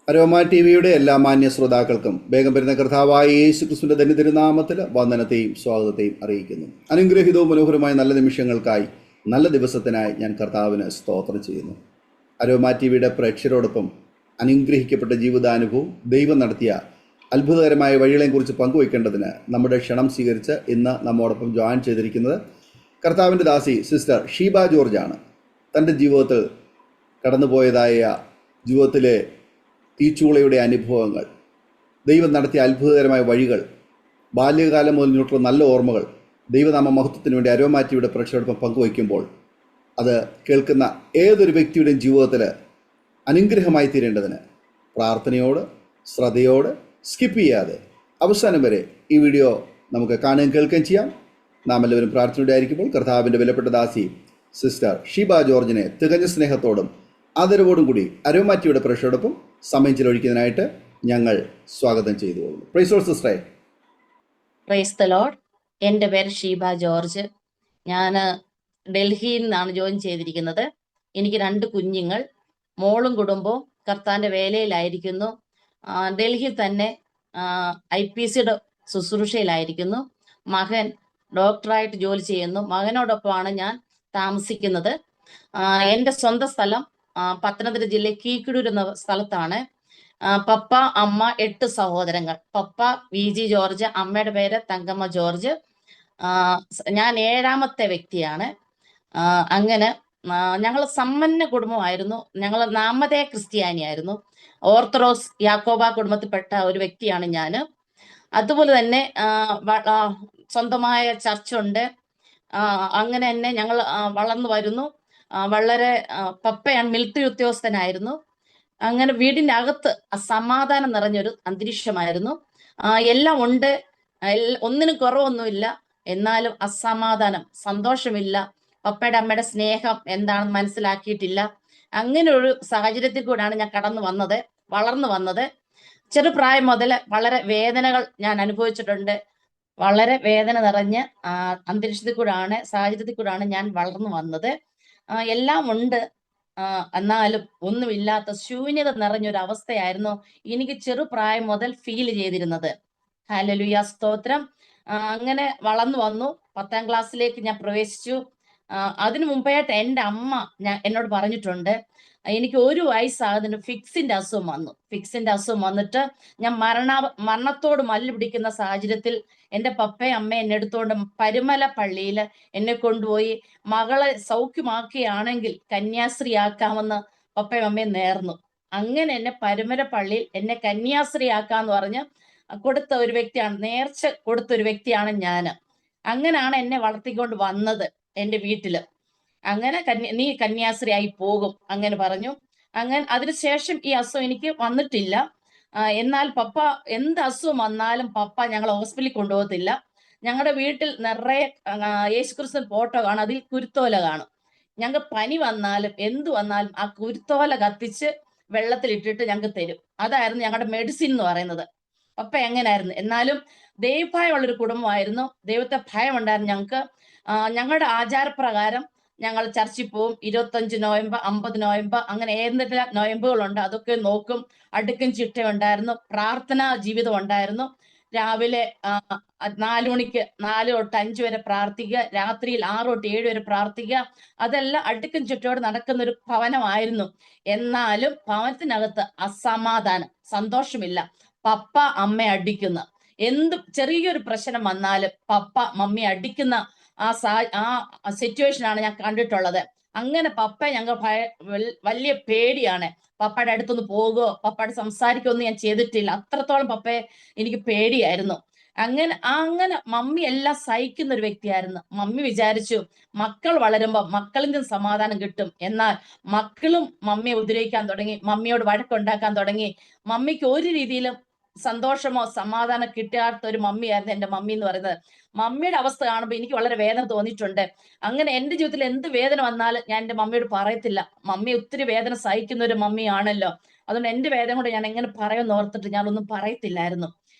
Aroma T വിയുടെ എല്ലാ മാന്യ ശ്രോതാക്കൾക്കും വേഗം വരുന്ന കർത്താവായ യേശു ക്രിസ്തുവിന്റെ ധന്യ തിരുനാമത്തിൽ വന്ദനത്തെയും സ്വാഗതത്തെയും അറിയിക്കുന്നു. അനുഗ്രഹീതവും മനോഹരമായ നല്ല നിമിഷങ്ങൾക്കായി, നല്ല ദിവസത്തിനായി ഞാൻ കർത്താവിന് സ്തോത്രം ചെയ്യുന്നു. അരോമ ടി വിയുടെ പ്രേക്ഷകരോടൊപ്പം അനുഗ്രഹിക്കപ്പെട്ട ജീവിതാനുഭവം, ദൈവം നടത്തിയ അത്ഭുതകരമായ വഴികളെക്കുറിച്ച് പങ്കുവയ്ക്കേണ്ടതിന് നമ്മുടെ ക്ഷണം സ്വീകരിച്ച് ഇന്ന് നമ്മോടൊപ്പം ജോയിൻ ചെയ്തിരിക്കുന്നത് കർത്താവിൻ്റെ ദാസി സിസ്റ്റർ ഷീബ ജോർജാണ്. തൻ്റെ ജീവിതത്തിൽ കടന്നുപോയതായ ജീവിതത്തിലെ തീച്ചൂളയുടെ അനുഭവങ്ങൾ, ദൈവം നടത്തിയ അത്ഭുതകരമായ വഴികൾ, ബാല്യകാലം മുതൽ ഇങ്ങോട്ടുള്ള നല്ല ഓർമ്മകൾ ദൈവനാമ മഹത്വത്തിന് വേണ്ടി അരോമ ടി വിയുടെ പ്രേക്ഷകരോടൊപ്പം പങ്കുവയ്ക്കുമ്പോൾ അത് കേൾക്കുന്ന ഏതൊരു വ്യക്തിയുടെയും ജീവിതത്തിൽ അനുഗ്രഹമായി തീരേണ്ടതിന് പ്രാർത്ഥനയോട്, ശ്രദ്ധയോട്, സ്കിപ്പ് ചെയ്യാതെ അവസാനം വരെ ഈ വീഡിയോ നമുക്ക് കാണുകയും കേൾക്കുകയും ചെയ്യാം. നാം എല്ലാവരും പ്രാർത്ഥനയോടെ ആയിരിക്കുമ്പോൾ കർത്താവിൻ്റെ വിലപ്പെട്ട ദാസി സിസ്റ്റർ ഷീബ ജോർജിനെ തികഞ്ഞ സ്നേഹത്തോടും ആദരവോടും കൂടി അരോമ ടി വിയുടെ പ്രേക്ഷകരോടൊപ്പം സമയം ചിലവഴിക്കുന്നതിനായിട്ട് ഞങ്ങൾ സ്വാഗതം ചെയ്തു പോകുന്നു. പ്രൈസ് ലോർഡ് സിസ്റ്ററെ. Praise the Lord. എൻ്റെ പേര് ഷീബ ജോർജ്. ഞാൻ ഡൽഹിയിൽ നിന്നാണ് ജോയിൻ ചെയ്തിരിക്കുന്നത്. എനിക്ക് 2 കുഞ്ഞുങ്ങൾ, മോളും കുടുംബവും കർത്താന്റെ വേലയിലായിരിക്കുന്നു. ഡൽഹിയിൽ തന്നെ IPCയുടെ ശുശ്രൂഷയിലായിരിക്കുന്നു. മകൻ ഡോക്ടറായിട്ട് ജോലി ചെയ്യുന്നു. മകനോടൊപ്പമാണ് ഞാൻ താമസിക്കുന്നത്. എൻ്റെ സ്വന്തം സ്ഥലം പത്തനംതിട്ട ജില്ലയിൽ കീക്കിടൂർ എന്ന സ്ഥലത്താണ്. പപ്പ, അമ്മ, 8 സഹോദരങ്ങൾ. പപ്പ VG ജോർജ്, അമ്മയുടെ പേര് തങ്കമ്മ ജോർജ്. ഞാൻ 7ാമത്തെ വ്യക്തിയാണ്. അങ്ങനെ ഞങ്ങൾ സമ്പന്ന കുടുംബമായിരുന്നു. ഞങ്ങൾ നാമധേയ ക്രിസ്ത്യാനിയായിരുന്നു. ഓർത്തഡോക്സ് യാക്കോബ കുടുംബത്തിൽപ്പെട്ട ഒരു വ്യക്തിയാണ് ഞാൻ. അതുപോലെ തന്നെ സ്വന്തമായ ചർച്ചുണ്ട്. അങ്ങനെ തന്നെ ഞങ്ങൾ വളർന്നു വരുന്നു. വളരെ പപ്പയാണ് മിലിറ്ററി ഉദ്യോഗസ്ഥനായിരുന്നു. അങ്ങനെ വീടിന്റെ അകത്ത് സമാധാനം നിറഞ്ഞൊരു അന്തരീക്ഷമായിരുന്നു. എല്ലാം ഉണ്ട്, ഒന്നിനും കുറവൊന്നുമില്ല. എന്നാലും അസമാധാനം, സന്തോഷമില്ല. പപ്പയുടെ അമ്മയുടെ സ്നേഹം എന്താണെന്ന് മനസ്സിലാക്കിയിട്ടില്ല. അങ്ങനെ ഒരു സാഹചര്യത്തിൽ കൂടെയാണ് ഞാൻ വളർന്നു വന്നത്. ചെറുപ്രായം മുതൽ വളരെ വേദനകൾ ഞാൻ അനുഭവിച്ചിട്ടുണ്ട്. വളരെ വേദന നിറഞ്ഞ അന്തരീക്ഷത്തിൽ കൂടാണ്, സാഹചര്യത്തിൽ കൂടാണ് ഞാൻ വളർന്നു വന്നത്. എല്ലാം ഉണ്ട്, എന്നാലും ഒന്നുമില്ലാത്ത ശൂന്യത നിറഞ്ഞൊരു അവസ്ഥയായിരുന്നു എനിക്ക് ചെറുപ്രായം മുതൽ ഫീൽ ചെയ്തിരുന്നത്. ഹല്ലേലൂയ, സ്തോത്രം. അങ്ങനെ വളർന്നു വന്നു. 10ാം ക്ലാസ്സിലേക്ക് ഞാൻ പ്രവേശിച്ചു. അതിനു മുമ്പായിട്ട് എൻ്റെ അമ്മ എന്നോട് പറഞ്ഞിട്ടുണ്ട്, എനിക്ക് 1 വയസ്സാകുന്നതിന് ഫിക്സിന്റെ അസുഖം വന്നിട്ട് ഞാൻ മരണത്തോട് മല്ല് പിടിക്കുന്ന സാഹചര്യത്തിൽ എൻ്റെ പപ്പയും അമ്മയും എന്നെ എടുത്തുകൊണ്ട് പരുമല പള്ളിയിൽ എന്നെ കൊണ്ടുപോയി മകളെ സൗഖ്യമാക്കുകയാണെങ്കിൽ കന്യാസ്ത്രീ ആക്കാമെന്ന് പപ്പയും അമ്മയും നേർന്നു. അങ്ങനെ എന്നെ പരുമല പള്ളിയിൽ എന്നെ കന്യാസ്ത്രീ ആക്കാന്ന് പറഞ്ഞ് കൊടുത്ത ഒരു വ്യക്തിയാണ്, നേർച്ച കൊടുത്ത ഒരു വ്യക്തിയാണ് ഞാൻ. അങ്ങനെയാണ് എന്നെ വളർത്തിക്കൊണ്ട് വന്നത് എൻ്റെ വീട്ടില്. അങ്ങനെ നീ കന്യാസ്ത്രീ ആയി പോകും അങ്ങനെ പറഞ്ഞു. അങ്ങനെ അതിനുശേഷം ഈ അസുഖം എനിക്ക് വന്നിട്ടില്ല. എന്നാൽ പപ്പ എന്ത് അസുഖം വന്നാലും പപ്പ ഞങ്ങളെ ഹോസ്പിറ്റലിൽ കൊണ്ടുപോകത്തില്ല. ഞങ്ങളുടെ വീട്ടിൽ നിറയെ യേശുക്രിസ്തു ഫോട്ടോ കാണും, അതിൽ കുരുത്തോല കാണും. ഞങ്ങൾക്ക് പനി വന്നാലും എന്ത് വന്നാലും ആ കുരുത്തോല കത്തിച്ച് വെള്ളത്തിലിട്ടിട്ട് ഞങ്ങൾക്ക് തരും. അതായിരുന്നു ഞങ്ങളുടെ മെഡിസിൻ എന്ന് പറയുന്നത്. പപ്പ എങ്ങനെയായിരുന്നു. എന്നാലും ദൈവഭയമുള്ളൊരു കുടുംബമായിരുന്നു. ദൈവത്തെ ഭയം ഉണ്ടായിരുന്നു ഞങ്ങൾക്ക്. ഞങ്ങളുടെ ആചാരപ്രകാരം ഞങ്ങൾ ചർച്ചിൽ പോവും. 25 നോയമ്പ്, 50 നോയമ്പ്, അങ്ങനെ ഏതെല്ലാം നോയമ്പുകളുണ്ട് അതൊക്കെ നോക്കും. അടുക്കും ചിട്ട ഉണ്ടായിരുന്നു. പ്രാർത്ഥനാ ജീവിതം ഉണ്ടായിരുന്നു. രാവിലെ 4 മണിക്ക് 4 തൊട്ട് 5 വരെ പ്രാർത്ഥിക്കുക, രാത്രിയിൽ 6 തൊട്ട് 7 വരെ പ്രാർത്ഥിക്കുക. അതെല്ലാം അടുക്കും ചിട്ടയോട് നടക്കുന്ന ഒരു ഭവനമായിരുന്നു. എന്നാലും ഭവനത്തിനകത്ത് അസമാധാനം, സന്തോഷമില്ല. പപ്പ അമ്മയെ അടിക്കുന്ന, എന്ത് ചെറിയൊരു പ്രശ്നം വന്നാലും പപ്പ മമ്മി അടിക്കുന്ന ആ സിറ്റുവേഷനാണ് ഞാൻ കണ്ടിട്ടുള്ളത്. അങ്ങനെ പപ്പ ഞങ്ങൾ വലിയ പേടിയാണ്. പപ്പയുടെ അടുത്തൊന്ന് പോകുകയോ പപ്പയുടെ സംസാരിക്കുകയൊന്നും ഞാൻ ചെയ്തിട്ടില്ല. അത്രത്തോളം പപ്പയെ എനിക്ക് പേടിയായിരുന്നു. അങ്ങനെ മമ്മി എല്ലാം സഹിക്കുന്ന ഒരു വ്യക്തിയായിരുന്നു. മമ്മി വിചാരിച്ചു മക്കൾ വളരുമ്പോൾ മക്കളിൽ നിന്ന് സമാധാനം കിട്ടും. എന്നാൽ മക്കളും മമ്മിയെ ഉപദ്രവിക്കാൻ തുടങ്ങി, മമ്മിയോട് വഴക്കുണ്ടാക്കാൻ തുടങ്ങി. മമ്മിക്ക് ഒരു രീതിയിലും സന്തോഷമോ സമാധാനം കിട്ടാത്ത ഒരു മമ്മിയായിരുന്നു എൻ്റെ മമ്മി എന്ന് പറയുന്നത്. മമ്മിയുടെ അവസ്ഥ കാണുമ്പോൾ എനിക്ക് വളരെ വേദന തോന്നിയിട്ടുണ്ട്. അങ്ങനെ എൻ്റെ ജീവിതത്തിൽ എന്ത് വേദന വന്നാലും ഞാൻ എൻ്റെ മമ്മിയോട് പറയത്തില്ല. മമ്മി ഒത്തിരി വേദന സഹിക്കുന്ന ഒരു മമ്മിയാണല്ലോ, അതുകൊണ്ട് എൻ്റെ വേദന കൊണ്ട് ഞാൻ എങ്ങനെ പറയുമെന്ന് ഓർത്തിട്ട് ഞാനൊന്നും പറയത്തില്ലായിരുന്നു.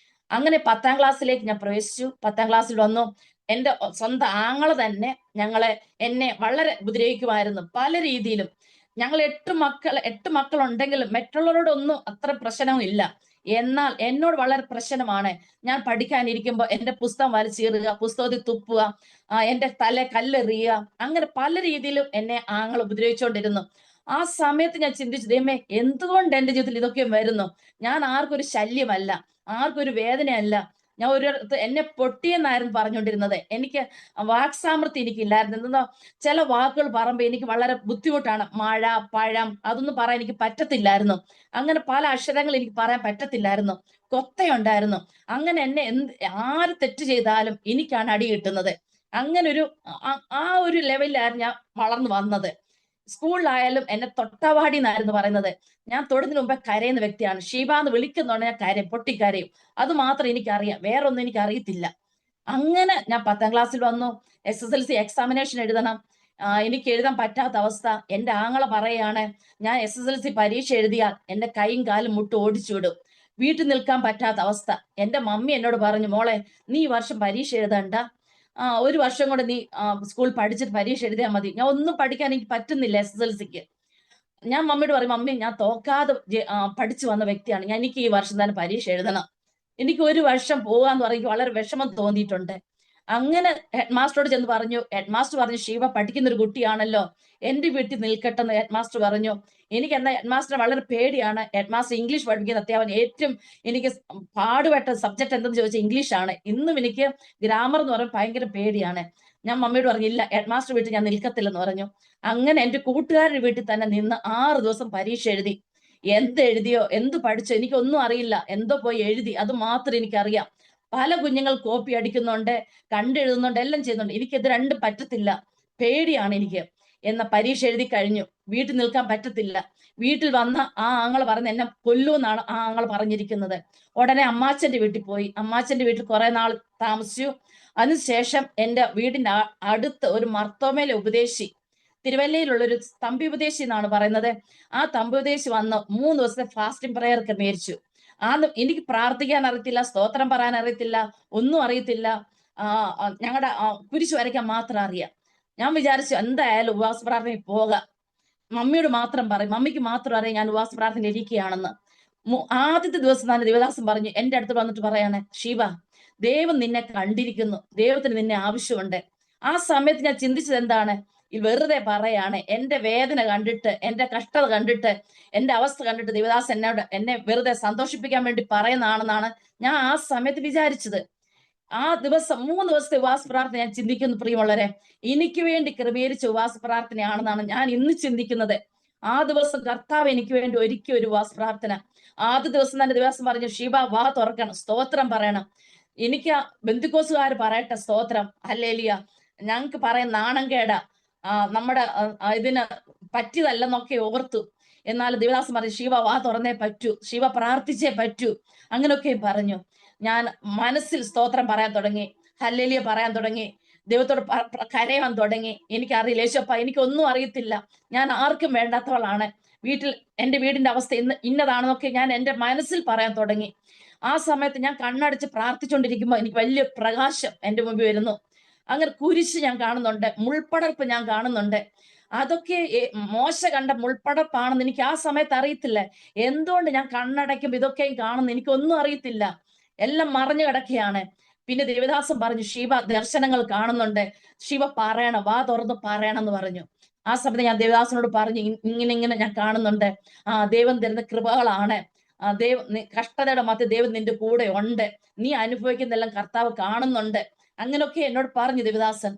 അങ്ങനെ 10ാം ക്ലാസ്സിലേക്ക് ഞാൻ പ്രവേശിച്ചു. 10ാം ക്ലാസ്സിൽ വന്നു. എൻ്റെ സ്വന്തം ആങ്ങള തന്നെ എന്നെ വളരെ ഉപദ്രവിക്കുമായിരുന്നു പല രീതിയിലും. ഞങ്ങൾ 8 മക്കളുണ്ടെങ്കിലും മറ്റുള്ളവരോടൊന്നും അത്ര പ്രശ്നമില്ല. എന്നാൽ എന്നോട് വളരെ പ്രശ്നമാണ്. ഞാൻ പഠിക്കാനിരിക്കുമ്പോ എന്റെ പുസ്തകം വലിച്ചീറുക, പുസ്തകത്തിൽ തുപ്പുക, എന്റെ തലേ കല്ലെറിയുക, അങ്ങനെ പല രീതിയിലും എന്നെ ആങ്ങൾ ഉപദ്രവിച്ചുകൊണ്ടിരുന്നു. ആ സമയത്ത് ഞാൻ ചിന്തിച്ചു, ദൈവമേ എന്തുകൊണ്ട് എന്റെ ജീവിതത്തിൽ ഇതൊക്കെ വരുന്നു? ഞാൻ ആർക്കും ഒരു ശല്യമല്ല, ആർക്കും ഒരു വേദനയല്ല. ഞാൻ ഒരിടത്ത് എന്നെ പൊട്ടിയെന്നായിരുന്നു പറഞ്ഞുകൊണ്ടിരുന്നത്. എനിക്ക് വാക്സാമർത്ഥ്യം എനിക്കില്ലായിരുന്നു. എന്തെന്നോ, ചില വാക്കുകൾ പറയുമ്പോൾ എനിക്ക് വളരെ ബുദ്ധിമുട്ടാണ്. മഴ, പഴം, അതൊന്നും പറയാൻ എനിക്ക് പറ്റത്തില്ലായിരുന്നു. അങ്ങനെ പല അക്ഷരങ്ങൾ എനിക്ക് പറയാൻ പറ്റത്തില്ലായിരുന്നു. കൊത്തയുണ്ടായിരുന്നു. അങ്ങനെ എന്നെ ആര് തെറ്റ് ചെയ്താലും എനിക്കാണ് അടി കിട്ടുന്നത്. അങ്ങനെ ഒരു ആ ഒരു ലെവലിലായിരുന്നു ഞാൻ വളർന്നു വന്നത്. സ്കൂളിലായാലും എന്നെ തൊട്ടാവാടി എന്നായിരുന്നു പറയുന്നത്. ഞാൻ തൊടുന്നതിന് മുമ്പേ കരയുന്ന വ്യക്തിയാണ്. ഷീബ എന്ന് വിളിക്കുന്നോണ്ട് ഞാൻ കരയും, പൊട്ടിക്കരയും. അത് മാത്രം എനിക്കറിയാം, വേറൊന്നും എനിക്ക് അറിയത്തില്ല. അങ്ങനെ ഞാൻ 10ാം ക്ലാസ്സിൽ വന്നു. SSLC എക്സാമിനേഷൻ എഴുതണം. എനിക്ക് എഴുതാൻ പറ്റാത്ത അവസ്ഥ. എന്റെ ആങ്ങള പറയാണ്, ഞാൻ SSLC പരീക്ഷ എഴുതിയാൽ എന്റെ കൈയും കാലും മുട്ട് ഓടിച്ചു വിടും. വീട്ടിൽ നിൽക്കാൻ പറ്റാത്ത അവസ്ഥ. എന്റെ മമ്മി എന്നോട് പറഞ്ഞു, മോളെ നീ ഈ വർഷം പരീക്ഷ എഴുതണ്ട, ഒരു വർഷം കൂടെ നീ സ്കൂൾ പഠിച്ചിട്ട് പരീക്ഷ എഴുതിയാൽ മതി. ഞാൻ ഒന്നും പഠിക്കാൻ എനിക്ക് പറ്റുന്നില്ല SSLCക്ക്. ഞാൻ മമ്മിയോട് പറയും, മമ്മി ഞാൻ തോക്കാതെ പഠിച്ചു വന്ന വ്യക്തിയാണ്, എനിക്ക് ഈ വർഷം തന്നെ പരീക്ഷ എഴുതണം. എനിക്ക് ഒരു വർഷം പോകാന്ന് പറഞ്ഞ് വളരെ വിഷമം തോന്നിയിട്ടുണ്ട്. അങ്ങനെ ഹെഡ് മാസ്റ്ററോട് ചെന്ന് പറഞ്ഞു. ഹെഡ് മാസ്റ്റർ പറഞ്ഞു, ഷീബ പഠിക്കുന്ന ഒരു കുട്ടിയാണല്ലോ, എന്റെ വീട്ടിൽ നിൽക്കട്ടെന്ന് ഹെഡ് മാസ്റ്റർ പറഞ്ഞു. എനിക്ക് എന്നാ ഹെഡ് മാസ്റ്റർ വളരെ പേടിയാണ്. ഹെഡ് മാസ്റ്റർ ഇംഗ്ലീഷ് പഠിക്കുന്ന അത്യാവശ്യം ഏറ്റവും എനിക്ക് പാടുപെട്ട സബ്ജക്ട് എന്തെന്ന് ചോദിച്ചാൽ ഇംഗ്ലീഷാണ്. ഇന്നും എനിക്ക് ഗ്രാമർ എന്ന് പറയുമ്പോൾ ഭയങ്കര പേടിയാണ്. ഞാൻ മമ്മിയോട് പറഞ്ഞു, ഇല്ല ഹെഡ് മാസ്റ്റർ വീട്ടിൽ ഞാൻ നിൽക്കത്തില്ലെന്ന് പറഞ്ഞു. അങ്ങനെ എന്റെ കൂട്ടുകാരുടെ വീട്ടിൽ തന്നെ നിന്ന് 6 ദിവസം പരീക്ഷ എഴുതി. എന്ത് എഴുതിയോ എന്ത് പഠിച്ചോ എനിക്കൊന്നും അറിയില്ല. എന്തോ പോയി എഴുതി, അത് മാത്രം എനിക്കറിയാം. പല കുഞ്ഞുങ്ങൾ കോപ്പി അടിക്കുന്നുണ്ട്, കണ്ടെഴുതുന്നുണ്ട്, എല്ലാം ചെയ്യുന്നുണ്ട്. എനിക്കിത് രണ്ടും പറ്റത്തില്ല, പേടിയാണ് എനിക്ക്. എന്ന പരീക്ഷ എഴുതി കഴിഞ്ഞു. വീട്ടിൽ നിൽക്കാൻ പറ്റത്തില്ല. വീട്ടിൽ വന്ന ആ ആങ്ങൾ പറഞ്ഞ് എന്നെ കൊല്ലൂന്നാണ് ആ ആങ്ങൾ പറഞ്ഞിരിക്കുന്നത്. ഉടനെ അമ്മാച്ചന്റെ വീട്ടിൽ പോയി. അമ്മാച്ചന്റെ വീട്ടിൽ കുറെ നാൾ താമസിച്ചു. അതിനുശേഷം എന്റെ വീടിന്റെ അടുത്ത് ഒരു മർത്തോമേലെ ഉപദേശി, തിരുവല്ലയിലുള്ള ഒരു തമ്പി ഉപദേശി എന്നാണ് പറയുന്നത്, ആ തമ്പി ഉപദേശി വന്ന് 3 ദിവസത്തെ ഫാസ്റ്റിംഗ് പ്രയർ ക്രമീകരിച്ചു. എനിക്ക് പ്രാർത്ഥിക്കാൻ അറിയത്തില്ല, സ്തോത്രം പറയാൻ അറിയത്തില്ല, ഒന്നും അറിയത്തില്ല. ഞങ്ങളുടെ കുരിശ് വരയ്ക്കാൻ മാത്രം അറിയാം. ഞാൻ വിചാരിച്ചു എന്തായാലും ഉപവാസ പ്രാർത്ഥനയിൽ പോകാം. മമ്മിയോട് മാത്രം പറയും, മമ്മിക്ക് മാത്രം അറിയാം ഞാൻ ഉപവാസ പ്രാർത്ഥന ഇരിക്കുകയാണെന്ന്. ആദ്യത്തെ ദിവസം തന്നെ ദേവദാസൻ പറഞ്ഞു, എന്റെ അടുത്ത് വന്നിട്ട് പറയാണ്, ഷീബ ദൈവം നിന്നെ കണ്ടിരിക്കുന്നു, ദൈവത്തിന് നിന്നെ ആവശ്യമുണ്ട്. ആ സമയത്ത് ഞാൻ ചിന്തിച്ചത് എന്താണ്, വെറുതെ പറയാണ്. എന്റെ വേദന കണ്ടിട്ട്, എന്റെ കഷ്ടത കണ്ടിട്ട്, എന്റെ അവസ്ഥ കണ്ടിട്ട് ദേവദാസ് എന്നെ വെറുതെ സന്തോഷിപ്പിക്കാൻ വേണ്ടി പറയുന്നതാണെന്നാണ് ഞാൻ ആ സമയത്ത് വിചാരിച്ചത്. ആ ദിവസം 3 ദിവസത്തെ ഉപവാസ പ്രാർത്ഥന ഞാൻ ചിന്തിക്കുന്നു, പ്രിയമുള്ളവരെ, എനിക്ക് വേണ്ടി ക്രമീകരിച്ച ഉപവാസ പ്രാർത്ഥനയാണെന്നാണ് ഞാൻ ഇന്ന് ചിന്തിക്കുന്നത്. ആ ദിവസം കർത്താവ് എനിക്ക് വേണ്ടി ഒരുക്കിയ ഒരു ഉപവാസ പ്രാർത്ഥന. ആദ്യ ദിവസം തന്നെ ദിവസം പറഞ്ഞു, ഷീബ വാ തുറക്കണം, സ്തോത്രം പറയണം. എനിക്ക് ബന്ധുക്കോസുകാർ പറയട്ടെ സ്തോത്രം, ഹല്ലേലൂയ, ഞങ്ങൾക്ക് പറയാൻ നാണം കേടാ, നമ്മുടെ ഇതിന് പറ്റിയതല്ലെന്നൊക്കെ ഓർത്തു. എന്നാൽ ദേവദാസൻ പറഞ്ഞു, ശിവ വാ തുറന്നേ പറ്റൂ, ശിവ പ്രാർത്ഥിച്ചേ പറ്റൂ, അങ്ങനെയൊക്കെ പറഞ്ഞു. ഞാൻ മനസ്സിൽ സ്തോത്രം പറയാൻ തുടങ്ങി, ഹല്ലേലൂയ പറയാൻ തുടങ്ങി, ദൈവത്തോട് കരയാൻ തുടങ്ങി. എനിക്കറിയില്ല യേശുപ്പ, എനിക്കൊന്നും അറിയത്തില്ല, ഞാൻ ആർക്കും വേണ്ടാത്തവളാണ്, എന്റെ വീടിന്റെ അവസ്ഥ ഇന്നതാണെന്നൊക്കെ ഞാൻ എന്റെ മനസ്സിൽ പറയാൻ തുടങ്ങി. ആ സമയത്ത് ഞാൻ കണ്ണടച്ച് പ്രാർത്ഥിച്ചുകൊണ്ടിരിക്കുമ്പോൾ എനിക്ക് വലിയ പ്രകാശം എന്റെ മുമ്പിൽ വരുന്നു. അങ്ങനെ കുരിശ് ഞാൻ കാണുന്നുണ്ട്, മുൾപ്പടർപ്പ് ഞാൻ കാണുന്നുണ്ട്. അതൊക്കെ മോശ കണ്ട മുൾപ്പടർപ്പാണെന്ന് എനിക്ക് ആ സമയത്ത് അറിയത്തില്ല. എന്തുകൊണ്ട് ഞാൻ കണ്ണടയ്ക്കുമ്പോൾ ഇതൊക്കെയും കാണുന്നു എനിക്കൊന്നും അറിയത്തില്ല, എല്ലാം മറഞ്ഞു കിടക്കുകയാണ്. പിന്നെ ദേവദാസൻ പറഞ്ഞു, ശിവ ദർശനങ്ങൾ കാണുന്നുണ്ട്, ശിവ പറയണം, വാ തുറന്ന് പറയണം എന്ന് പറഞ്ഞു. ആ സമയത്ത് ഞാൻ ദേവദാസനോട് പറഞ്ഞു, ഇങ്ങനെ ഞാൻ കാണുന്നുണ്ട്, ദൈവം തരുന്ന കൃപകളാണ്, കഷ്ടതയുടെ മധ്യ ദൈവം നിന്റെ കൂടെ ഉണ്ട്, നീ അനുഭവിക്കുന്നെല്ലാം കർത്താവ് കാണുന്നുണ്ട്, അങ്ങനെയൊക്കെ എന്നോട് പറഞ്ഞു ദേവദാസൻ.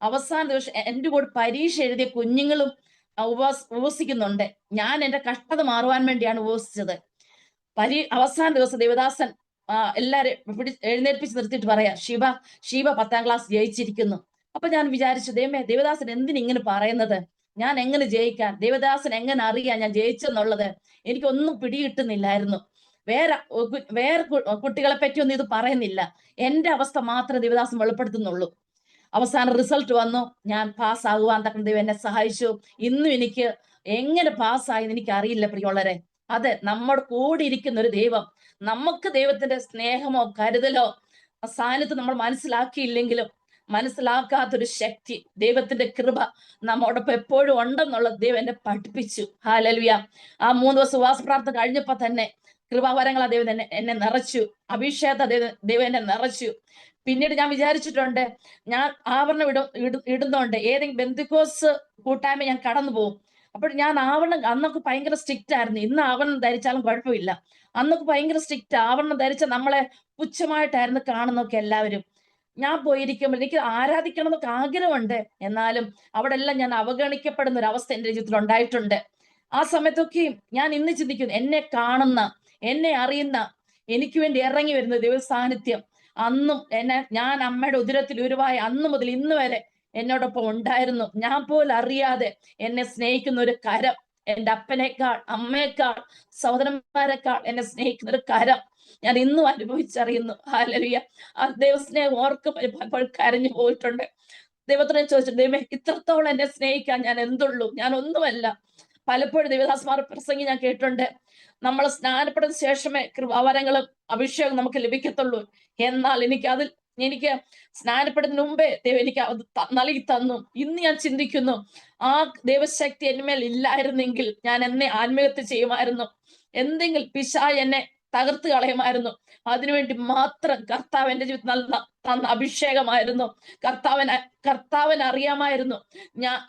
അവസാന ദിവസം എന്റെ കൂടെ പരീക്ഷ എഴുതിയ കുഞ്ഞുങ്ങളും ഉപവസിക്കുന്നുണ്ട്. ഞാൻ എന്റെ കഷ്ടത മാറുവാൻ വേണ്ടിയാണ് ഉപവസിച്ചത്. അവസാന ദിവസം ദേവദാസൻ എല്ലാരും എഴുന്നേൽപ്പിച്ച് നിർത്തിയിട്ട് പറയാ, ശിവ 10ാം ക്ലാസ് ജയിച്ചിരിക്കുന്നു. അപ്പൊ ഞാൻ വിചാരിച്ചു, ദേവദാസൻ എന്തിനിങ്ങനെ പറയുന്നത്, ഞാൻ എങ്ങനെ ജയിക്കാൻ, ദേവദാസൻ എങ്ങനെ അറിയാൻ ഞാൻ ജയിച്ചെന്നുള്ളത് എനിക്കൊന്നും പിടികിട്ടുന്നില്ലായിരുന്നു. വേറെ കുട്ടികളെ പറ്റിയൊന്നും ഇത് പറയുന്നില്ല, എന്റെ അവസ്ഥ മാത്രമേ ദേവദാസൻ വെളിപ്പെടുത്തുന്നുള്ളൂ. അവസാന റിസൾട്ട് വന്നു, ഞാൻ പാസ്സാകുവാൻ തക്ക ദൈവം എന്നെ സഹായിച്ചു. ഇന്നും എനിക്ക് എങ്ങനെ പാസ്സായെന്ന് എനിക്ക് അറിയില്ല പ്രിയമുള്ളവരെ. അതെ, നമ്മുടെ കൂടെ ഇരിക്കുന്ന ഒരു ദൈവം, നമുക്ക് ദൈവത്തിന്റെ സ്നേഹമോ കരുതലോ സാന്നിധ്യം നമ്മൾ മനസ്സിലാക്കിയില്ലെങ്കിലും മനസ്സിലാക്കാത്തൊരു ശക്തി, ദൈവത്തിന്റെ കൃപ നമ്മോടൊപ്പം എപ്പോഴും ഉണ്ടെന്നുള്ളത് ദൈവം എന്നെ പഠിപ്പിച്ചു. ഹല്ലേലൂയ. ആ 3 ദിവസം ഉപവാസ പ്രാർത്ഥന കഴിഞ്ഞപ്പോ തന്നെ കൃപാവരങ്ങളാ ദൈവം എന്നെ നിറച്ചു. അഭിഷേകത്തെ ദൈവം എന്നെ നിറച്ചു. പിന്നീട് ഞാൻ വിചാരിച്ചിട്ടുണ്ട്, ഞാൻ ആവരണം ഇടുന്നോണ്ട് ഏതെങ്കിലും ബന്ധുക്കോസ് കൂട്ടായ്മ ഞാൻ കടന്നു പോകും. അപ്പോൾ ഞാൻ ആവരണം, അന്നൊക്കെ ഭയങ്കര സ്ട്രിക്റ്റ് ആയിരുന്നു. ഇന്ന് ആവരണം ധരിച്ചാലും കുഴപ്പമില്ല. അന്നൊക്കെ ഭയങ്കര സ്ട്രിക്റ്റ്. ആവരണം ധരിച്ച നമ്മളെ പുച്ഛമായിട്ടായിരുന്നു കാണുന്നൊക്കെ എല്ലാവരും. ഞാൻ പോയിരിക്കുമ്പോൾ എനിക്ക് ആരാധിക്കണം എന്നൊക്കെ ആഗ്രഹമുണ്ട്. എന്നാലും അവിടെ എല്ലാം ഞാൻ അവഗണിക്കപ്പെടുന്ന ഒരു അവസ്ഥ എന്റെ ജീവിതത്തിൽ ഉണ്ടായിട്ടുണ്ട്. ആ സമയത്തൊക്കെയും ഞാൻ ഇന്ന് ചിന്തിക്കുന്നു, എന്നെ കാണുന്ന, എന്നെ അറിയുന്ന, എനിക്ക് വേണ്ടി ഇറങ്ങി വരുന്ന ദൈവ സാന്നിധ്യം അന്നും ഞാൻ അമ്മയുടെ ഉദരത്തിൽ ഉരുവായ അന്ന് മുതൽ ഇന്ന് വരെ എന്നോടൊപ്പം ഉണ്ടായിരുന്നു. ഞാൻ പോലും അറിയാതെ എന്നെ സ്നേഹിക്കുന്ന ഒരു കരം, എന്റെ അപ്പനേക്കാൾ, അമ്മയേക്കാൾ, സഹോദരന്മാരെക്കാൾ എന്നെ സ്നേഹിക്കുന്ന ഒരു കരം ഞാൻ ഇന്നും അനുഭവിച്ചറിയുന്നു. ഹല്ലേലൂയ. ആ ദൈവസ്നേഹം ഓർക്കുമ്പോൾ പലപ്പോൾ കരഞ്ഞു പോയിട്ടുണ്ട്. ദൈവത്തിനെ ചോദിച്ചു, ദൈവമേ, ഇത്രത്തോളം എന്നെ സ്നേഹിക്കാൻ ഞാൻ എന്തുള്ളൂ? ഞാൻ ഒന്നുമല്ല. പലപ്പോഴും ദേവദാസ്മാർ പ്രസംഗി ഞാൻ കേട്ടിട്ടുണ്ട്, നമ്മൾ സ്നാനപ്പെടുന്ന ശേഷമേ കൃപാവരങ്ങളും അഭിഷേകം നമുക്ക് ലഭിക്കത്തുള്ളൂ. എന്നാൽ എനിക്ക് സ്നാനപ്പെടുന്നതിന് മുമ്പേ ദൈവം എനിക്ക് അത് നൽകി തന്നു. ഇന്ന് ഞാൻ ചിന്തിക്കുന്നു, ആ ദൈവശക്തി എന്മേൽ ഇല്ലായിരുന്നെങ്കിൽ ഞാൻ എന്നെ ആത്മഹത്യ ചെയ്യുമായിരുന്നു. എന്തെങ്കിലും പിശാച് എന്നെ തകർത്ത് കളയുമായിരുന്നു. അതിനുവേണ്ടി മാത്രം കർത്താവ് എന്റെ ജീവിതത്തിൽ തന്ന അഭിഷേകമായിരുന്നു. കർത്താവിന് അറിയാമായിരുന്നു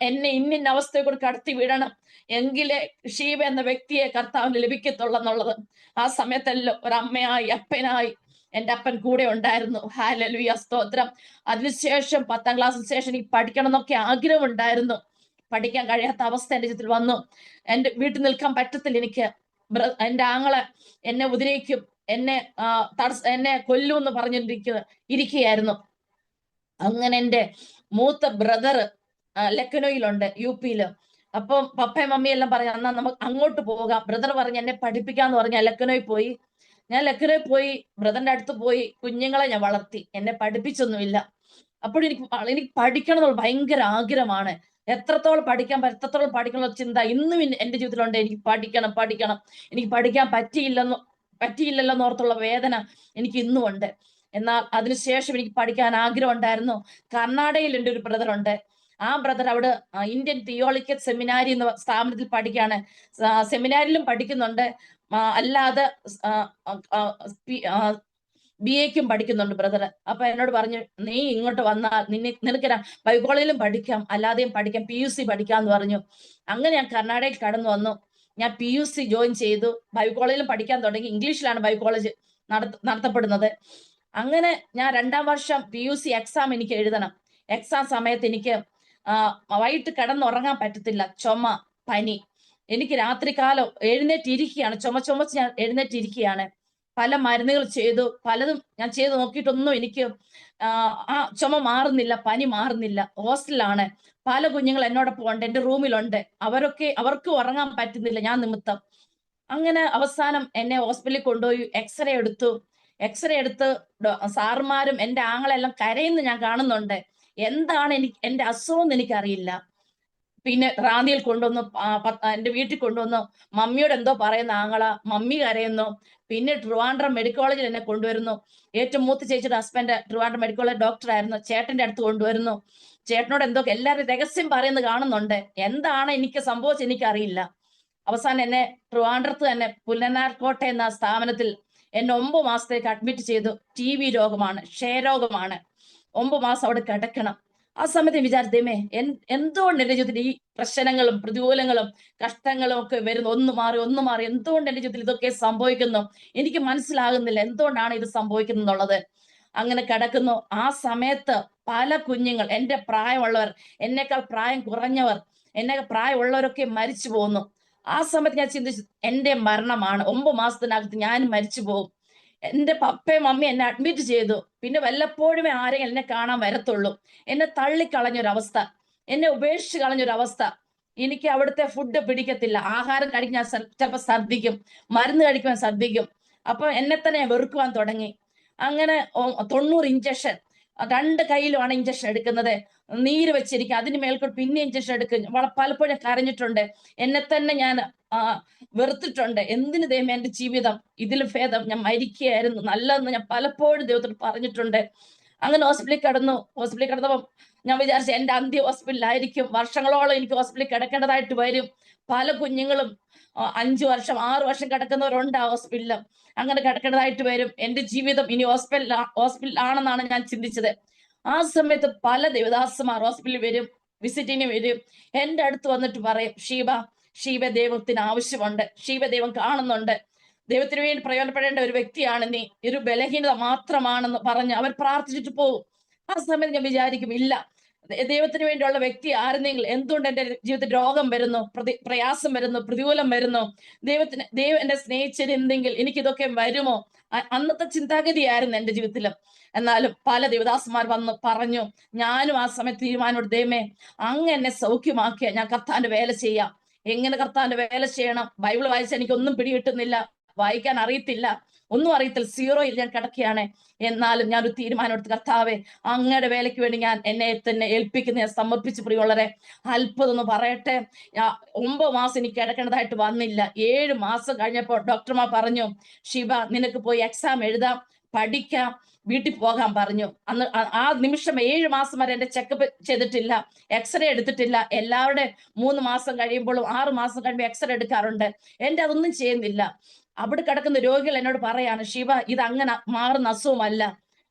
എന്നെ ഇന്ന അവസ്ഥയെ കൂടെ കടത്തി വിടണം, എങ്കിലേ ഷീബ എന്ന വ്യക്തിയെ കർത്താവിന് ലഭിക്കത്തുള്ളൂ എന്നുള്ളത്. ആ സമയത്തല്ലോ ഒരമ്മയായി, അപ്പനായി എന്റെ അപ്പൻ കൂടെ ഉണ്ടായിരുന്നു. ഹല്ലേലൂയ, സ്തോത്രം. അതിനുശേഷം 10ാം ക്ലാസ്സിന് ശേഷം എനിക്ക് പഠിക്കണം എന്നൊക്കെ ആഗ്രഹം ഉണ്ടായിരുന്നു. പഠിക്കാൻ കഴിയാത്ത അവസ്ഥ എന്റെ ജീവിതത്തിൽ വന്നു. എന്റെ വീട്ടിൽ നിൽക്കാൻ പറ്റത്തില്ല എനിക്ക്. എന്റെ ആങ്ങളെ എന്നെ ഉപദ്രവിക്കും, എന്നെ കൊല്ലുമെന്ന് ഇരിക്കുകയായിരുന്നു. അങ്ങനെ എന്റെ മൂത്ത ബ്രദർ ലക്നോയിലുണ്ട്, UP-യില്. അപ്പം പപ്പയും മമ്മിയും എല്ലാം പറഞ്ഞു, എന്നാ നമുക്ക് അങ്ങോട്ട് പോകാം. ബ്രദർ പറഞ്ഞു എന്നെ പഠിപ്പിക്കാന്ന് പറഞ്ഞ് ലക്നോയിൽ പോയി. ഞാൻ ലക്നോയിൽ പോയി ബ്രദറിന്റെ അടുത്ത് പോയി കുഞ്ഞുങ്ങളെ ഞാൻ വളർത്തി. എന്നെ പഠിപ്പിച്ചൊന്നുമില്ല. അപ്പോഴെനിക്ക് പഠിക്കണം എന്നുള്ള ഭയങ്കര ആഗ്രഹമാണ്. എത്രത്തോളം പഠിക്കണം ചിന്ത ഇന്നും എന്റെ ജീവിതത്തിലുണ്ട്. എനിക്ക് പഠിക്കണം. എനിക്ക് പഠിക്കാൻ പറ്റിയില്ലല്ലോ എന്നോർത്തുള്ള വേദന എനിക്ക് ഇന്നും ഉണ്ട്. എന്നാൽ അതിനുശേഷം എനിക്ക് പഠിക്കാൻ ആഗ്രഹം ഉണ്ടായിരുന്നു. കർണാടകയിൽ എൻ്റെ ഒരു ബ്രദർ ഉണ്ട്. ആ ബ്രദർ അവിടെ ഇന്ത്യൻ തിയോളജിക്കൽ സെമിനാരി എന്ന സ്ഥാപനത്തിൽ പഠിക്കുകയാണ്. സെമിനാരിലും പഠിക്കുന്നുണ്ട്, അല്ലാതെ BA-ക്കും പഠിക്കുന്നുണ്ട് ബ്രദർ. അപ്പൊ എന്നോട് പറഞ്ഞു, നീ ഇങ്ങോട്ട് വന്നാൽ നിനക്ക് ബൈബിൾ കോളേജിലും പഠിക്കാം, അല്ലാതെയും പഠിക്കാം, PUC പഠിക്കാന്ന് പറഞ്ഞു. അങ്ങനെ ഞാൻ കർണാടകയിൽ കടന്നു വന്നു. ഞാൻ PUC ജോയിൻ ചെയ്തു. ബൈബിൾ കോളേജിലും പഠിക്കാൻ തുടങ്ങി. ഇംഗ്ലീഷിലാണ് ബൈബിൾ കോളേജ് നടത്തപ്പെടുന്നത്. അങ്ങനെ ഞാൻ 2ാം വർഷം PUC എക്സാം എനിക്ക് എഴുതണം. എക്സാം സമയത്ത് എനിക്ക് വൈകിട്ട് കിടന്നുറങ്ങാൻ പറ്റത്തില്ല. ചുമ, പനി. എനിക്ക് രാത്രികാലം എഴുന്നേറ്റിരിക്കുകയാണ്, ചുമച്ച് ഞാൻ എഴുന്നേറ്റിരിക്കുകയാണ്. പല മരുന്നുകൾ ചെയ്തു, പലതും ഞാൻ ചെയ്ത് നോക്കിയിട്ടൊന്നും എനിക്ക് ആ ചുമ മാറുന്നില്ല, പനി മാറുന്നില്ല. ഹോസ്റ്റലിലാണ്, പല കുഞ്ഞുങ്ങൾ എന്നോടൊപ്പം ഉണ്ട്, എന്റെ റൂമിലുണ്ട്. അവർക്ക് ഉറങ്ങാൻ പറ്റുന്നില്ല ഞാൻ നിമിത്തം. അങ്ങനെ അവസാനം എന്നെ ഹോസ്പിറ്റലിൽ കൊണ്ടുപോയി എക്സ്റേ എടുത്ത് സാറുമാരും എന്റെ ആങ്ങളെല്ലാം കരയുന്ന ഞാൻ കാണുന്നുണ്ട്. എന്താണ് എന്റെ അസുഖം എന്ന് എനിക്കറിയില്ല. പിന്നെ റാന്നിയിൽ കൊണ്ടുവന്നു, എന്റെ വീട്ടിൽ കൊണ്ടുവന്നു. മമ്മിയോട് എന്തോ പറയുന്ന ആങ്ങള, മമ്മി കരയുന്നു. പിന്നെ ട്രിവാൻഡ്രം മെഡിക്കൽ കോളേജിൽ എന്നെ കൊണ്ടുവരുന്നു. ഏറ്റവും മൂത്ത ചേച്ചിയുടെ ഹസ്ബൻഡ് ട്രിവാൻഡ്രം മെഡിക്കൽ കോളേജ് ഡോക്ടറായിരുന്നു. ചേട്ടന്റെ അടുത്ത് കൊണ്ടുവരുന്നു. ചേട്ടനോട് എന്തോ എല്ലാവരും രഹസ്യം പറയുന്നത് കാണുന്നുണ്ട്. എന്താണ് എനിക്ക് സംഭവിച്ചത് എനിക്കറിയില്ല. അവസാനം എന്നെ ട്രിവാൻഡ്രത്ത് തന്നെ പുല്ലനാർകോട്ട എന്ന സ്ഥാപനത്തിൽ എന്നെ 9 മാസത്തേക്ക് അഡ്മിറ്റ് ചെയ്തു. TB രോഗമാണ്, ക്ഷയരോഗമാണ്. 9 മാസം അവിടെ കിടക്കണം. ആ സമയത്ത് വിചാരിച്ചതേമേ, എന്തുകൊണ്ട് എന്റെ ജീവിതത്തിൽ ഈ പ്രശ്നങ്ങളും പ്രതികൂലങ്ങളും കഷ്ടങ്ങളും ഒക്കെ വരുന്നു? ഒന്ന് മാറി എന്തുകൊണ്ട് എന്റെ ജീവിതത്തിൽ ഇതൊക്കെ സംഭവിക്കുന്നു? എനിക്ക് മനസ്സിലാകുന്നില്ല എന്തുകൊണ്ടാണ് ഇത് സംഭവിക്കുന്നത് എന്നുള്ളത്. അങ്ങനെ കിടക്കുന്നു. ആ സമയത്ത് പല കുഞ്ഞുങ്ങൾ, എന്റെ പ്രായമുള്ളവർ, എന്നേക്കാൾ പ്രായം കുറഞ്ഞവർ, എന്നെ പ്രായമുള്ളവരൊക്കെ മരിച്ചു പോകുന്നു. ആ സമയത്ത് ഞാൻ ചിന്തിച്ചു, എന്റെ മരണമാണ്, 9 മാസത്തിനകത്ത് ഞാൻ മരിച്ചു പോകും. എന്റെ പപ്പയും മമ്മിയും എന്നെ അഡ്മിറ്റ് ചെയ്തു. പിന്നെ വല്ലപ്പോഴുമേ ആരെങ്കിലും എന്നെ കാണാൻ വരത്തുള്ളൂ. എന്നെ തള്ളിക്കളഞ്ഞൊരവസ്ഥ, എന്നെ ഉപേക്ഷിച്ച് കളഞ്ഞൊരവസ്ഥ. എനിക്ക് അവിടുത്തെ ഫുഡ് പിടിക്കത്തില്ല. ആഹാരം കഴിക്കാൻ ചിലപ്പോൾ ഛർദ്ദിക്കും, മരുന്ന് കഴിക്കുവാൻ ഛർദ്ദിക്കും. അപ്പൊ എന്നെ തന്നെ വെറുക്കുവാൻ തുടങ്ങി. അങ്ങനെ 90 ഇഞ്ചക്ഷൻ, 2 കൈയിലുമാണ് ഇഞ്ചക്ഷൻ എടുക്കുന്നത്. നീര് വെച്ചിരിക്കും, അതിന് മേൽക്കൂടെ പിന്നെ ഇഞ്ചക്ഷൻ എടുക്കും. പലപ്പോഴും കരഞ്ഞിട്ടുണ്ട്, എന്നെ തന്നെ ഞാൻ വെറുത്തിട്ടുണ്ട്. എന്തിനു ദൈവമേ എന്റെ ജീവിതം, ഇതിൽ ഭേദം ഞാൻ മരിക്കുകയായിരുന്നു നല്ലതെന്ന് ഞാൻ പലപ്പോഴും ദൈവത്തോട് പറഞ്ഞിട്ടുണ്ട്. അങ്ങനെ ഹോസ്പിറ്റലിൽ കിടന്നപ്പോൾ ഞാൻ വിചാരിച്ചു എന്റെ അന്ത്യ ഹോസ്പിറ്റലിലായിരിക്കും, വർഷങ്ങളോളം എനിക്ക് ഹോസ്പിറ്റലിൽ കിടക്കേണ്ടതായിട്ട് വരും. പല കുഞ്ഞുങ്ങളും 5 വർഷം 6 വർഷം കിടക്കുന്നവരുണ്ട് ആ ഹോസ്പിറ്റലിൽ. അങ്ങനെ കിടക്കേണ്ടതായിട്ട് വരും. എന്റെ ജീവിതം ഇനി ഹോസ്പിറ്റലാണെന്നാണ് ഞാൻ ചിന്തിച്ചത്. ആ സമയത്ത് പല ദേവദാസന്മാർ ഹോസ്പിറ്റലിൽ വരും, വിസിറ്റിന് വരും. എന്റെ അടുത്ത് വന്നിട്ട് പറയും, ഷീബ ദൈവത്തിന് ആവശ്യമുണ്ട്, ഷീബ ദൈവം കാണുന്നുണ്ട്, ദൈവത്തിന് വേണ്ടി പ്രയോജനപ്പെടേണ്ട ഒരു വ്യക്തിയാണ് നീ, ഒരു ബലഹീനത മാത്രമാണെന്ന് പറഞ്ഞ് അവർ പ്രാർത്ഥിച്ചിട്ട് പോകും. ആ സമയത്ത് ഞാൻ വിചാരിക്കും, ഇല്ല, ദൈവത്തിന് വേണ്ടിയുള്ള വ്യക്തി ആയിരുന്നെങ്കിൽ എന്തുകൊണ്ട് എന്റെ ജീവിതത്തിൽ രോഗം വരുന്നു, പ്രയാസം വരുന്നു, പ്രതികൂലം വരുന്നു? ദൈവം എന്നെ സ്നേഹിച്ചിരുന്നെങ്കിൽ എനിക്ക് ഇതൊക്കെ വരുമോ? അന്നത്തെ ചിന്താഗതിയായിരുന്നു എന്റെ ജീവിതത്തിലും. എന്നാലും പല ദേവദാസന്മാർ വന്ന് പറഞ്ഞു. ഞാനും ആ സമയത്ത് തീരുമാനമെടുത്തു, ദൈവമേ, അങ്ങ് എന്നെ സൗഖ്യമാക്കിയ ഞാൻ കർത്താവിന്റെ വേല ചെയ്യാം. എങ്ങനെ കർത്താവിന്റെ വേല ചെയ്യണം? ബൈബിൾ വായിച്ച എനിക്കൊന്നും പിടികിട്ടുന്നില്ല, വായിക്കാൻ അറിയത്തില്ല, ഒന്നും അറിയത്തില്ല, സീറോയിൽ ഞാൻ കിടക്കുകയാണ്. എന്നാലും ഞാനൊരു തീരുമാനമെടുത്ത്, കർത്താവെ, അങ്ങയുടെ വേലയ്ക്ക് വേണ്ടി ഞാൻ എന്നെ തന്നെ ഏൽപ്പിക്കുന്ന ഞാൻ സമർപ്പിച്ച്. പ്രിയമുള്ളവരെ, അത്ഭുതം എന്ന് പറയട്ടെ, 9 മാസം എനിക്ക് കിടക്കേണ്ടതായിട്ട് വന്നില്ല. 7 മാസം കഴിഞ്ഞപ്പോൾ ഡോക്ടർമാർ പറഞ്ഞു, ഷിബ, നിനക്ക് പോയി എക്സാം എഴുതാം, പഠിക്കാം, വീട്ടിൽ പോകാൻ പറഞ്ഞു. അന്ന് ആ നിമിഷം 7 മാസം വരെ എന്റെ ചെക്കപ്പ് ചെയ്തിട്ടില്ല, എക്സ്റേ എടുത്തിട്ടില്ല. എല്ലാവരുടെ 3 മാസം കഴിയുമ്പോഴും 6 മാസം കഴിയുമ്പോൾ എക്സ്റേ എടുക്കാറുണ്ട്. എന്റെ അതൊന്നും ചെയ്യുന്നില്ല. അവിടെ കിടക്കുന്ന രോഗികൾ എന്നോട് പറയാണ്, ഷിബ, ഇത് അങ്ങനെ മാറുന്ന അസുഖമല്ല,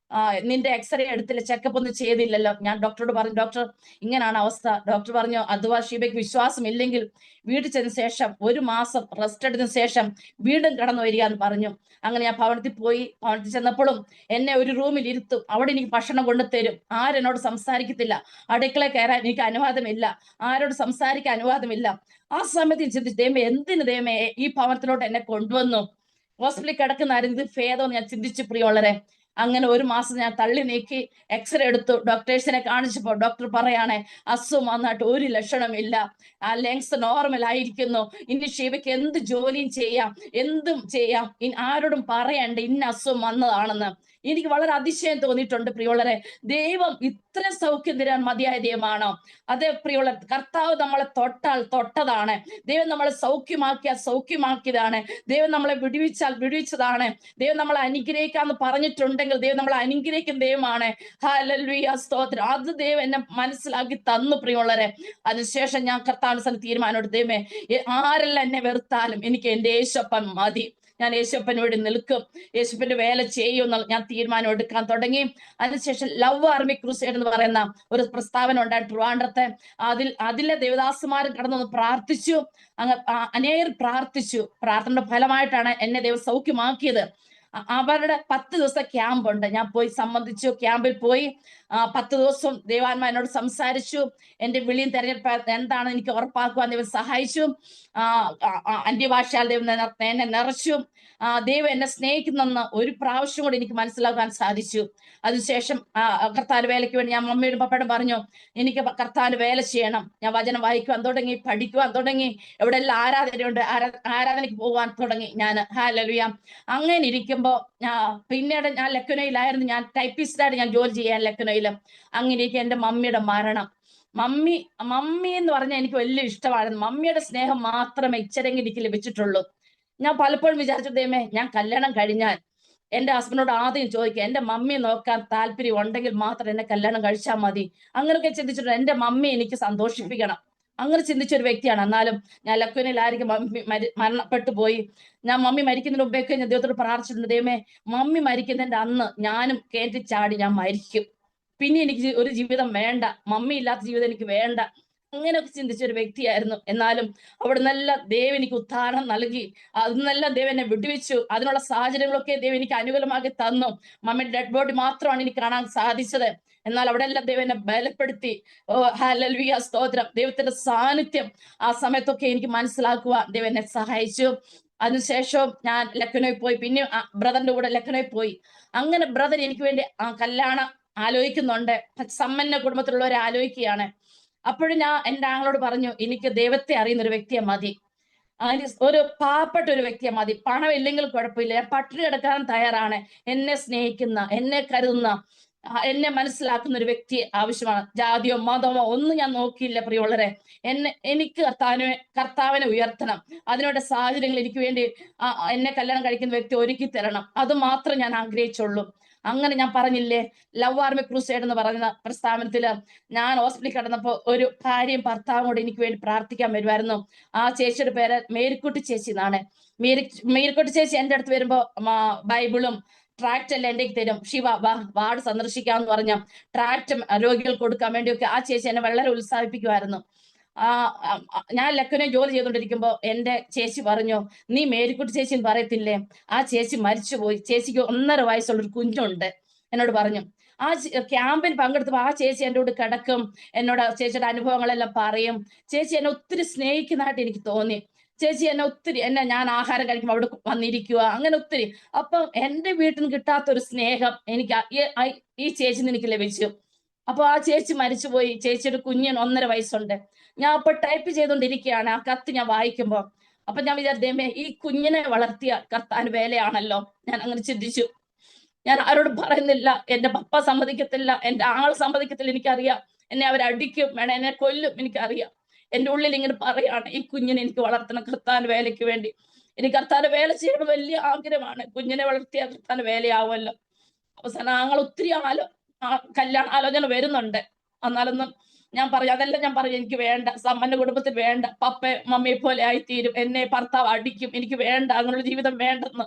നിന്റെ എക്സ്റേ എടുത്തില്ല, ചെക്കപ്പ് ഒന്നും ചെയ്തില്ലല്ലോ. ഞാൻ ഡോക്ടറോട് പറഞ്ഞു, ഡോക്ടർ, ഇങ്ങനെയാണ് അവസ്ഥ. ഡോക്ടർ പറഞ്ഞു, അഥവാ ഷീബയ്ക്ക് വിശ്വാസം ഇല്ലെങ്കിൽ വീട്ടിൽ ചെന്ന ശേഷം 1 മാസം റെസ്റ്റ് എടുത്തതിന് ശേഷം വീണ്ടും കടന്നു വരിക എന്ന് പറഞ്ഞു. അങ്ങനെ ഞാൻ ഭവനത്തിൽ പോയി. ഭവനത്തിൽ ചെന്നപ്പോഴും എന്നെ ഒരു റൂമിൽ ഇരുത്തും, അവിടെ എനിക്ക് ഭക്ഷണം കൊണ്ടുതരും. ആരെന്നോട് സംസാരിക്കത്തില്ല, അടുക്കളയിൽ കയറാൻ എനിക്ക് അനുവാദമില്ല, ആരോട് സംസാരിക്കാൻ അനുവാദമില്ല. ആ സമയത്ത് ചിന്തിച്ചു, ദൈവമേ, എന്തിന് ദൈവമേ ഈ ഭവനത്തിലോട്ട് എന്നെ കൊണ്ടുവന്നു? ഹോസ്പിറ്റലിൽ കിടക്കുന്നതായിരുന്നു ഇത് ഭേദം ഞാൻ ചിന്തിച്ചു. പ്രിയമുള്ളവരെ, അങ്ങനെ 1 മാസം ഞാൻ തള്ളി നീക്കി. എക്സ്റേ എടുത്തു. ഡോക്ടേഴ്സിനെ കാണിച്ചപ്പോൾ ഡോക്ടർ പറയാണ്, അസുഖം വന്നിട്ട് ഒരു ലക്ഷണമില്ല, ആ ലങ്സ് നോർമൽ ആയിരിക്കുന്നു, ഇനി ഷീബയ്ക്ക് എന്ത് ജോലിയും ചെയ്യാം, എന്തും ചെയ്യാം, ആരോടും പറയണ്ട ഇന്ന അസുഖം വന്നതാണെന്ന്. എനിക്ക് വളരെ അതിശയം തോന്നിയിട്ടുണ്ട്. പ്രിയമുള്ളവരെ, ദൈവം ഇത്ര സൗഖ്യം തരാൻ മതിയായ ദൈവമാണോ? അതേ പ്രിയമുള്ള, കർത്താവ് നമ്മളെ തൊട്ടാൽ തൊട്ടതാണ്. ദൈവം നമ്മളെ സൗഖ്യമാക്കിയാൽ സൗഖ്യമാക്കിയതാണ്. ദൈവം നമ്മളെ വിടുവിച്ചാൽ വിടുവിച്ചതാണ്. ദൈവം നമ്മളെ അനുഗ്രഹിക്കാന്ന് പറഞ്ഞിട്ടുണ്ടെങ്കിൽ ദൈവം നമ്മളെ അനുഗ്രഹിക്കുന്ന ദൈവമാണ്. ഹല്ലേലൂയ, സ്തോത്രം. അത് ദൈവം എന്നെ മനസ്സിലാക്കി തന്നു. പ്രിയമുള്ളവരെ, അതിനുശേഷം ഞാൻ കർത്താവിന്റെ തീരുമാനമെടുത്തു, ദൈവമേ, ആരെല്ലാം എന്നെ വെറുത്താലും എനിക്ക് എന്റെ യേശുപ്പൻ മതി, ഞാൻ യേശുപ്പന് വേണ്ടി നിൽക്കും, യേശുപ്പന്റെ വേല ചെയ്യും ഞാൻ തീരുമാനം എടുക്കാൻ തുടങ്ങി. അതിനുശേഷം ലവ് ആർമി ക്രൂസൈഡ് എന്ന് പറയുന്ന ഒരു പ്രസ്താവന ഉണ്ടായി ട്രിവാൻഡ്രത്തെ. അതിലെ ദേവദാസുമാരും കടന്നൊന്ന് പ്രാർത്ഥിച്ചു. അനേകർ പ്രാർത്ഥിച്ചു. പ്രാർത്ഥനയുടെ ഫലമായിട്ടാണ് എന്നെ ദൈവം സൗഖ്യമാക്കിയത്. അവരുടെ 10 ദിവസത്തെ ക്യാമ്പ് ഉണ്ട്. ഞാൻ പോയി സംബന്ധിച്ചു. ക്യാമ്പിൽ പോയി 10 ദിവസം ദൈവാത്മാ എന്നോട് സംസാരിച്ചു. എന്റെ വിളിയും തെരഞ്ഞെടുപ്പ് എന്താണെന്ന് എനിക്ക് ഉറപ്പാക്കുവാൻ ദൈവം സഹായിച്ചു. അന്യഭാഷയാൽ ദൈവം എന്നെ നിറച്ചു. ദൈവം എന്നെ സ്നേഹിക്കുന്നെന്ന് ഒരു പ്രാവശ്യം കൂടി എനിക്ക് മനസ്സിലാക്കാൻ സാധിച്ചു. അതിനുശേഷം കർത്താവിന്റെ വേലയ്ക്ക് വേണ്ടി ഞാൻ മമ്മിയോടും പപ്പയോടും പറഞ്ഞു, എനിക്ക് കർത്താവിന്റെ വേല ചെയ്യണം. ഞാൻ വചനം വായിക്കുവാൻ തുടങ്ങി, പഠിക്കുവാൻ തുടങ്ങി. എവിടെയെല്ലാം ആരാധനയുണ്ട്, ആരാധനയ്ക്ക് പോകാൻ തുടങ്ങി ഞാൻ. ഹല്ലേലൂയ. അങ്ങനെ ഇരിക്കുമ്പോ പിന്നീട് ഞാൻ ലക്നോയിലായിരുന്നു. ഞാൻ ടൈപ്പിസ്റ്റായിട്ട് ഞാൻ ജോലി ചെയ്യാൻ ലക്നോയിലും. അങ്ങനെ ഇരിക്കും എന്റെ മമ്മിയുടെ മരണം. മമ്മി എന്ന് പറഞ്ഞാൽ എനിക്ക് വലിയ ഇഷ്ടമായിരുന്നു. മമ്മിയുടെ സ്നേഹം മാത്രമേ ഇച്ചരെങ്കിലും എനിക്ക് ലഭിച്ചിട്ടുള്ളൂ. ഞാൻ പലപ്പോഴും വിചാരിച്ചു, ദൈവമേ, ഞാൻ കല്യാണം കഴിഞ്ഞാൽ എന്റെ ഹസ്ബൻഡിനോട് ആദ്യം ചോദിക്കുക, എന്റെ മമ്മിയെ നോക്കാൻ താല്പര്യം ഉണ്ടെങ്കിൽ മാത്രം എന്നെ കല്യാണം കഴിച്ചാൽ മതി. അങ്ങനെയൊക്കെ ചിന്തിച്ചിട്ടുണ്ട്. എന്റെ മമ്മി എനിക്ക് സന്തോഷിപ്പിക്കണം, അങ്ങനെ ചിന്തിച്ചൊരു വ്യക്തിയാണ്. എന്നാലും ഞാൻ ലക്നോയിലായിരിക്കും മമ്മി മരണപ്പെട്ടു പോയി. ഞാൻ മമ്മി മരിക്കുന്നതിന് മുമ്പേക്ക് ഞാൻ ദൈവത്തോട് പ്രാർത്ഥിച്ചിട്ടുണ്ട്, ദൈവമേ, മമ്മി മരിക്കുന്നതിന്റെ അന്ന് ഞാനും കയറ്റി ചാടി ഞാൻ മരിക്കും, പിന്നെ എനിക്ക് ഒരു ജീവിതം വേണ്ട, മമ്മി ഇല്ലാത്ത ജീവിതം എനിക്ക് വേണ്ട. അങ്ങനെയൊക്കെ ചിന്തിച്ചൊരു വ്യക്തിയായിരുന്നു. എന്നാലും അവിടെ നല്ല ദൈവം എനിക്ക് ഉദ്ധാരണം നൽകി. അതിനെല്ലാം ദൈവം എന്നെ വിടുവിച്ചു. അതിനുള്ള സാഹചര്യങ്ങളൊക്കെ ദൈവം എനിക്ക് അനുകൂലമാക്കി തന്നു. മമ്മിയുടെ ഡെഡ് ബോഡി മാത്രമാണ് എനിക്ക് കാണാൻ സാധിച്ചത്. എന്നാൽ അവിടെ എല്ലാം ദൈവം എന്നെ ബലപ്പെടുത്തി. ഓ ഹല്ലേലൂയ, സ്തോത്രം. ദൈവത്തിന്റെ സാന്നിധ്യം ആ സമയത്തൊക്കെ എനിക്ക് മനസ്സിലാക്കുവാൻ ദൈവം എന്നെ സഹായിച്ചു. അതിനുശേഷം ഞാൻ ലക്നോയിൽ പോയി. പിന്നെ ബ്രദറിന്റെ കൂടെ ലക്നോയിൽ പോയി. അങ്ങനെ ബ്രദർ എനിക്ക് വേണ്ടി കല്യാണം ആലോചിക്കുന്നുണ്ട്. സമ്പന്ന കുടുംബത്തിലുള്ളവരെ ആലോചിക്കുകയാണ്. അപ്പോഴും ഞാൻ എന്റെ ആങ്ങളോട് പറഞ്ഞു, എനിക്ക് ദൈവത്തെ അറിയുന്ന ഒരു വ്യക്തിയെ മതി, ഒരു പാവപ്പെട്ട ഒരു വ്യക്തിയെ മതി, പണം ഇല്ലെങ്കിൽ കുഴപ്പമില്ല, ഞാൻ പട്ടിണി കിടക്കാൻ തയ്യാറാണ്, എന്നെ സ്നേഹിക്കുന്ന, എന്നെ കരുതുന്ന, എന്നെ മനസ്സിലാക്കുന്ന ഒരു വ്യക്തി ആവശ്യമാണ്. ജാതിയോ മതമോ ഒന്നും ഞാൻ നോക്കിയില്ല. പ്രിയമുള്ളവരെ, എനിക്ക് കർത്താവിനെ ഉയർത്തണം. അതിനുള്ള സാഹചര്യങ്ങൾ എനിക്ക് വേണ്ടി എന്നെ കല്യാണം കഴിക്കുന്ന വ്യക്തി ഒരുക്കി തരണം. അത് മാത്രം ഞാൻ ആഗ്രഹിച്ചുള്ളൂ. അങ്ങനെ ഞാൻ പറഞ്ഞില്ലേ, ലവ് ആർമി ക്രൂസൈഡ് എന്ന് പറയുന്ന പ്രസ്ഥാനത്തില് ഞാൻ ഹോസ്പിറ്റലിൽ കിടന്നപ്പോ ഒരു ഭാര്യയും ഭർത്താവും കൂടി എനിക്ക് വേണ്ടി പ്രാർത്ഥിക്കാൻ വരുമായിരുന്നു. ആ ചേച്ചിയുടെ പേര് മേരിക്കുട്ടി ചേച്ചി എന്നാണ്. മേരിക്കുട്ടി ചേച്ചി എന്റെ അടുത്ത് വരുമ്പോ ബൈബിളും ട്രാക്റ്റ് എല്ലാം എന്റെ തരും. ശിവ വാ വാർഡ് സന്ദർശിക്കാന്ന് പറഞ്ഞ ട്രാക്റ്റ് രോഗികൾക്ക് കൊടുക്കാൻ വേണ്ടിയൊക്കെ ആ ചേച്ചി എന്നെ വളരെ ഉത്സാഹിപ്പിക്കുമായിരുന്നു. ഞാൻ ലക്കനെ ജോലി ചെയ്തുകൊണ്ടിരിക്കുമ്പോ എന്റെ ചേച്ചി പറഞ്ഞു, നീ മേരിക്കുട്ടി ചേച്ചി എന്ന് പറയത്തില്ലേ, ആ ചേച്ചി മരിച്ചുപോയി, ചേച്ചിക്ക് 1.5 വയസ്സുള്ളൊരു കുഞ്ഞുണ്ട് എന്നോട് പറഞ്ഞു. ആ ക്യാമ്പിൽ പങ്കെടുത്തപ്പോ ആ ചേച്ചി എൻ്റെ കൂടെ കിടക്കും, എന്നോട് ചേച്ചിയുടെ അനുഭവങ്ങളെല്ലാം പറയും. ചേച്ചി എന്നെ ഒത്തിരി സ്നേഹിക്കുന്നതായിട്ട് എനിക്ക് തോന്നി. ചേച്ചി എന്നെ ഒത്തിരി ഞാൻ ആഹാരം കഴിക്കുമ്പോൾ അവിടെ വന്നിരിക്കുക, അങ്ങനെ ഒത്തിരി. അപ്പം എന്റെ വീട്ടിൽ നിന്ന് കിട്ടാത്തൊരു സ്നേഹം എനിക്ക് ഈ ചേച്ചി എനിക്ക് ലഭിച്ചു. അപ്പൊ ആ ചേച്ചി മരിച്ചുപോയി. ചേച്ചിയുടെ കുഞ്ഞിന് 1.5 വയസ്സുണ്ട്. ഞാൻ അപ്പൊ ടൈപ്പ് ചെയ്തുകൊണ്ടിരിക്കുകയാണ് ആ കത്ത് ഞാൻ വായിക്കുമ്പോ. അപ്പൊ ഞാൻ വിചാരിച്ചേ, ഈ കുഞ്ഞിനെ വളർത്തിയ കർത്താൻ വേലയാണല്ലോ. ഞാൻ അങ്ങനെ ചിന്തിച്ചു. ഞാൻ ആരോടും പറയുന്നില്ല, എന്റെ പപ്പ സമ്മതിക്കത്തില്ല, എന്റെ ആൾ സമ്മതിക്കത്തില്ല, എനിക്കറിയാം. എന്നെ അവരടിക്കും, വേണം എന്നെ കൊല്ലും, എനിക്കറിയാം. എന്റെ ഉള്ളിൽ ഇങ്ങനെ പറയാണ്, ഈ കുഞ്ഞിനെ എനിക്ക് വളർത്തണം കർത്താൻ വേലയ്ക്ക് വേണ്ടി. എനിക്ക് കർത്താന്റെ വേല ചെയ്യണം വലിയ ആഗ്രഹമാണ്. കുഞ്ഞിനെ വളർത്തിയ കർത്താൻ വേലയാവുമല്ലോ. അവസാനം ആങ്ങൾ ഒത്തിരി കല്യാണ ആലോചന വരുന്നുണ്ട്. എന്നാലൊന്നും ഞാൻ പറയും, അതെല്ലാം ഞാൻ പറയും, എനിക്ക് വേണ്ട, സമ്പന്ന കുടുംബത്തിൽ വേണ്ട, പപ്പ മമ്മിയെ പോലെ ആയിത്തീരും, എന്നെ ഭർത്താവ് അടിക്കും, എനിക്ക് വേണ്ട, അങ്ങനെയുള്ള ജീവിതം വേണ്ടെന്ന്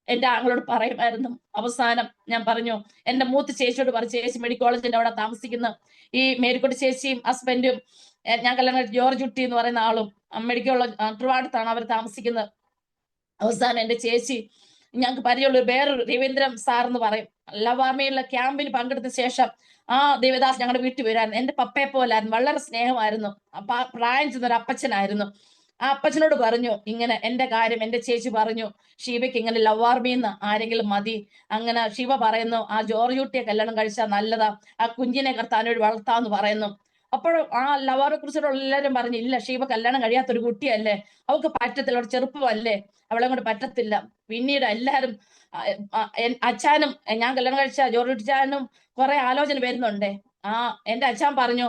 എന്റെ ആങ്ങളോട് പറയുമായിരുന്നു. അവസാനം ഞാൻ പറഞ്ഞു, എന്റെ മൂത്ത ചേച്ചിയോട് പറഞ്ഞു, ചേച്ചി മെഡിക്കൽ കോളേജിന്റെ അവിടെ താമസിക്കുന്ന ഈ മേരിക്കുട്ടി ചേച്ചിയും ഹസ്ബൻഡും, ഞാൻ കല്യാണം ജോർജ് കുട്ടി എന്ന് പറയുന്ന ആളും മെഡിക്കൽ കോളേജ് ട്രിവാൻഡ്രത്താണ് അവർ താമസിക്കുന്നത്. അവസാനം എന്റെ ചേച്ചി, ഞങ്ങൾക്ക് പരിചയമുള്ള വേറൊരു രവീന്ദ്രൻ സാർ എന്ന് പറയും, ലവ് ആർമിയിലെ ക്യാമ്പിൽ പങ്കെടുത്ത ശേഷം ആ ദേവദാസ് ഞങ്ങളുടെ വീട്ടിൽ വരായിരുന്നു. എന്റെ പപ്പയെ പോലായിരുന്നു, വളരെ സ്നേഹമായിരുന്നു. പ്രായം ചെന്നൊരു അപ്പച്ചനായിരുന്നു. ആ അപ്പച്ചനോട് പറഞ്ഞു, ഇങ്ങനെ എന്റെ കാര്യം എന്റെ ചേച്ചി പറഞ്ഞു, ഷീബയ്ക്ക് ഇങ്ങനെ ലവ് ആർമിന്ന് ആരെങ്കിലും മതി. അങ്ങനെ ശിവ പറയുന്നു, ആ ജോർജ് കുട്ടിയെ കല്യാണം കഴിച്ചാൽ നല്ലതാ, ആ കുഞ്ഞിനെ കർത്താനോട് വളർത്താന്ന് പറയുന്നു. അപ്പോഴും ആ ലവ് ആർമിയെ കുറിച്ചുള്ള എല്ലാവരും പറഞ്ഞു, ഇല്ല, ഷീബ കല്യാണം കഴിയാത്തൊരു കുട്ടിയല്ലേ, അവൾക്ക് പറ്റത്തില്ല, അവരുടെ ചെറുപ്പമല്ലേ, അവളെ കൊണ്ട് പറ്റത്തില്ല. പിന്നീട് എല്ലാരും അച്ഛനും, ഞാൻ കല്യാണം കഴിച്ച ജോർജ് അച്ഛനും കുറെ ആലോചന വരുന്നുണ്ടേ. എന്റെ അച്ഛൻ പറഞ്ഞു,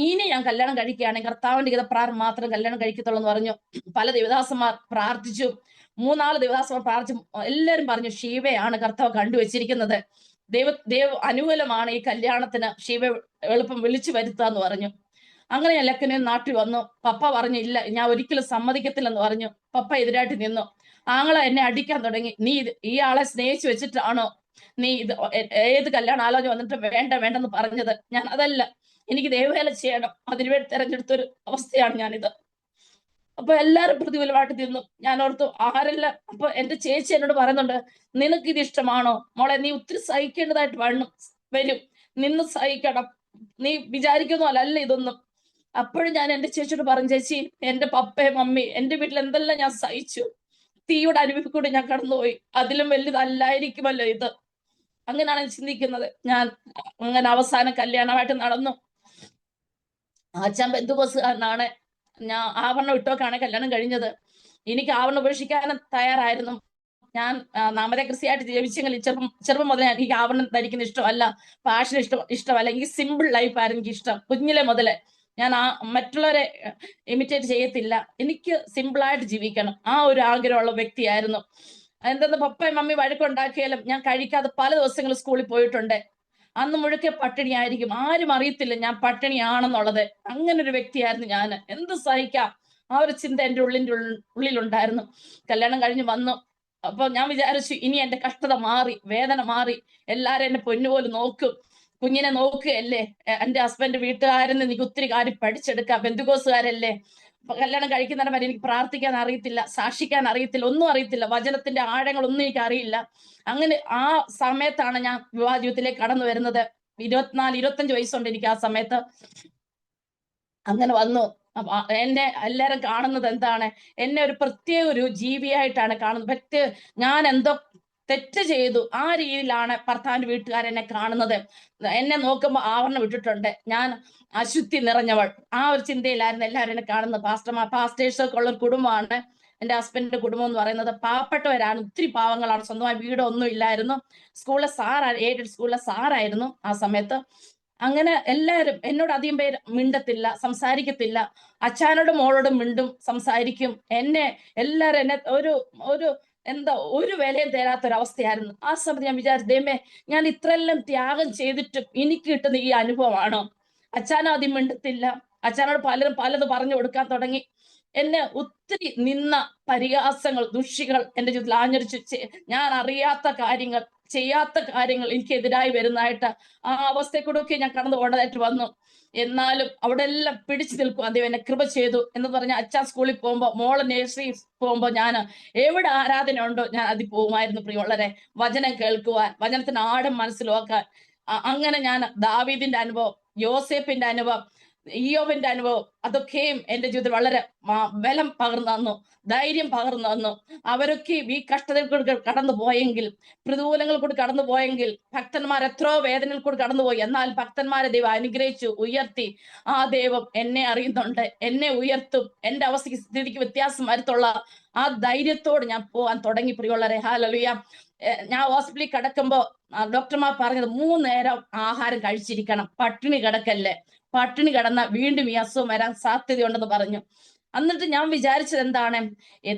ഇനി ഞാൻ കല്യാണം കഴിക്കുകയാണെങ്കിൽ കർത്താവിന്റെ ഗീതപ്രകാരം മാത്രം കല്യാണം കഴിക്കത്തുള്ളൂ എന്ന് പറഞ്ഞു. പല ദേവദാസന്മാർ പ്രാർത്ഥിച്ചു, 3-4 ദേവദാസന്മാർ പ്രാർത്ഥിച്ചു. എല്ലാരും പറഞ്ഞു, ഷീവയാണ് കർത്താവ് കണ്ടുവച്ചിരിക്കുന്നത്, ദൈവ അനുകൂലമാണ് ഈ കല്യാണത്തിന്, ഷീവ എളുപ്പം വിളിച്ചു വരുത്താന്ന് പറഞ്ഞു. അങ്ങനെ ഞാൻ ലക്കനെ നാട്ടിൽ വന്നു. പപ്പ പറഞ്ഞു, ഇല്ല, ഞാൻ ഒരിക്കലും സമ്മതിക്കത്തില്ലെന്ന് പറഞ്ഞു. പപ്പ എതിരായിട്ട് നിന്നു. ആങ്ങളെ എന്നെ അടിക്കാൻ തുടങ്ങി, നീ ഈ ആളെ സ്നേഹിച്ചു വെച്ചിട്ടാണോ നീ ഏത് കല്യാണ ആലോചന വന്നിട്ട് വേണ്ടെന്ന് പറഞ്ഞത്? ഞാൻ അതല്ല, എനിക്ക് ദൈവവേല ചെയ്യണം, അതിനുവേണ്ടി തെരഞ്ഞെടുത്തൊരു അവസ്ഥയാണ് ഞാനിത്. അപ്പൊ എല്ലാരും പ്രതികൂലമായിട്ട് നിന്നു. ഞാൻ ഓർത്തു, ആരെല്ലാം. അപ്പൊ എന്റെ ചേച്ചി എന്നോട് പറയുന്നുണ്ട്, നിനക്ക് ഇത് ഇഷ്ടമാണോ മോളെ, നീ ഒത്തിരി സഹിക്കേണ്ടതായിട്ട് വരും, നിന്ന് സഹിക്കണം, നീ വിചാരിക്കുന്ന അല്ല ഇതൊന്നും. അപ്പോഴും ഞാൻ എന്റെ ചേച്ചിയോട് പറഞ്ഞു, ചേച്ചി, എന്റെ പപ്പയും മമ്മി എന്റെ വീട്ടിൽ എന്തെല്ലാം ഞാൻ സഹിച്ചു, തീയുടെ അനുഭവിക്കൂടെ ഞാൻ കടന്നുപോയി, അതിലും വലുതല്ലായിരിക്കുമല്ലോ ഇത്. അങ്ങനെയാണ് ഞാൻ ചിന്തിക്കുന്നത്. ഞാൻ അങ്ങനെ അവസാനം കല്യാണമായിട്ട് നടന്നു. അച്ഛൻ ബന്ധുബോസുകാരനാണ്. ഞാൻ ആവരണം ഇട്ടോക്കാണ് കല്യാണം കഴിഞ്ഞത്. എനിക്ക് ആവരണം ഉപേക്ഷിക്കാൻ തയ്യാറായിരുന്നു. ഞാൻ നാമതകൃഷിയായിട്ട് ജീവിച്ചെങ്കിൽ ചെറുപ്പം മുതലേ എനിക്ക് ആവരണം ധരിക്കുന്ന ഇഷ്ടമല്ല, ഫാഷൻ ഇഷ്ടമല്ല. എനിക്ക് സിമ്പിൾ ലൈഫായിരുന്നു എനിക്ക് ഇഷ്ടം. കുഞ്ഞിലെ മുതലേ ഞാൻ മറ്റുള്ളവരെ ഇമിറ്റേറ്റ് ചെയ്യത്തില്ല, എനിക്ക് സിമ്പിളായിട്ട് ജീവിക്കണം, ആ ഒരു ആഗ്രഹമുള്ള വ്യക്തിയായിരുന്നു. എന്തെന്ന് പപ്പയും മമ്മി വഴക്കുണ്ടാക്കിയാലും ഞാൻ കഴിക്കാതെ പല ദിവസങ്ങൾ സ്കൂളിൽ പോയിട്ടുണ്ട്. അന്ന് മുഴുക്കെ പട്ടിണിയായിരിക്കും, ആരും അറിയത്തില്ല ഞാൻ പട്ടിണിയാണെന്നുള്ളത്. അങ്ങനെ ഒരു വ്യക്തിയായിരുന്നു ഞാൻ. എന്ത് സഹിക്കാം, ആ ഒരു ചിന്ത എൻ്റെ ഉള്ളിലുണ്ടായിരുന്നു. കല്യാണം കഴിഞ്ഞ് വന്നു. അപ്പൊ ഞാൻ വിചാരിച്ചു, ഇനി എന്റെ കഷ്ടത മാറി, വേദന മാറി, എല്ലാരും എന്നെ പൊന്നുപോലെ നോക്കും, കുഞ്ഞിനെ നോക്കുകയല്ലേ. എന്റെ ഹസ്ബൻഡ് വീട്ടുകാരെന്ന് എനിക്ക് ഒത്തിരി കാര്യം പഠിച്ചെടുക്കാം, ബന്ധുക്കോസുകാരല്ലേ. കല്യാണം കഴിക്കുന്നതിന് വരെ എനിക്ക് പ്രാർത്ഥിക്കാൻ അറിയത്തില്ല, സാക്ഷിക്കാൻ അറിയത്തില്ല, ഒന്നും അറിയത്തില്ല, വചനത്തിന്റെ ആഴങ്ങളൊന്നും എനിക്ക് അറിയില്ല. അങ്ങനെ ആ സമയത്താണ് ഞാൻ വിവാഹ ജീവിതത്തിലേക്ക് കടന്നു വരുന്നത്. 24-25 വയസ്സുണ്ട് എനിക്ക് ആ സമയത്ത്. അങ്ങനെ വന്നു. എന്നെ എല്ലാരും കാണുന്നത് എന്താണ്, എന്നെ ഒരു പ്രത്യേക ഒരു ജീവിയായിട്ടാണ് കാണുന്നത്. ഞാൻ എന്തോ തെറ്റ് ചെയ്തു, ആ രീതിയിലാണ് ഭർത്താവിന്റെ വീട്ടുകാരെന്നെ കാണുന്നത്. എന്നെ നോക്കുമ്പോൾ ആവരണം ഇട്ടിട്ടുണ്ട്, ഞാൻ അശുദ്ധി നിറഞ്ഞവൾ, ആ ഒരു ചിന്തയിലായിരുന്നു എല്ലാവരും എന്നെ കാണുന്നത്. പാസ്റ്റേഴ്സൊക്കെ ഉള്ള ഒരു കുടുംബമാണ് എന്റെ ഹസ്ബൻഡിന്റെ കുടുംബം എന്ന് പറയുന്നത്. പാവപ്പെട്ടവരാണ്, ഒത്തിരി പാവങ്ങളാണ്, സ്വന്തമായി വീടൊന്നും ഇല്ലായിരുന്നു. സ്കൂളിലെ എയ്ഡഡ് സ്കൂളിലെ സാറായിരുന്നു ആ സമയത്ത്. അങ്ങനെ എല്ലാവരും എന്നോട് അധികം പേര് മിണ്ടത്തില്ല, സംസാരിക്കത്തില്ല. അച്ഛനോടും മോളോടും മിണ്ടും, സംസാരിക്കും. എല്ലാരും എന്നെ ഒരു എന്താ ഒരു വിലയും തരാത്തൊരവസ്ഥയായിരുന്നു. ആ സമയത്ത് ഞാൻ വിചാരിച്ചു, ദൈവമേ, ഞാൻ ഇത്രയെല്ലാം ത്യാഗം ചെയ്തിട്ടും എനിക്ക് കിട്ടുന്ന ഈ അനുഭവമാണോ? അച്ഛനും ആദ്യം മിണ്ടത്തില്ല. അച്ഛനോട് പലരും പലത് പറഞ്ഞു കൊടുക്കാൻ തുടങ്ങി. എന്നെ ഒത്തിരി നിന്ന പരിഹാസങ്ങൾ, ദുഷികൾ എന്റെ ജീവിതത്തിൽ ആഞ്ഞടിച്ച്, ഞാൻ അറിയാത്ത കാര്യങ്ങൾ, ചെയ്യാത്ത കാര്യങ്ങൾ എനിക്കെതിരായി വരുന്നതായിട്ട് ആ അവസ്ഥയെ കൂടെ ഒക്കെ ഞാൻ കടന്നു പോകേണ്ടതായിട്ട് വന്നു. എന്നാലും അവിടെ എല്ലാം പിടിച്ചു നിൽക്കും. അദ്ദേഹം എന്നെ കൃപ ചെയ്തു എന്ന് പറഞ്ഞ അച്ഛൻ സ്കൂളിൽ പോകുമ്പോൾ, മോള് നഴ്സറി പോകുമ്പോൾ ഞാൻ എവിടെ ആരാധന ഉണ്ടോ ഞാൻ അതിൽ പോകുമായിരുന്നു പ്രിയമുള്ളവരെ. വചനം കേൾക്കുവാൻ, വചനത്തിന് ആഴം മനസ്സിലാക്കാൻ. അങ്ങനെ ഞാൻ ദാവീദിന്റെ അനുഭവം, യോസേപ്പിന്റെ അനുഭവം, ഇയ്യോബിന്റെ അനുഭവം, അതൊക്കെയും എന്റെ ജീവിതത്തിൽ വളരെ ബലം പകർന്നു തന്നു, ധൈര്യം പകർന്നു തന്നു. അവരൊക്കെ ഈ കഷ്ടതയിൽ കൂടി കടന്നു പോയെങ്കിൽ, പ്രതികൂലങ്ങൾ കൂടി കടന്നു പോയെങ്കിൽ, ഭക്തന്മാർ എത്രയോ വേദനയിൽ കൂടി കടന്നുപോയി, എന്നാൽ ഭക്തന്മാരെ ദൈവം അനുഗ്രഹിച്ചു, ഉയർത്തി. ആ ദൈവം എന്നെ അറിയുന്നുണ്ട്, എന്നെ ഉയർത്തും, എന്റെ അവസ്ഥയ്ക്ക് സ്ഥിതിക്ക് വ്യത്യാസം വരുത്തുള്ള ആ ധൈര്യത്തോട് ഞാൻ പോകാൻ തുടങ്ങി പ്രിയമുള്ളവരെ. ഹല്ലേലൂയ. ഞാൻ ഹോസ്പിറ്റലിൽ കിടക്കുമ്പോ ഡോക്ടർമാർ പറഞ്ഞത് 3 നേരം ആഹാരം കഴിച്ചിരിക്കണം, പട്ടിണി കിടക്കല്ലേ, പട്ടിണി കിടന്ന വീണ്ടും ഈ അസുഖം വരാൻ സാധ്യതയുണ്ടെന്ന് പറഞ്ഞു. എന്നിട്ട് ഞാൻ വിചാരിച്ചത് എന്താണ്,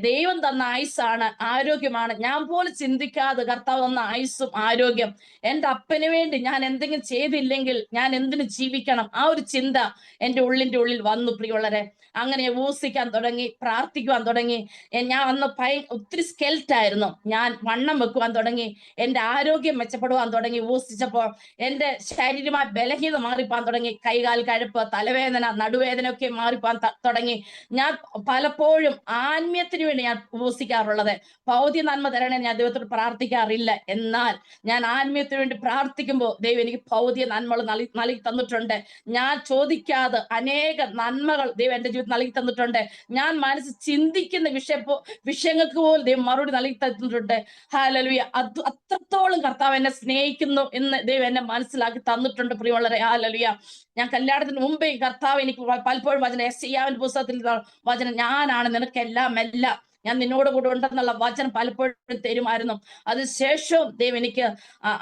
ദൈവം തന്ന ആയുസ്സാണ്, ആരോഗ്യമാണ്. ഞാൻ പോലും ചിന്തിക്കാതെ കർത്താവ് തന്ന ആയുസ്സും ആരോഗ്യം, എന്റെ അപ്പന് വേണ്ടി ഞാൻ എന്തെങ്കിലും ചെയ്തില്ലെങ്കിൽ ഞാൻ എന്തിനു ജീവിക്കണം? ആ ഒരു ചിന്ത എന്റെ ഉള്ളിൽ വന്നു പ്രിയമുള്ളവരെ. അങ്ങനെ ഊസിക്കാൻ തുടങ്ങി, പ്രാർത്ഥിക്കുവാൻ തുടങ്ങി. ഞാൻ അന്ന് ഒത്തിരി സ്കെൽറ്റായിരുന്നു. ഞാൻ വണ്ണം വെക്കുവാൻ തുടങ്ങി, എന്റെ ആരോഗ്യം മെച്ചപ്പെടുവാൻ തുടങ്ങി. ഊസിച്ചപ്പോൾ എന്റെ ശാരീരികമായ ബലഹീനത മാറിപ്പോൻ തുടങ്ങി. കൈകാൽ കഴപ്പ്, തലവേദന, നടുവേദന ഒക്കെ മാറിപ്പോൻ തുടങ്ങി. ഞാൻ പലപ്പോഴും ആത്മീയത്തിന് വേണ്ടി ഞാൻ ഉപസിക്കാറുള്ളത്, ഭൗതിക നന്മ തരണേ ഞാൻ ദൈവത്തോട് പ്രാർത്ഥിക്കാറില്ല. എന്നാൽ ഞാൻ ആത്മീയത്തിന് വേണ്ടി പ്രാർത്ഥിക്കുമ്പോൾ ദൈവം എനിക്ക് ഭൗതിക നന്മകൾ നൽകി തന്നിട്ടുണ്ട്. ഞാൻ ചോദിക്കാതെ അനേക നന്മകൾ ദൈവം എന്റെ ജീവിതത്തിൽ നൽകി തന്നിട്ടുണ്ട്. ഞാൻ മനസ്സ് ചിന്തിക്കുന്ന വിഷയങ്ങൾക്ക് പോലും ദൈവം മറുപടി നൽകി തന്നിട്ടുണ്ട്. ഹല്ലേലൂയ. അത്രത്തോളം കർത്താവ് എന്നെ സ്നേഹിക്കുന്നു എന്ന് ദൈവം എന്നെ മനസ്സിലാക്കി തന്നിട്ടുണ്ട് പ്രിയമുള്ളവരെ. ഹല്ലേലൂയ. ഞാൻ കല്യാണത്തിന് മുമ്പേ കർത്താവ് എനിക്ക് പലപ്പോഴും വചനം, യെശയ്യാവിന്റെ പുസ്തകത്തിൽ വചനം, ഞാനാണ് നിനക്കെല്ലാം എല്ലാം, ഞാൻ നിന്നോട് കൂടെ ഉണ്ടെന്നുള്ള വചനം പലപ്പോഴും തരുമായിരുന്നു. അതിനുശേഷവും ദൈവം എനിക്ക്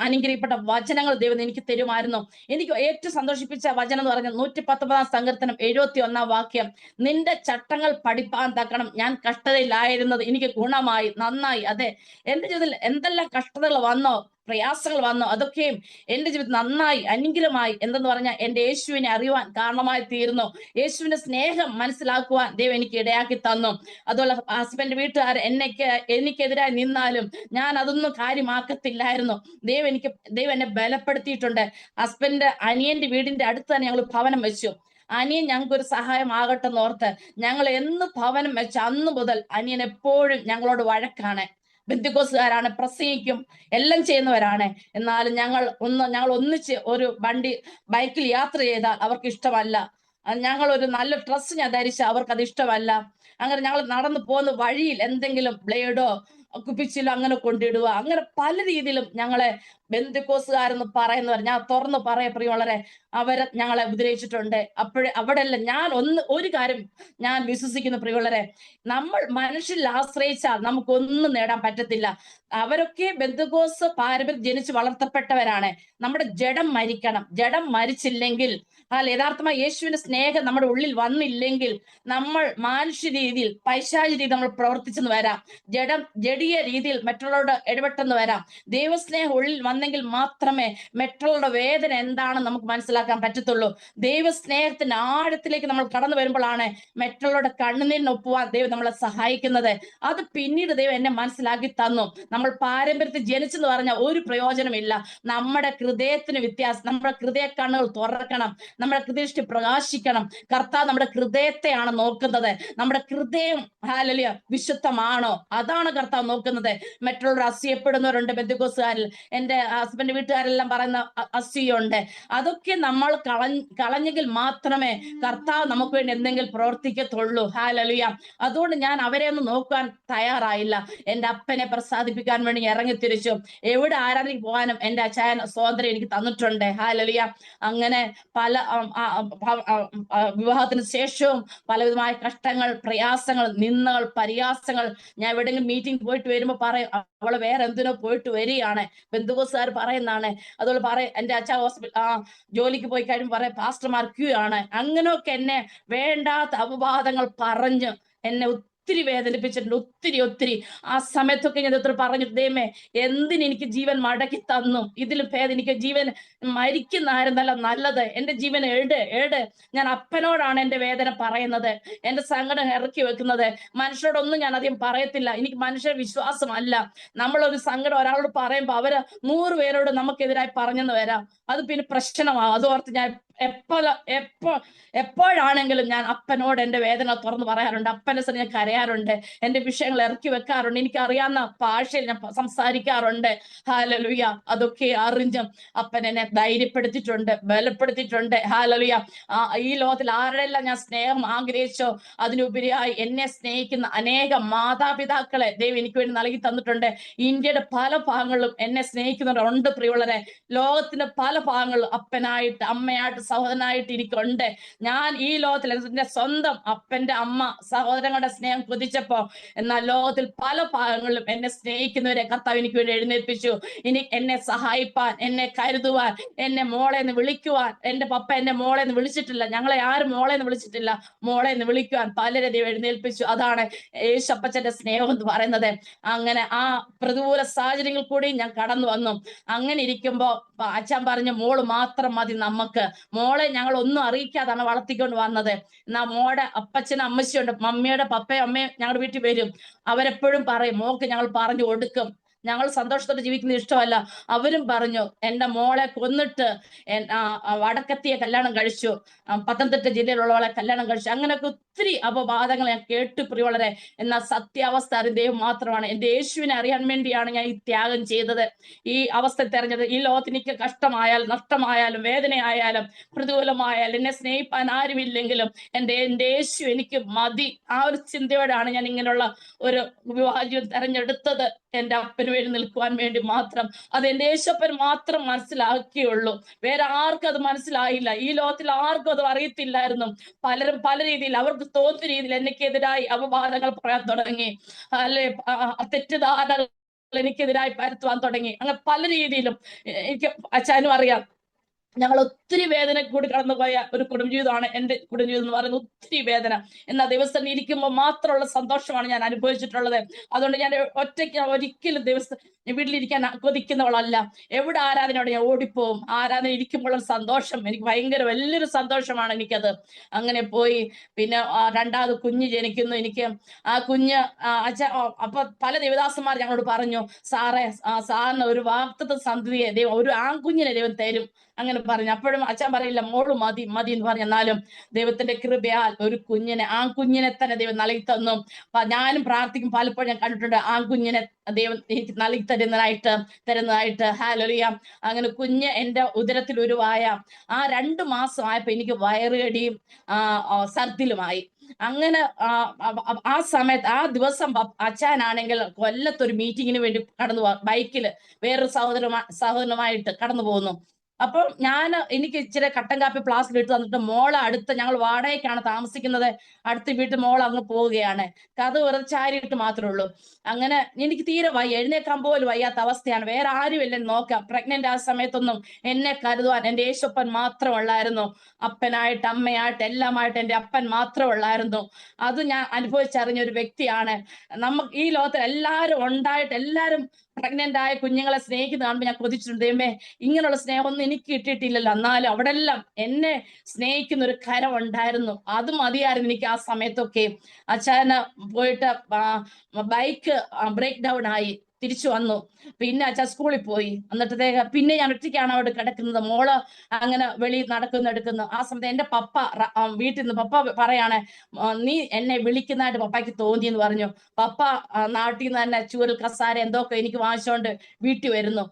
അനുഗ്രഹിക്കപ്പെട്ട വചനങ്ങൾ ദൈവം എനിക്ക് തരുമായിരുന്നു. എനിക്ക് ഏറ്റവും സന്തോഷിപ്പിച്ച വചനം എന്ന് പറഞ്ഞാൽ 119 സങ്കീർത്തനം 71 വാക്യം, നിന്റെ ചട്ടങ്ങൾ പഠിപ്പാൻ തക്കണം ഞാൻ കഷ്ടതയിലായിരുന്നത് എനിക്ക് ഗുണമായി, നന്നായി. അതെ, എന്റെ ജീവിതത്തിൽ എന്തെല്ലാം കഷ്ടതകൾ വന്നോ, പ്രയാസങ്ങൾ വന്നു, അതൊക്കെയും എന്റെ ജീവിതത്തിൽ നന്നായി, അനുഗ്രഹമായി. എന്തെന്ന് പറഞ്ഞാൽ എന്റെ യേശുവിനെ അറിയുവാൻ കാരണമായി തീർന്നു. യേശുവിന്റെ സ്നേഹം മനസ്സിലാക്കുവാൻ ദൈവം എനിക്ക് ഇടയാക്കി തന്നു. അതുപോലെ ഹസ്ബൻഡ് വീട്ടുകാർ എനിക്കെതിരായി നിന്നാലും ഞാൻ അതൊന്നും കാര്യമാക്കത്തില്ലായിരുന്നു. ദൈവം എന്നെ ബലപ്പെടുത്തിയിട്ടുണ്ട്. ഹസ്ബൻഡ് അനിയന്റെ വീടിന്റെ അടുത്ത് തന്നെ ഞങ്ങൾ ഭവനം വെച്ചു. അനിയൻ ഞങ്ങൾക്ക് ഒരു സഹായം ആകട്ടെ എന്നോർത്ത് ഞങ്ങൾ എന്ന് ഭവനം വെച്ച അന്ന് മുതൽ അനിയൻ എപ്പോഴും ഞങ്ങളോട് വഴക്കാണ്. ബന്ധുക്കോസുകാരാണ്, പ്രസംഗിക്കും, എല്ലാം ചെയ്യുന്നവരാണ്. എന്നാലും ഞങ്ങൾ ഒന്നിച്ച് ഒരു ബൈക്കിൽ യാത്ര ചെയ്താൽ അവർക്ക് ഇഷ്ടമല്ല. ഞങ്ങൾ ഒരു നല്ല ഡ്രസ്സ് ഞാൻ ധരിച്ച അവർക്ക് അത് ഇഷ്ടമല്ല. അങ്ങനെ ഞങ്ങൾ നടന്നു പോകുന്ന വഴിയിൽ എന്തെങ്കിലും ബ്ലേഡോ കുപ്പിച്ചിലോ അങ്ങനെ കൊണ്ടിടുക, അങ്ങനെ പല രീതിയിലും ഞങ്ങളെ ബന്ധുക്കോസുകാരെന്ന് പറയുന്നവർ, ഞാൻ തുറന്നു പറയാ പ്രിയമുള്ളവരെ, അവരെ ഞങ്ങളെ ഉപദ്രവിച്ചിട്ടുണ്ട്. അവിടെ അല്ല, ഞാൻ ഒരു കാര്യം ഞാൻ വിശ്വസിക്കുന്ന പ്രിയമുള്ളവരെ, നമ്മൾ മനുഷ്യരിൽ ആശ്രയിച്ചാൽ നമുക്കൊന്നും നേടാൻ പറ്റത്തില്ല. അവരൊക്കെ ബന്ധുക്കോസ് പാരമ്പര്യം ജനിച്ച് വളർത്തപ്പെട്ടവരാണ്. നമ്മുടെ ജഡം മരിക്കണം. ജഡം മരിച്ചില്ലെങ്കിൽ, യഥാർത്ഥമായി യേശുവിന്റെ സ്നേഹം നമ്മുടെ ഉള്ളിൽ വന്നില്ലെങ്കിൽ നമ്മൾ മാനുഷ്യ രീതിയിൽ, പൈശാചിക രീതിയിൽ നമ്മൾ പ്രവർത്തിച്ചെന്ന് വരാം. ജഡീയ രീതിയിൽ മറ്റുള്ളവരോട് ഇടപെട്ടെന്ന് വരാം. ദൈവസ്നേഹം ഉള്ളിൽ വന്നെങ്കിൽ മാത്രമേ മറ്റുള്ളവരുടെ വേദന എന്താണെന്ന് നമുക്ക് മനസ്സിലാക്കാൻ പറ്റത്തുള്ളൂ. ദൈവസ്നേഹത്തിന്റെ ആഴത്തിലേക്ക് നമ്മൾ കടന്നു വരുമ്പോഴാണ് മറ്റുള്ളവരുടെ കണ്ണുനീരിന് ഒപ്പുവാൻ ദൈവം നമ്മളെ സഹായിക്കുന്നത്. അത് പിന്നീട് ദൈവം എന്നെ മനസ്സിലാക്കി തന്നു. നമ്മൾ പാരമ്പര്യത്തിൽ ജനിച്ചെന്ന് പറഞ്ഞാൽ ഒരു പ്രയോജനമില്ല. നമ്മുടെ ഹൃദയത്തിന് വ്യത്യാസം, നമ്മുടെ ഹൃദയ കണ്ണുകൾ തുറക്കണം, നമ്മുടെ ഹൃദയദൃഷ്ടി പ്രകാശിക്കണം. കർത്താവ് നമ്മുടെ ഹൃദയത്തെയാണ് നോക്കുന്നത്. നമ്മുടെ ഹൃദയം ഹല്ലേലൂയ വിശുദ്ധമാണോ, അതാണ് കർത്താവ് നോക്കുന്നത്. മറ്റുള്ളവർ അസൂയപ്പെടുന്നവരുണ്ട് ബന്ധുക്കോസുകാരിൽ. എന്റെ ഹസ്ബൻഡ് വീട്ടുകാരെല്ലാം പറയുന്ന അസൂയുണ്ട്. അതൊക്കെ നമ്മൾ കളഞ്ഞെങ്കിൽ മാത്രമേ കർത്താവ് നമുക്ക് വേണ്ടി എന്തെങ്കിലും പ്രവർത്തിക്കത്തുള്ളൂ. ഹല്ലേലൂയ. അതുകൊണ്ട് ഞാൻ അവരെ ഒന്നും നോക്കാൻ തയ്യാറായില്ല. എന്റെ അപ്പനെ പ്രസാദിപ്പിക്കാൻ വേണ്ടി ഇറങ്ങിത്തിരിച്ചു. എവിടെ ആരാധനയ്ക്ക് പോകാനും എന്റെ അച്ചായൻ സ്വാതന്ത്ര്യം എനിക്ക് തന്നിട്ടുണ്ട്. ഹല്ലേലൂയ. അങ്ങനെ പല വിവാഹത്തിന് ശേഷവും പലവിധമായ കഷ്ടങ്ങൾ, പ്രയാസങ്ങൾ, നിന്ദകൾ, പരിഹാസങ്ങൾ. ഞാൻ എവിടെയെങ്കിലും മീറ്റിംഗ് പോയിട്ട് വരുമ്പോ പറയും, അവള് വേറെ എന്തിനോ പോയിട്ട് വരികയാണ്, ബന്ധുക്കോസുകാർ പറയുന്നതാണ്. അതുപോലെ പറയും, എന്റെ അച്ഛ ജോലിക്ക് പോയി കഴിയുമ്പോൾ പറയും, പാസ്റ്റർമാർ ക്യൂ ആണ്. അങ്ങനെയൊക്കെ എന്നെ വേണ്ടാത്ത അപവാദങ്ങൾ പറഞ്ഞ് എന്നെ ഒത്തിരി വേദനിപ്പിച്ചിട്ടുണ്ട്, ഒത്തിരി ഒത്തിരി. ആ സമയത്തൊക്കെ ഞാൻ ഒത്തിരി പറഞ്ഞു, ദൈവമേ എന്തിന് എനിക്ക് ജീവൻ മടക്കി തന്നു, ഇതിലും ഭേദം എനിക്ക് ജീവൻ മരിക്കുന്നതായിരുന്നല്ല നല്ലത്. എന്റെ ജീവൻ ഏട് ഞാൻ അപ്പനോടാണ് എന്റെ വേദന പറയുന്നത്, എന്റെ സങ്കടം ഇറക്കി വെക്കുന്നത്. മനുഷ്യരോടൊന്നും ഞാൻ അധികം പറയത്തില്ല, എനിക്ക് മനുഷ്യ വിശ്വാസമല്ല. നമ്മളൊരു സങ്കടം ഒരാളോട് പറയുമ്പോ അവര് 100 പേരോട് നമുക്കെതിരായി പറഞ്ഞെന്ന് വരാം, അത് പിന്നെ പ്രശ്നമാവും. അതോർത്ത് ഞാൻ എപ്പോഴാണെങ്കിലും ഞാൻ അപ്പനോട് എന്റെ വേദന തുറന്ന് പറയാറുണ്ട്, അപ്പനെ സരി ഞാൻ കരയാറുണ്ട്, എന്റെ വിഷയങ്ങൾ ഇറക്കി വെക്കാറുണ്ട്, എനിക്ക് അറിയാവുന്ന ഭാഷയിൽ ഞാൻ സംസാരിക്കാറുണ്ട്. ഹല്ലേലൂയ. അതൊക്കെ അറിഞ്ഞും അപ്പൻ എന്നെ ധൈര്യപ്പെടുത്തിയിട്ടുണ്ട്, ബലപ്പെടുത്തിയിട്ടുണ്ട്. ഹല്ലേലൂയ. ഈ ലോകത്തിൽ ആരുടെയെല്ലാം ഞാൻ സ്നേഹം ആഗ്രഹിച്ചോ അതിനുപരിയായി എന്നെ സ്നേഹിക്കുന്ന അനേകം മാതാപിതാക്കളെ ദൈവം എനിക്ക് വേണ്ടി നൽകി തന്നിട്ടുണ്ട്. ഇന്ത്യയുടെ പല ഭാഗങ്ങളിലും എന്നെ സ്നേഹിക്കുന്നവരുണ്ട് പ്രിയമുള്ളവരെ. ലോകത്തിന്റെ പല ഭാഗങ്ങളിലും അപ്പനായിട്ട്, അമ്മയായിട്ട്, സഹോദരനായിട്ട് എനിക്കുണ്ട്. ഞാൻ ഈ ലോകത്തിൽ എന്റെ സ്വന്തം അപ്പന്റെ അമ്മ സഹോദരങ്ങളുടെ സ്നേഹം കൊതിച്ചപ്പോ, എന്നാൽ ലോകത്തിൽ പല ഭാഗങ്ങളിലും എന്നെ സ്നേഹിക്കുന്നവരെ കർത്താവ് എനിക്ക് വേണ്ടി എഴുന്നേൽപ്പിച്ചു. ഇനി എന്നെ സഹായിപ്പാൻ, എന്നെ കരുതുവാൻ, എന്നെ മോളെ എന്ന് വിളിക്കുവാൻ. എന്റെ പപ്പ എന്നെ മോളെ എന്ന് വിളിച്ചിട്ടില്ല, ഞങ്ങളെ ആരും മോളെ എന്ന് വിളിച്ചിട്ടില്ല. മോളെ എന്ന് വിളിക്കുവാൻ പലരെ ദൈവം എഴുന്നേൽപ്പിച്ചു. അതാണ് യേശപ്പച്ചന്റെ സ്നേഹം എന്ന് പറയുന്നത്. അങ്ങനെ ആ പ്രതികൂല സാഹചര്യങ്ങൾ കൂടി ഞാൻ കടന്നു വന്നു. അങ്ങനെ ഇരിക്കുമ്പോ അച്ഛൻ പറഞ്ഞു, മോള് മാത്രം മതി നമുക്ക്. മോളെ ഞങ്ങൾ ഒന്നും അറിയിക്കാതാണ് വളർത്തിക്കൊണ്ട് വന്നത്. എന്നാ മോടെ അപ്പച്ചനും അമ്മച്ചിയുണ്ട്, മമ്മിയുടെ പപ്പയും അമ്മയും ഞങ്ങളുടെ വീട്ടിൽ വരും. അവരെപ്പോഴും പറയും, മോക്ക് ഞങ്ങൾ പറഞ്ഞു കൊടുക്കും, ഞങ്ങൾ സന്തോഷത്തോടെ ജീവിക്കുന്നത് ഇഷ്ടമല്ല. അവരും പറഞ്ഞു, എന്റെ മോളെ കൊന്നിട്ട് വടക്കത്തിയെ കല്യാണം കഴിച്ചു, പത്തനംതിട്ട ജില്ലയിലുള്ളവളെ കല്യാണം കഴിച്ചു. അങ്ങനെയൊക്കെ ഒത്തിരി അപവാദങ്ങൾ ഞാൻ കേട്ടു പ്രിയമുള്ളവരെ. എന്നാൽ സത്യാവസ്ഥ അറിയുന്ന ദൈവം മാത്രമാണ്. എന്റെ യേശുവിനെ അറിയാൻ വേണ്ടിയാണ് ഞാൻ ഈ ത്യാഗം ചെയ്തത്, ഈ അവസ്ഥ തെരഞ്ഞത്. ഈ ലോകത്ത് എനിക്ക് കഷ്ടമായാലും നഷ്ടമായാലും വേദനയായാലും പ്രതികൂലമായാലും എന്നെ സ്നേഹിപ്പാൻ ആരുമില്ലെങ്കിലും എന്റെ യേശു എനിക്ക് മതി. ആ ഒരു ചിന്തയോടാണ് ഞാൻ ഇങ്ങനെയുള്ള ഒരു വിവാഹം തെരഞ്ഞെടുത്തത്, എന്റെ അപ്പന് വേണ്ടി നിൽക്കുവാൻ വേണ്ടി മാത്രം. അത് എന്റെ യേശപ്പൻ മാത്രം മനസ്സിലാക്കിയുള്ളൂ, വേറെ ആർക്കും അത് മനസ്സിലായില്ല. ഈ ലോകത്തിൽ ആർക്കും അത് അറിയത്തില്ലായിരുന്നു. പലരും പല രീതിയിൽ അവർക്ക് തോന്നുന്ന രീതിയിൽ എനിക്കെതിരായി അപവാദങ്ങൾ പറയാൻ തുടങ്ങി, അല്ലെ തെറ്റിദ്ധാരണകൾ എനിക്കെതിരായി പരത്തുവാൻ തുടങ്ങി. അങ്ങനെ പല രീതിയിലും എനിക്ക് അച്ഛനും അറിയാം. ഞങ്ങൾ ഒത്തിരി വേദന കൂടി കടന്നുപോയ ഒരു കുടുംബജീവിതമാണ് എന്റെ കുടുംബജീവിതം എന്ന് പറയുന്നത്. ഒത്തിരി വേദന, എന്നാൽ ദിവസം ഇരിക്കുമ്പോൾ മാത്രമുള്ള സന്തോഷമാണ് ഞാൻ അനുഭവിച്ചിട്ടുള്ളത്. അതുകൊണ്ട് ഞാൻ ഒറ്റയ്ക്ക് ഒരിക്കലും വീട്ടിലിരിക്കാൻ കൊതിക്കുന്നവളല്ല. എവിടെ ആരാധനയോടെ ഞാൻ ഓടിപ്പോവും. ആരാധന ഇരിക്കുമ്പോഴുള്ള സന്തോഷം എനിക്ക് ഭയങ്കര വലിയൊരു സന്തോഷമാണ് എനിക്കത്. അങ്ങനെ പോയി പിന്നെ രണ്ടാമത് കുഞ്ഞ് ജനിക്കുന്നു എനിക്ക്. ആ കുഞ്ഞ് അപ്പൊ പല ദേവദാസന്മാർ ഞങ്ങളോട് പറഞ്ഞു, സാറിന് ഒരു വാഗ്ദത്ത സന്തതിയെ ദൈവം, ഒരു ആൺകുഞ്ഞിനെ ദൈവം തരും അങ്ങനെ പറഞ്ഞു. അപ്പോഴും അച്ഛൻ പറയില്ല, മോള് മതി മതി എന്ന് പറഞ്ഞു. എന്നാലും ദൈവത്തിന്റെ കൃപയാൽ ഒരു കുഞ്ഞിനെ, ആൺകുഞ്ഞിനെ തന്നെ ദൈവം നൽകി തന്നു. ഞാനും പ്രാർത്ഥിക്കും, പലപ്പോഴും ഞാൻ കണ്ടിട്ടുണ്ട് ആൺകുഞ്ഞിനെ ദൈവം നൽകി തരുന്നതായിട്ട്. ഹല്ലേലൂയ. അങ്ങനെ കുഞ്ഞ് എന്റെ ഉദരത്തിൽ ഉരുവായ ആ 2 മാസം ആയപ്പോ എനിക്ക് വയറുകടിയും ഛർദിലുമായി. അങ്ങനെ ആ സമയത്ത് ആ ദിവസം അച്ഛനാണെങ്കിൽ കൊല്ലത്തൊരു മീറ്റിങ്ങിന് വേണ്ടി കടന്നു ബൈക്കില് വേറൊരു സഹോദരനുമായിട്ട് കടന്നു പോകുന്നു. അപ്പോൾ എനിക്ക് ഇച്ചിരി കട്ടൻ കാപ്പി ഫ്ലാസ്കിൽ ഇട്ട് തന്നിട്ട് മോളെ അടുത്ത്, ഞങ്ങൾ വാടകയ്ക്കാണ് താമസിക്കുന്നത്, അടുത്ത വീട്ടിൽ മോൾ അങ്ങ് പോവുകയാണ്. കഥ വെറുതെ ചാരിയിട്ട് മാത്രമേ ഉള്ളൂ. അങ്ങനെ എനിക്ക് തീരെ എഴുന്നേക്കാൻ പോലും വയ്യാത്ത അവസ്ഥയാണ്. വേറെ ആരും ഇല്ലെന്ന് നോക്കാം. പ്രഗ്നന്റ് ആ സമയത്തൊന്നും എന്നെ കരുതുവാൻ എന്റെ യേശപ്പൻ മാത്രമുള്ളായിരുന്നു. അപ്പനായിട്ട് അമ്മയായിട്ട് എല്ലാമായിട്ട് എന്റെ അപ്പൻ മാത്രമുള്ളായിരുന്നു. അത് ഞാൻ അനുഭവിച്ചറിഞ്ഞ ഒരു വ്യക്തിയാണ്. നമുക്ക് ഈ ലോകത്തിൽ എല്ലാവരും ഉണ്ടായിട്ട് എല്ലാവരും പ്രഗ്നന്റ് ആയ കുഞ്ഞുങ്ങളെ സ്നേഹിക്കുന്ന കാണുമ്പോൾ ഞാൻ കൊതിച്ചിട്ടുണ്ട്, ദൈവമേ ഇങ്ങനെയുള്ള സ്നേഹമൊന്നും എനിക്ക് കിട്ടിയിട്ടില്ലല്ലോ. എന്നാലും അവിടെ എല്ലാം എന്നെ സ്നേഹിക്കുന്ന ഒരു കരം ഉണ്ടായിരുന്നു. അത് മതിയായിരുന്നു എനിക്ക് ആ സമയത്തൊക്കെ. അച്ഛന് പോയിട്ട് ബൈക്ക് ബ്രേക്ക് ഡൗൺ ആയി, തിരിച്ചു വന്നു. പിന്നെ അച്ഛൻ സ്കൂളിൽ പോയി. എന്നിട്ടത്തേക്ക് പിന്നെ ഞാൻ ഒറ്റയ്ക്കാണ് അവിടെ കിടക്കുന്നത്. മോള് അങ്ങനെ വെളി എടുക്കുന്നു. ആ സമയത്ത് എന്റെ പപ്പ വീട്ടിൽ നിന്ന് പപ്പ പറയാണ്, നീ എന്നെ വിളിക്കുന്നതായിട്ട് പപ്പയ്ക്ക് തോന്നി എന്ന് പറഞ്ഞു. പപ്പ നാട്ടിൽ നിന്ന് തന്നെ ചൂരൽ കസാര എന്തൊക്കെ എനിക്ക് വാങ്ങിച്ചോണ്ട് വീട്ടിൽ വരുന്നു.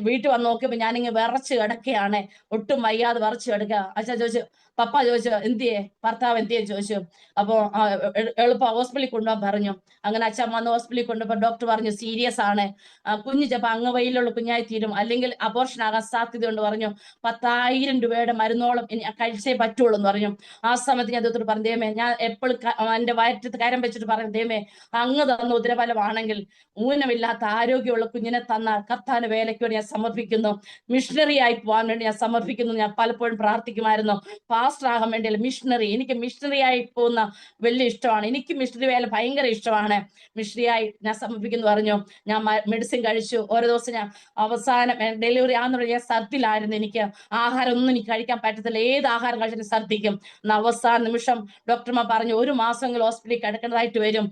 വീട്ടിൽ വന്ന് നോക്കിയപ്പോ ഞാനിങ്ങനെ വിറച്ച് കിടക്കുകയാണ്, ഒട്ടും വയ്യാതെ വിറച്ച് കിടക്കുക. അച്ഛൻ ചോദിച്ചു, പപ്പ ചോദിച്ചു എന്തിയെ, ഭർത്താവ് എന്തിയെ ചോദിച്ചു. അപ്പൊ എളുപ്പം ഹോസ്പിറ്റലിൽ കൊണ്ടുപോകാൻ പറഞ്ഞു. അങ്ങനെ അച്ഛൻ വന്ന് ഹോസ്പിറ്റലിൽ കൊണ്ടുപോ ഡോക്ടർ പറഞ്ഞു സീരിയസ് ആണ്. ആണ്. കുഞ്ഞ് ചിലപ്പോൾ അംഗവൈയിലുള്ള കുഞ്ഞായി തീരും, അല്ലെങ്കിൽ അബോർഷൻ ആകാൻ സാധ്യതയുണ്ട് പറഞ്ഞു. 10,000 രൂപയുടെ മരുന്നോളം ഇനി കഴിച്ചേ പറ്റുള്ളൂ എന്ന് പറഞ്ഞു. ആ സമയത്ത് ഞാൻ ദൈവത്തോട് പറഞ്ഞു, ദൈവമേ, ഞാൻ എപ്പോഴും എന്റെ വയറ്റത്ത് കരം വെച്ചിട്ട് പറഞ്ഞു, ദൈവമേ, അങ്ങ് തന്ന ഉദരഫലമാണെങ്കിൽ ഊനമില്ലാത്ത ആരോഗ്യമുള്ള കുഞ്ഞിനെ തന്നാൽ കർത്താവിന്റെ വേലയ്ക്ക് വേണ്ടി ഞാൻ സമർപ്പിക്കുന്നു, മിഷണറി ആയി പോകാൻ വേണ്ടി ഞാൻ സമർപ്പിക്കുന്നു. ഞാൻ പലപ്പോഴും പ്രാർത്ഥിക്കുമായിരുന്നു, പാസ്റ്റർ ആകാൻ വേണ്ടിയല്ല, മിഷണറി. എനിക്ക് മിഷണറി ആയി പോകുന്ന വലിയ ഇഷ്ടമാണ്. എനിക്ക് മിഷണറി വേല ഭയങ്കര ഇഷ്ടമാണ്. മിഷണറി ആയി ഞാൻ സമർപ്പിക്കുന്നു പറഞ്ഞു. ഞാൻ മെഡിസിൻ കഴിച്ചു. ഓരോ ദിവസം ഞാൻ അവസാനം ഡെലിവറി ആണെന്നുള്ള ഞാൻ ഛർദിലായിരുന്നു. എനിക്ക് ആഹാരം ഒന്നും എനിക്ക് കഴിക്കാൻ പറ്റത്തില്ല. ഏത് ആഹാരം കഴിച്ചിട്ട് ഛർദിക്കും. അവസാന നിമിഷം ഡോക്ടർമാർ പറഞ്ഞു 1 മാസമെങ്കിലും ഹോസ്പിറ്റലിൽ കിടക്കേണ്ടതായിട്ട് വരും,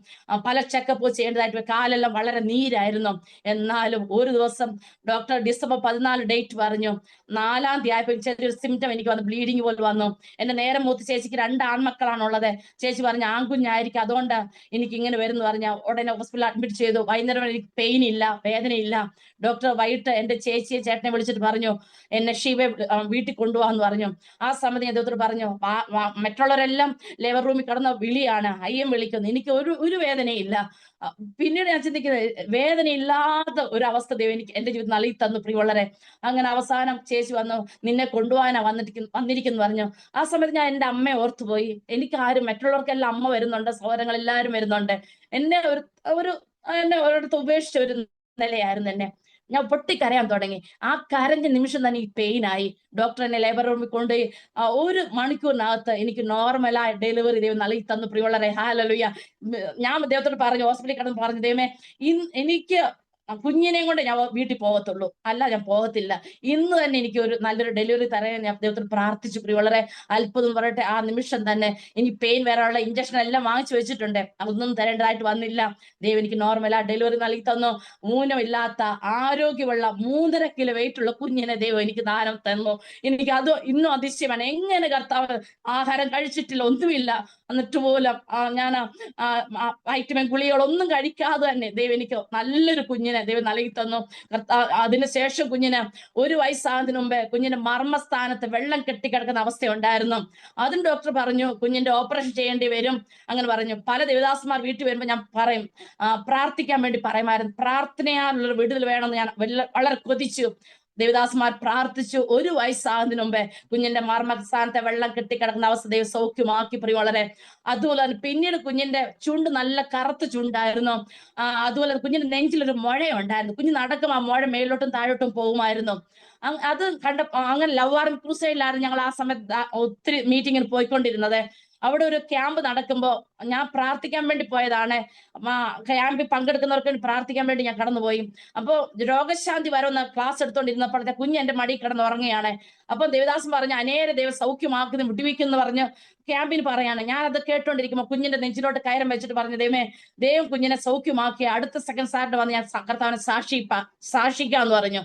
പല ചെക്കപ്പ് ചെയ്യേണ്ടതായിട്ട് വരും. കാലെല്ലാം വളരെ നീരായിരുന്നു. എന്നാലും ഒരു ദിവസം ഡോക്ടർ ഡിസംബർ 14 ഡേറ്റ് പറഞ്ഞു. 4-ാം തീയതി ആയപ്പോൾ ചെറിയൊരു സിംറ്റം എനിക്ക് വന്നു, ബ്ലീഡിങ് പോലെ വന്നു. എന്റെ നേരെ മൂത്ത് ചേച്ചിക്ക് 2 ആൺമക്കളാണുള്ളത്. ചേച്ചി പറഞ്ഞു ആൺകുഞ്ഞായിരിക്കും, അതുകൊണ്ട് എനിക്ക് ഇങ്ങനെ വരുന്നു പറഞ്ഞ ഉടനെ ഹോസ്പിറ്റലിൽ അഡ്മിറ്റ് ചെയ്തു. വൈകുന്നേരം എനിക്ക് പെയിൻ ഇല്ല, വേദനയില്ല. ഡോക്ടർ വൈകിട്ട് എന്റെ ചേച്ചിയെ ചേട്ടനെ വിളിച്ചിട്ട് പറഞ്ഞു എന്നെ ഷീവെ വീട്ടിൽ കൊണ്ടുപോകാന്ന് പറഞ്ഞു. ആ സമയത്ത് ഞാൻ ദൈവത്തോട് പറഞ്ഞു, മറ്റുള്ളവരെല്ലാം ലേബർ റൂമിൽ കിടന്ന വിളിയാണ്, അയ്യം വിളിക്കുന്നു, എനിക്ക് ഒരു വേദനയില്ല. പിന്നീട് ഞാൻ ചിന്തിക്കുന്നത്, വേദനയില്ലാത്ത ഒരു അവസ്ഥ ദൈവം എനിക്ക് എന്റെ ജീവിതത്തിൽ നൽകി തന്നു പ്രിയമുള്ളവരെ. അങ്ങനെ അവസാനം ചേച്ചി വന്നു, നിന്നെ കൊണ്ടുപോകാനാ വന്നിരിക്കുന്നു പറഞ്ഞു. ആ സമയത്ത് ഞാൻ എന്റെ അമ്മയെ ഓർത്തുപോയി. എനിക്ക് ആരും, മറ്റുള്ളവർക്കെല്ലാം അമ്മ വരുന്നുണ്ട്, സഹോദരങ്ങൾ എല്ലാവരും വരുന്നുണ്ട്. എന്നെ എന്നെ ഒരിടത്ത് ഉപേക്ഷിച്ച ഒരു നിലയായിരുന്നു എന്നെ. ഞാൻ പൊട്ടിക്കരയാൻ തുടങ്ങി. ആ കരഞ്ഞ നിമിഷം തന്നെ ഈ പെയിനായി. ഡോക്ടർ എന്നെ ലേബർ റൂമിൽ കൊണ്ടുപോയി 1 മണിക്കൂറിനകത്ത് എനിക്ക് നോർമലായ ഡെലിവറി ദൈവം നൽകി തന്നു പ്രിയമുള്ളവരെ. ഹല്ലേലൂയ. ഞാൻ ദൈവത്തോട് പറഞ്ഞു, ഹോസ്പിറ്റലിൽ കിടന്ന് പറഞ്ഞു, ദൈവമേ, എനിക്ക് കുഞ്ഞിനെയും കൊണ്ട് ഞാൻ വീട്ടിൽ പോകത്തുള്ളൂ, അല്ല ഞാൻ പോകത്തില്ല. ഇന്ന് തന്നെ എനിക്ക് ഒരു നല്ലൊരു ഡെലിവറി തരാൻ ഞാൻ ദൈവത്തോട് പ്രാർത്ഥിച്ചു പ്രിയമുള്ളവരെ. അത്ഭുതം പറയട്ടെ, ആ നിമിഷം തന്നെ ഇനി പെയിൻ വരാനുള്ള ഇഞ്ചക്ഷൻ എല്ലാം വാങ്ങിച്ചു വെച്ചിട്ടുണ്ട്, അതൊന്നും തരേണ്ടതായിട്ട് വന്നില്ല. ദൈവം എനിക്ക് നോർമലാ ഡെലിവറി നൽകി തന്നു. ഊനമില്ലാത്ത ആരോഗ്യമുള്ള 3.5 കിലോ വെയിറ്റ് ഉള്ള കുഞ്ഞിനെ ദൈവം എനിക്ക് ദാനം തന്നു. എനിക്ക് അത് ഇന്നും അതിശയമാണ്. എങ്ങനെ കർത്താവ്, ആഹാരം കഴിച്ചിട്ടില്ല, ഒന്നുമില്ല, എന്നിട്ട് പോലും ഞാൻ വൈറ്റമിൻ ഗുളികളൊന്നും കഴിക്കാതെ തന്നെ ദൈവം എനിക്ക് നല്ലൊരു കുഞ്ഞിനെ ദൈവം നൽകി തന്നു. അതിനുശേഷം കുഞ്ഞിന് 1 വയസ്സാകുന്നതിന് മുമ്പേ കുഞ്ഞിന്റെ മർമ്മസ്ഥാനത്ത് വെള്ളം കെട്ടിക്കിടക്കുന്ന അവസ്ഥയുണ്ടായിരുന്നു. അതും ഡോക്ടർ പറഞ്ഞു കുഞ്ഞിന്റെ ഓപ്പറേഷൻ ചെയ്യേണ്ടി വരും അങ്ങനെ പറഞ്ഞു. പല ദേവദാസന്മാർ വീട്ടിൽ വരുമ്പോൾ ഞാൻ പറയും, പ്രാർത്ഥിക്കാൻ വേണ്ടി പറയുമായിരുന്നു. പ്രാർത്ഥനയാലുള്ളൊരു വിടുതൽ വേണമെന്ന് ഞാൻ വളരെ കൊതിച്ചു. ദേവദാസന്മാർ പ്രാർത്ഥിച്ചു. 1 വയസ്സാകുന്നതിന് മുമ്പേ കുഞ്ഞിന്റെ മർമ്മസ്ഥാനത്തെ വെള്ളം കെട്ടിക്കിടക്കുന്ന അവസ്ഥ ദൈവം സൗഖ്യമാക്കി പ്രിയമുള്ളവരെ. അതുപോലെ തന്നെ പിന്നീട് കുഞ്ഞിന്റെ ചുണ്ട് നല്ല കറുത്ത ചുണ്ടായിരുന്നു. അതുപോലെ കുഞ്ഞിന്റെ നെഞ്ചിലൊരു മുഴയുണ്ടായിരുന്നു. കുഞ്ഞ് നടക്കും, ആ മുഴ മേലോട്ടും താഴോട്ടും പോകുമായിരുന്നു. അത് അങ്ങനെ ലവ് ആർമി ക്രൂസൈഡിലായിരുന്നു ഞങ്ങൾ ആ സമയത്ത് ഒത്തിരി മീറ്റിങ്ങിന് പോയിക്കൊണ്ടിരുന്നത്. അവിടെ ഒരു ക്യാമ്പ് നടക്കുമ്പോൾ ഞാൻ പ്രാർത്ഥിക്കാൻ വേണ്ടി പോയതാണ്. ക്യാമ്പിൽ പങ്കെടുക്കുന്നവർക്ക് വേണ്ടി പ്രാർത്ഥിക്കാൻ വേണ്ടി ഞാൻ കടന്നുപോയി. അപ്പോൾ രോഗശാന്തി വരുന്ന ക്ലാസ് എടുത്തോണ്ടിരുന്നപ്പോഴത്തെ കുഞ്ഞ് എന്റെ മടി കിടന്ന് ഉറങ്ങുകയാണ്. അപ്പൊ ദേവദാസൻ പറഞ്ഞു അനേക ദൈവം സൗഖ്യമാക്കുന്നു വിടുവിക്കുന്നു പറഞ്ഞ് ക്യാമ്പിന് പറയാണ്. ഞാൻ അത് കേട്ടോണ്ടിരിക്കുമ്പോൾ കുഞ്ഞിന്റെ നെഞ്ചിലോട്ട് കയറം വെച്ചിട്ട് പറഞ്ഞു, ദൈവം കുഞ്ഞിനെ സൗഖ്യമാക്കി അടുത്ത സെക്കൻഡ് സാറിന് വന്ന് ഞാൻ കർത്താവിനെ സാക്ഷിക്കാന്ന് പറഞ്ഞു.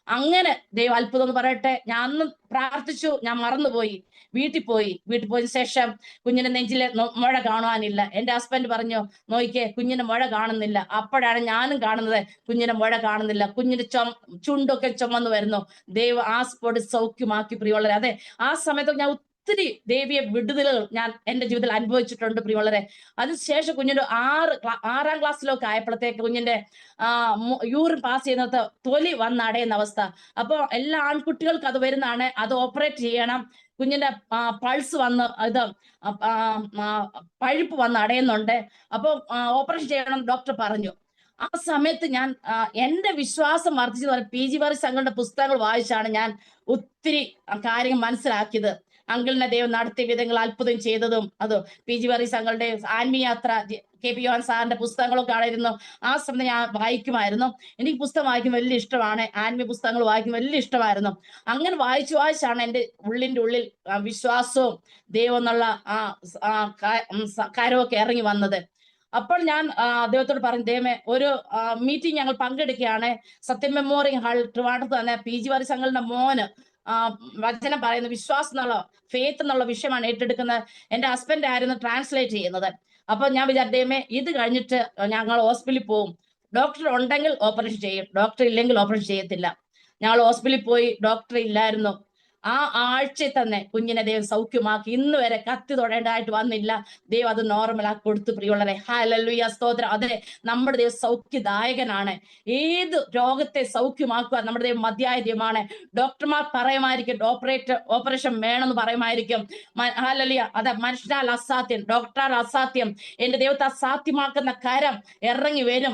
അങ്ങനെ ദൈവം അത്ഭുതം എന്ന് പറയട്ടെ, ഞാൻ അന്ന് പ്രാർത്ഥിച്ചു, ഞാൻ മറന്നുപോയി. വീട്ടിൽ പോയതിനു ശേഷം കുഞ്ഞിന്റെ നെഞ്ചിലെ മുഴ കാണുവാനില്ല. എന്റെ ഹസ്ബൻഡ് പറഞ്ഞു, നോക്കിക്കേ കുഞ്ഞിന്റെ മുഴ കാണുന്നില്ല. അപ്പോഴാണ് ഞാനും കാണുന്നത്, കുഞ്ഞിന്റെ മുഴ കാണുന്നില്ല, കുഞ്ഞിന്റെ ചുണ്ടൊക്കെ ചുമന്ന് വരുന്നു. ദൈവം ആ സ്പോട്ട് സൗഖ്യമാക്കി പ്രിയമുള്ളവരെ. അതെ, ആ സമയത്ത് ഞാൻ ഒത്തിരി ദൈവീയ വിടുതലുകൾ ഞാൻ എന്റെ ജീവിതത്തിൽ അനുഭവിച്ചിട്ടുണ്ട് പ്രിയമുള്ളവരെ. അതിനുശേഷം കുഞ്ഞിന്റെ 6-ാം ക്ലാസ്സിലൊക്കെ ആയപ്പോഴത്തേക്ക് കുഞ്ഞിന്റെ യൂറിൻ പാസ് ചെയ്യുന്നത് തൊലി വന്നടയുന്ന അവസ്ഥ. അപ്പൊ എല്ലാ ആൺകുട്ടികൾക്ക് അത് വരുന്നതാണ്, അത് ഓപ്പറേറ്റ് ചെയ്യണം. കുഞ്ഞിന്റെ പൾസ് വന്ന് ഇത് പഴുപ്പ് വന്ന് അടയുന്നുണ്ട്, അപ്പൊ ഓപ്പറേഷൻ ചെയ്യണം ഡോക്ടർ പറഞ്ഞു. ആ സമയത്ത് ഞാൻ എന്റെ വിശ്വാസം വർദ്ധിച്ചു. PG വാറിസ് അങ്കിളുടെ പുസ്തകങ്ങൾ വായിച്ചാണ് ഞാൻ ഒത്തിരി കാര്യങ്ങൾ മനസ്സിലാക്കിയത്. അങ്കിളിനെ ദൈവം നടത്തിയ വിധങ്ങൾ അത്ഭുതം ചെയ്തതും അത് PG വാറിസ് അങ്കിളുടെ ആത്മീയാത്ര, KP യോഹൻ സാറിന്റെ പുസ്തകങ്ങളൊക്കെ ആയിരുന്നു. ആ സമയത്ത് ഞാൻ വായിക്കുമായിരുന്നു. എനിക്ക് പുസ്തകം വായിക്കാൻ വലിയ ഇഷ്ടമാണ്, ആത്മീയ പുസ്തകങ്ങൾ വായിക്കാൻ വലിയ ഇഷ്ടമായിരുന്നു. അങ്ങനെ വായിച്ചാണ് എൻ്റെ ഉള്ളിൻ്റെ ഉള്ളിൽ വിശ്വാസവും ദൈവം എന്നുള്ള കാര്യമൊക്കെ ഇറങ്ങി വന്നത്. അപ്പോൾ ഞാൻ ദൈവത്തോട് പറഞ്ഞു, ദൈവമേ, ഒരു മീറ്റിംഗ് ഞങ്ങൾ പങ്കെടുക്കുകയാണ് സത്യം മെമ്മോറിയൽ ഹാൾ ട്രിവാൻഡ്രത്ത് തന്നെ. PG വാറിസ് അങ്കിളിന്റെ മോന് വചനം പറയുന്ന വിശ്വാസം എന്നുള്ള ഫെയ്ത്ത് എന്നുള്ള വിഷയമാണ് ഏറ്റെടുക്കുന്നത്. എന്റെ ഹസ്ബൻഡ് ആയിരുന്നു ട്രാൻസ്ലേറ്റ് ചെയ്യുന്നത്. അപ്പൊ ഞാൻ വിചാരിച്ചു, ദൈവമേ, ഇത് കഴിഞ്ഞിട്ട് ഞങ്ങൾ ഹോസ്പിറ്റലിൽ പോകും. ഡോക്ടർ ഉണ്ടെങ്കിൽ ഓപ്പറേഷൻ ചെയ്യും, ഡോക്ടർ ഇല്ലെങ്കിൽ ഓപ്പറേഷൻ ചെയ്യത്തില്ല. ഞങ്ങൾ ഹോസ്പിറ്റലിൽ പോയി, ഡോക്ടർ ഇല്ലായിരുന്നു. ആ ആഴ്ചയിൽ തന്നെ കുഞ്ഞിനെ ദൈവം സൗഖ്യമാക്കി. ഇന്ന് വരെ കത്തി തൊടേണ്ടതായിട്ട് വന്നില്ല. ദൈവം അത് നോർമലാക്കി കൊടുത്തു പ്രിയമുള്ളവരെ. ഹല്ലേലൂയ, സ്തോത്രം. അതെ, നമ്മുടെ ദൈവം സൗഖ്യദായകനാണ്. ഏത് രോഗത്തെ സൗഖ്യമാക്കുക നമ്മുടെ ദൈവം മതിയായ ദൈവമാണ്. ഡോക്ടർമാർ പറയുമായിരിക്കും ഓപ്പറേഷൻ വേണമെന്ന് പറയുമായിരിക്കും. ഹല്ലേലൂയ, അത് മനുഷ്യരാൽ അസാധ്യം, ഡോക്ടറാൽ അസാധ്യം. എന്റെ ദൈവത്തെ അസാധ്യമാക്കുന്ന കരം ഇറങ്ങി വരും.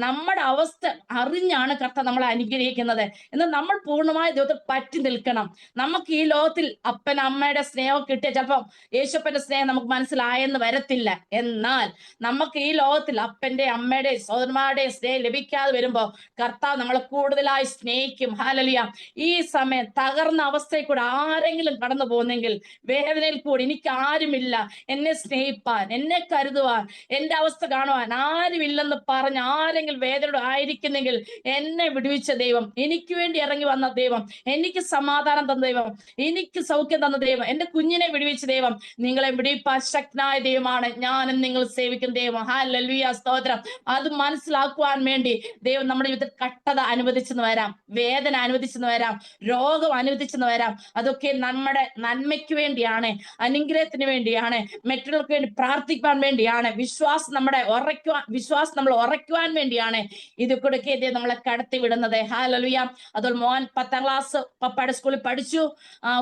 നമ്മുടെ അവസ്ഥ അറിഞ്ഞാണ് കർത്താവ് നമ്മളെ അനുഗ്രഹിക്കുന്നത്. എന്നാൽ നമ്മൾ പൂർണ്ണമായ ദൈവത്തിൽ പറ്റി നിൽക്കണം. നമുക്ക് ഈ ലോകത്തിൽ അപ്പൻ അമ്മയുടെ സ്നേഹം കിട്ടിയ ചിലപ്പം യേശുപ്പന്റെ സ്നേഹം നമുക്ക് മനസ്സിലായെന്ന് വരത്തില്ല. എന്നാൽ നമുക്ക് ഈ ലോകത്തിൽ അപ്പന്റെ അമ്മയുടെ സഹോദരന്മാരുടെ സ്നേഹം ലഭിക്കാതെ വരുമ്പോ കർത്താവ് നമ്മളെ കൂടുതലായി സ്നേഹിക്കും. ഹല്ലേലൂയ. ഈ സമയം തകർന്ന അവസ്ഥയിൽ കൂടെ ആരെങ്കിലും കടന്നു പോകുന്നെങ്കിൽ, വേദനയിൽ കൂടി എനിക്ക് ആരുമില്ല എന്നെ സ്നേഹിപ്പാൻ, എന്നെ കരുതുവാൻ, എന്റെ അവസ്ഥ കാണുവാൻ ആരുമില്ലെന്ന് പറഞ്ഞ് ആരെങ്കിലും വേദനയോട് ആയിരിക്കുന്നെങ്കിൽ, എന്നെ വിടുവിച്ച ദൈവം, എനിക്ക് വേണ്ടി ഇറങ്ങി വന്ന ദൈവം, എനിക്ക് സമാധാനം തന്ന ദൈവം, എനിക്ക് സൗഖ്യം തന്ന ദൈവം, എന്റെ കുഞ്ഞിനെ വിടുവിച്ച ദൈവം, നിങ്ങളെ വിടുവിപ്പാൻ ശക്തനായ ദൈവമാണ്. ഞാനും നിങ്ങൾ സേവിക്കുന്ന ദൈവം. ഹല്ലേലൂയ, സ്തോത്രം. അത് മനസ്സിലാക്കുവാൻ വേണ്ടി ദൈവം നമ്മുടെ ജീവിതത്തിൽ കഷ്ടത അനുവദിച്ചെന്ന് വരാം, വേദന അനുവദിച്ചെന്ന് വരാം, രോഗം അനുവദിച്ചെന്ന് വരാം. അതൊക്കെ നമ്മുടെ നന്മയ്ക്ക് വേണ്ടിയാണ്, അനുഗ്രഹത്തിന് വേണ്ടിയാണ്, മറ്റുള്ളവർക്ക് വേണ്ടി പ്രാർത്ഥിക്കാൻ വേണ്ടിയാണ്, വിശ്വാസം നമ്മൾ ഉറയ്ക്കുവാൻ വേണ്ടിയാണ് ഇത് കൊടുക്കെ നമ്മളെ കടത്തി വിടുന്നത്. ഹല്ലേലൂയ. അതുപോലെ മോൻ 10ാം ക്ലാസ് പപ്പായുടെ സ്കൂളിൽ പഠിച്ചു.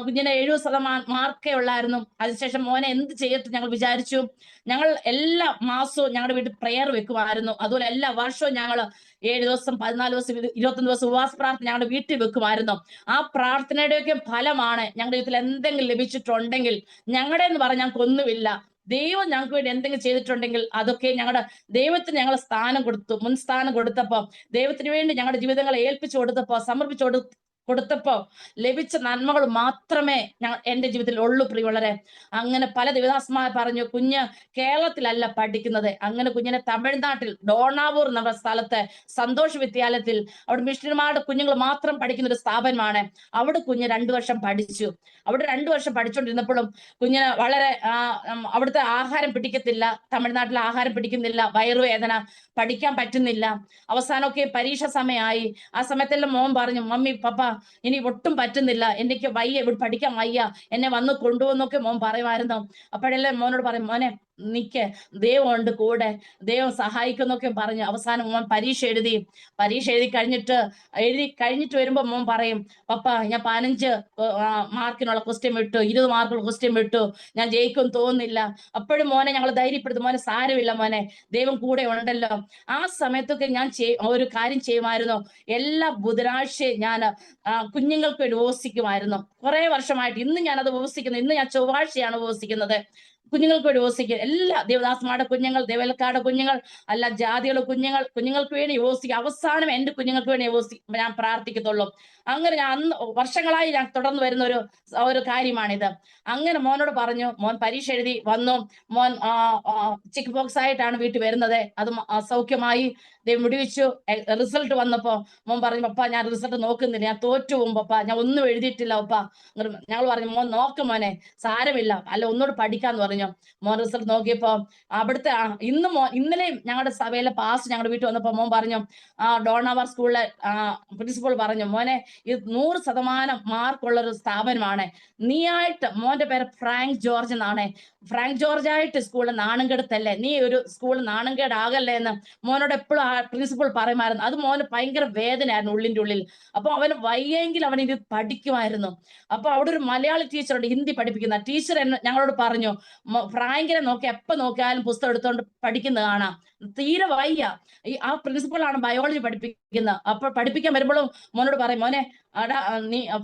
കുഞ്ഞിന് 70% മാർക്കേ ഉള്ളായിരുന്നു. അതിനുശേഷം മോനെ എന്ത് ചെയ്തിട്ട് ഞങ്ങൾ വിചാരിച്ചു, ഞങ്ങൾ എല്ലാ മാസവും ഞങ്ങളുടെ വീട്ടിൽ പ്രെയർ വെക്കുമായിരുന്നു. അതുപോലെ എല്ലാ വർഷവും ഞങ്ങൾ 7 ദിവസം, 14 ദിവസം, 21 ദിവസം ഉപവാസ പ്രാർത്ഥന ഞങ്ങളുടെ വീട്ടിൽ വെക്കുമായിരുന്നു. ആ പ്രാർത്ഥനയുടെയൊക്കെ ഫലമാണ് ഞങ്ങളുടെ ജീവിതത്തിൽ എന്തെങ്കിലും ലഭിച്ചിട്ടുണ്ടെങ്കിൽ, ഞങ്ങളുടെ എന്ന് പറഞ്ഞാൽ ഞങ്ങൾക്കൊന്നുമില്ല, ദൈവം ഞങ്ങൾക്ക് വേണ്ടി എന്തെങ്കിലും ചെയ്തിട്ടുണ്ടെങ്കിൽ അതൊക്കെ ഞങ്ങളുടെ ദൈവത്തിന് ഞങ്ങൾ സ്ഥാനം കൊടുത്തു. മുൻസ്ഥാനം കൊടുത്തപ്പോ, ദൈവത്തിന് വേണ്ടി ഞങ്ങളുടെ ജീവിതങ്ങളെ ഏൽപ്പിച്ചു കൊടുത്തപ്പോ, സമർപ്പിച്ചു കൊടുത്തപ്പോ ലഭിച്ച നന്മകൾ മാത്രമേ എന്റെ ജീവിതത്തിൽ ഉള്ളൂ പ്രിയമുള്ളവരെ. അങ്ങനെ പല ദേവദാസന്മാർ പറഞ്ഞു, കുഞ്ഞ് കേരളത്തിലല്ല പഠിക്കുന്നത്. അങ്ങനെ കുഞ്ഞിനെ തമിഴ്നാട്ടിൽ ഡോണാവൂർ എന്ന സ്ഥലത്ത് സന്തോഷ് വിദ്യാലയത്തിൽ, അവിടെ മിഷണറിമാരുടെ കുഞ്ഞുങ്ങൾ മാത്രം പഠിക്കുന്ന ഒരു സ്ഥാപനമാണ്. അവിടെ കുഞ്ഞ് 2 വർഷം പഠിച്ചു. അവിടെ 2 വർഷം പഠിച്ചുകൊണ്ടിരുന്നപ്പോഴും കുഞ്ഞിന് വളരെ അവിടുത്തെ ആഹാരം പിടിക്കത്തില്ല, തമിഴ്നാട്ടിലെ ആഹാരം പിടിക്കുന്നില്ല, വയറുവേദന, പഠിക്കാൻ പറ്റുന്നില്ല. അവസാനമൊക്കെ പരീക്ഷ സമയമായി. ആ സമയത്തെല്ലാം മോൻ പറഞ്ഞു, മമ്മി പപ്പ ഇനി ഒട്ടും പറ്റുന്നില്ല, എനിക്ക് വയ്യ, ഇവിടെ പഠിക്കാൻ വയ്യ, എന്നെ വന്ന് കൊണ്ടുപോകുന്നൊക്കെ മോൻ പറയുമായിരുന്നു. അപ്പോഴെല്ലാം മോനോട് പറയും, മോനെ നിക്ക്, ദൈവം ഉണ്ട് കൂടെ, ദൈവം സഹായിക്കുന്നൊക്കെ പറഞ്ഞു. അവസാനം മോൻ പരീക്ഷ എഴുതി കഴിഞ്ഞിട്ട് വരുമ്പോ മോൻ പറയും, പപ്പ ഞാൻ 15 മാർക്കിനുള്ള ക്വസ്റ്റ്യൻ വിട്ടു, 20 മാർക്കുള്ള ക്വസ്റ്റ്യൻ വിട്ടു, ഞാൻ ജയിക്കും തോന്നുന്നില്ല. അപ്പോഴും മോനെ ഞങ്ങൾ ധൈര്യപ്പെടുത്തും, മോനെ സാരമില്ല മോനെ, ദൈവം കൂടെ ഉണ്ടല്ലോ. ആ സമയത്തൊക്കെ ഞാൻ ഒരു കാര്യം ചെയ്യുമായിരുന്നു. എല്ലാ ബുധനാഴ്ചയും ഞാൻ കുഞ്ഞുങ്ങൾക്ക് വേണ്ടി ഉപവസിക്കുമായിരുന്നു. കുറെ വർഷമായിട്ട്. ഇന്ന് ഞാനത് ഉപവസിക്കുന്നു. ഇന്ന് ഞാൻ ചൊവ്വാഴ്ചയാണ് ഉപവസിക്കുന്നത്. കുഞ്ഞുങ്ങൾക്ക് വേണ്ടി ഉപവസിക്കുക. എല്ലാ ദേവദാസന്മാരുടെ കുഞ്ഞുങ്ങൾ, ദേവൽക്കാരുടെ കുഞ്ഞുങ്ങൾ, അല്ല ജാതികളുടെ കുഞ്ഞുങ്ങൾക്ക് വേണ്ടി ഉപവസിക്കുക. അവസാനം എന്റെ കുഞ്ഞുങ്ങൾക്ക് വേണ്ടി ഞാൻ പ്രാർത്ഥിക്കത്തുള്ളൂ. അങ്ങനെ ഞാൻ അന്ന് വർഷങ്ങളായി ഞാൻ തുടർന്ന് വരുന്ന ഒരു കാര്യമാണിത്. അങ്ങനെ മോനോട് പറഞ്ഞു, മോൻ പരീക്ഷ എഴുതി വന്നു. മോൻ ചിക്കൻ പോക്സ് ആയിട്ടാണ് വീട്ടിൽ വരുന്നത്. അത് സൗഖ്യമായി, ദൈവം വിടുവിച്ചു. റിസൾട്ട് വന്നപ്പോ മോൻ പറഞ്ഞു, പപ്പ ഞാൻ റിസൾട്ട് നോക്കുന്നില്ല, ഞാൻ തോറ്റു പോകും പപ്പ, ഞാൻ ഒന്നും എഴുതിയിട്ടില്ല പപ്പ. ഞങ്ങൾ പറഞ്ഞു, മോൻ നോക്കും മോനെ, സാരമില്ല, അല്ല ഒന്നുകൂടെ പഠിക്കാന്ന് പറഞ്ഞു. മോൻ റിസൾട്ട് നോക്കിയപ്പോ അവിടുത്തെ ഇന്നലെയും ഞങ്ങളുടെ സഭയിലെ പാസ് ഞങ്ങളുടെ വീട്ടിൽ വന്നപ്പോ മോൻ പറഞ്ഞു, ഡോണാവർ സ്കൂളിലെ പ്രിൻസിപ്പൾ പറഞ്ഞു, മോനെ ഇത് 100% മാർക്കുള്ള ഒരു സ്ഥാപനമാണ്, നീയായിട്ട്, മോന്റെ പേര് ഫ്രാങ്ക് ജോർജ് എന്നാണ്, ഫ്രാങ്ക് ജോർജ് ആയിട്ട് സ്കൂളിൽ നാണംകെടുത്തല്ലേ, നീ ഒരു സ്കൂളിൽ നാണംകേടാകല്ലേ എന്ന് മോനോട് എപ്പോഴും ആ പ്രിൻസിപ്പൾ പറയുമായിരുന്നു. അത് മോന് ഭയങ്കര വേദനയായിരുന്നു ഉള്ളിന്റെ ഉള്ളിൽ. അപ്പൊ അവന് വയ്യെങ്കിൽ അവൻ ഇത് പഠിക്കുമായിരുന്നു. അപ്പൊ അവിടെ ഒരു മലയാളി ടീച്ചറുണ്ട്, ഹിന്ദി പഠിപ്പിക്കുന്ന ടീച്ചർ ഞങ്ങളോട് പറഞ്ഞു, ഫ്രാങ്കിനെ നോക്കി എപ്പോ നോക്കിയാലും പുസ്തകം എടുത്തോണ്ട് പഠിക്കുന്നത് കാണാം, തീരെ വയ്യ. ആ പ്രിൻസിപ്പളാണ് ബയോളജി പഠിപ്പിക്കുന്നത്. അപ്പൊ പഠിപ്പിക്കാൻ വരുമ്പോഴും മോനോട് പറയും, മോനെ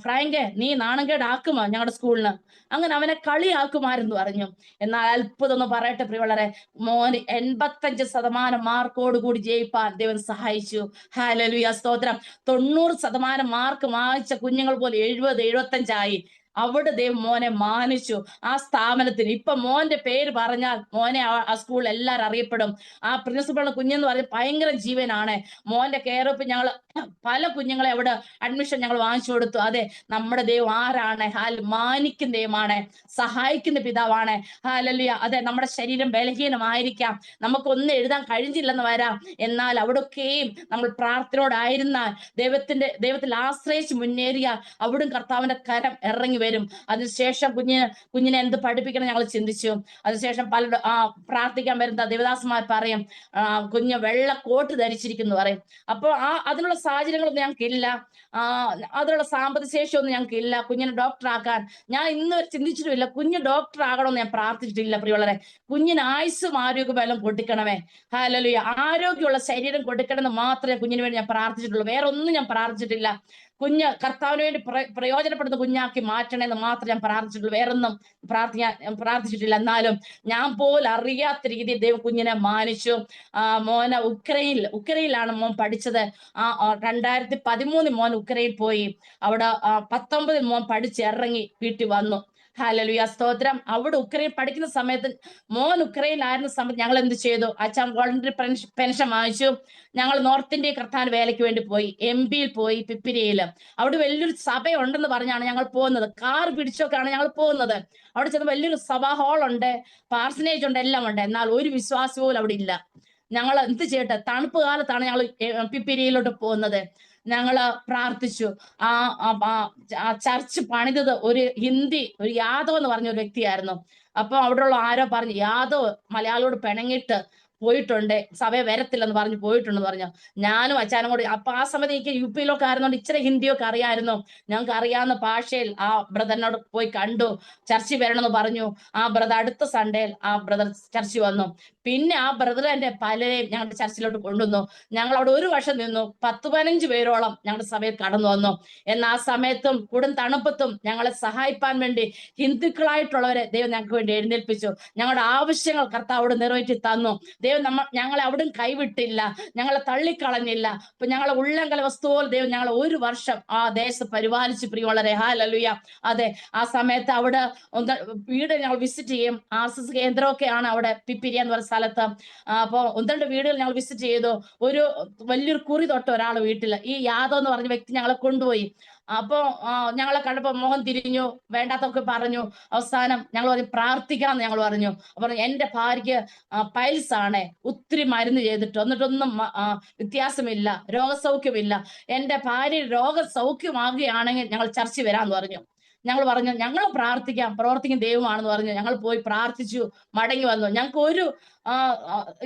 ഫ്രാങ്കെ നീ നാണംകേടാക്കുമോ ഞങ്ങളുടെ സ്കൂളിന്. അങ്ങനെ അവനെ കളിയാക്കുമായിരുന്നു പറഞ്ഞു. എന്നാൽ അത്ഭുതം ഒന്ന് പറയട്ടെ പ്രിയമുള്ളവരെ, മോന് 85% മാർക്കോട് കൂടി ജയിപ്പാൻ ദൈവം സഹായിച്ചു. ഹല്ലേലൂയ, സ്തോത്രം. 90% മാർക്ക് വാങ്ങിച്ച കുഞ്ഞുങ്ങൾ പോലെ 70, 75 അവിടെ ദൈവം മോനെ മാനിച്ചു. ആ സ്ഥാപനത്തിന് ഇപ്പൊ മോന്റെ പേര് പറഞ്ഞാൽ മോനെ ആ സ്കൂളിൽ എല്ലാവരും അറിയപ്പെടും. ആ പ്രിൻസിപ്പളിന്റെ കുഞ്ഞെന്ന് പറഞ്ഞ ഭയങ്കര ജീവനാണ്. മോന്റെ കെയർ ഓഫ് ഞങ്ങൾ പല കുഞ്ഞുങ്ങളെ അവിടെ അഡ്മിഷൻ ഞങ്ങൾ വാങ്ങിച്ചു കൊടുത്തു. അതെ, നമ്മുടെ ദൈവം ആരാണ്? മാനിക്കുന്ന ദൈവമാണ്, സഹായിക്കുന്ന പിതാവാണ്. ഹാലലുയ. അതെ, നമ്മുടെ ശരീരം ബലഹീനമായിരിക്കാം, നമുക്കൊന്നും എഴുതാൻ കഴിഞ്ഞില്ലെന്ന് വരാം. എന്നാൽ അവിടൊക്കെയും നമ്മൾ പ്രാർത്ഥനയോടായിരുന്നാൽ, ദൈവത്തിൽ ആശ്രയിച്ച് മുന്നേറിയാൽ അവിടും കർത്താവിന്റെ കരം ഇറങ്ങി വരും. അതിനുശേഷം കുഞ്ഞിനെ എന്ത് പഠിപ്പിക്കണം ഞങ്ങൾ ചിന്തിച്ചു. അതിനുശേഷം പ്രാർത്ഥിക്കാൻ വരുന്ന ദേവദാസന്മാർ പറയും, കുഞ്ഞ് വെള്ള കോട്ട് ധരിച്ചിരിക്കുന്നു പറയും. അപ്പോൾ അതിനുള്ള സാഹചര്യങ്ങളൊന്നും ഞങ്ങൾക്കില്ല, അതിനുള്ള സാമ്പത്തിക ശേഷിയൊന്നും ഞങ്ങൾക്കില്ല കുഞ്ഞിനെ ഡോക്ടർ ആക്കാൻ. ഞാൻ ഇന്ന് ചിന്തിച്ചിട്ടുമില്ല, കുഞ്ഞ് ഡോക്ടർ ആകണമെന്ന് ഞാൻ പ്രാർത്ഥിച്ചിട്ടില്ല പ്രിയമുള്ളവരെ. കുഞ്ഞിന് ആയുസ്സും ആരോഗ്യ ബലം കൊടുക്കണമേ. ഹല്ലേലൂയ. ആരോഗ്യമുള്ള ശരീരം കൊടുക്കണമെന്ന് മാത്രമേ കുഞ്ഞിന് വേണ്ടി ഞാൻ പ്രാർത്ഥിച്ചിട്ടുള്ളൂ. വേറെ ഒന്നും ഞാൻ പ്രാർത്ഥിച്ചിട്ടില്ല. കുഞ്ഞ് കർത്താവിന് വേണ്ടി പ്രയോജനപ്പെടുന്ന കുഞ്ഞാക്കി മാറ്റണമെന്ന് മാത്രം ഞാൻ പ്രാർത്ഥിച്ചിട്ടുള്ളൂ. വേറൊന്നും പ്രാർത്ഥിച്ചിട്ടില്ല. എന്നാലും ഞാൻ പോലും അറിയാത്ത രീതിയിൽ ദൈവം കുഞ്ഞിനെ മാനിച്ചു. മോനെ ഉക്രൈനിലാണ് മോൻ പഠിച്ചത്. 2013 മോൻ ഉക്രൈനിൽ പോയി. അവിടെ 19 മോൻ പഠിച്ചിറങ്ങി വീട്ടിൽ വന്നു. ഹല്ലേലൂയ, സ്തോത്രം. അവിടെ ഉക്രൈൻ പഠിക്കുന്ന സമയത്ത്, മോൻ ഉക്രൈനിലായിരുന്ന സമയത്ത് ഞങ്ങൾ എന്ത് ചെയ്തു? അച്ഛൻ വോളണ്ടറി പെൻഷൻ വാങ്ങിച്ചു. ഞങ്ങൾ നോർത്ത് ഇന്ത്യ കർത്താൻ വേലയ്ക്ക് വേണ്ടി പോയി. MP പോയി, പിപ്പിരിയില്. അവിടെ വലിയൊരു സഭയുണ്ടെന്ന് പറഞ്ഞാണ് ഞങ്ങൾ പോകുന്നത്. കാർ പിടിച്ചൊക്കെയാണ് ഞങ്ങൾ പോകുന്നത്. അവിടെ ചെന്ന് വലിയൊരു സഭാ ഹാളുണ്ട്, പാർസനേജ് ഉണ്ട്, എല്ലാം ഉണ്ട്. എന്നാൽ ഒരു വിശ്വാസി പോലും അവിടെ ഇല്ല. ഞങ്ങൾ എന്ത് ചെയ്യട്ടെ? തണുപ്പ് കാലത്താണ് ഞങ്ങൾ പിപ്പിരിയിലോട്ട് പോകുന്നത്. ഞങ്ങള് പ്രാർത്ഥിച്ചു. ചർച്ച് പണിതത് ഒരു യാദവ് എന്ന് പറഞ്ഞ ഒരു വ്യക്തിയായിരുന്നു. അപ്പൊ അവിടെയുള്ള ആരോ പറഞ്ഞു, യാദവ് മലയാളിയോട് പിണങ്ങിയിട്ട് പോയിട്ടുണ്ട്, സഭയെ വരത്തില്ലെന്ന് പറഞ്ഞു പോയിട്ടുണ്ടെന്ന് പറഞ്ഞു. ഞാനും അച്ഛനും കൂടി, അപ്പൊ ആ സമയത്ത് എനിക്ക് UP-ലൊക്കെ ആയിരുന്നോണ്ട് ഇച്ചിരി ഹിന്ദിയൊക്കെ അറിയായിരുന്നു. ഞങ്ങൾക്ക് അറിയാവുന്ന ഭാഷയിൽ ആ ബ്രദറിനോട് പോയി കണ്ടു. ചർച്ചിൽ വരണമെന്ന് പറഞ്ഞു. ആ ബ്രദർ അടുത്ത സൺഡേയിൽ ആ ബ്രദർ ചർച്ചിൽ വന്നു. പിന്നെ ആ ബ്രദർ എന്റെ പലരെയും ഞങ്ങളുടെ ചർച്ചിലോട്ട് കൊണ്ടുവന്നു. ഞങ്ങൾ അവിടെ ഒരു വർഷം നിന്നു. 10-15 പേരോളം ഞങ്ങളുടെ സഭയിൽ കടന്നു വന്നു. എന്നാൽ ആ സമയത്തും കൊടും തണുപ്പത്തും ഞങ്ങളെ സഹായിപ്പാൻ വേണ്ടി ഹിന്ദുക്കളായിട്ടുള്ളവരെ ദൈവം ഞങ്ങൾക്ക് വേണ്ടി എഴുന്നേൽപ്പിച്ചു. ഞങ്ങളുടെ ആവശ്യങ്ങൾ കർത്താവോട് നിറവേറ്റി തന്നു. ദൈവം ഞങ്ങളെ അവിടും കൈവിട്ടില്ല, ഞങ്ങളെ തള്ളിക്കളഞ്ഞില്ല. അപ്പൊ ഞങ്ങളെ ഉള്ളംകല വസ്തു പോലെ ദൈവം ഞങ്ങളെ ഒരു വർഷം ആ ദേശത്ത് പരിപാലിച്ച് പ്രിയമുള്ളവരെ. ഹല്ലേലൂയ. അതെ, ആ സമയത്ത് അവിടെ വീട് ഞങ്ങൾ വിസിറ്റ് ചെയ്യും. RSS കേന്ദ്രമൊക്കെയാണ് അവിടെ പിപ്പിരിയ എന്ന് പറയുന്ന സ്ഥലത്ത്. അപ്പൊ 1-2 വീടുകൾ ഞങ്ങൾ വിസിറ്റ് ചെയ്തു. ഒരു വലിയൊരു കുറി തൊട്ട് ഒരാൾ വീട്ടില് ഈ യാദവ് എന്ന് പറഞ്ഞ വ്യക്തി ഞങ്ങളെ കൊണ്ടുപോയി. അപ്പൊ ഞങ്ങളെ കണ്ടപ്പോ മോഹൻ തിരിഞ്ഞു, വേണ്ടാത്തൊക്കെ പറഞ്ഞു. അവസാനം ഞങ്ങൾ പറഞ്ഞു പ്രാർത്ഥിക്കാന്ന് ഞങ്ങൾ പറഞ്ഞു. അപ്പൊ എന്റെ ഭാര്യയ്ക്ക് പൈൽസ് ആണ്, ഒത്തിരി മരുന്ന് ചെയ്തിട്ട് എന്നിട്ടൊന്നും വ്യത്യാസമില്ല, രോഗസൗഖ്യമില്ല. എന്റെ ഭാര്യ രോഗസൗഖ്യമാകുകയാണെങ്കിൽ ഞങ്ങൾ ചർച്ചിൽ വരാന്ന് പറഞ്ഞു. ഞങ്ങൾ പറഞ്ഞു ഞങ്ങൾ പ്രാർത്ഥിക്കാം, പ്രവർത്തിക്കും ദൈവമാണെന്ന് പറഞ്ഞു. ഞങ്ങൾ പോയി പ്രാർത്ഥിച്ചു, മടങ്ങി വന്നു. ഞങ്ങൾക്ക് ഒരു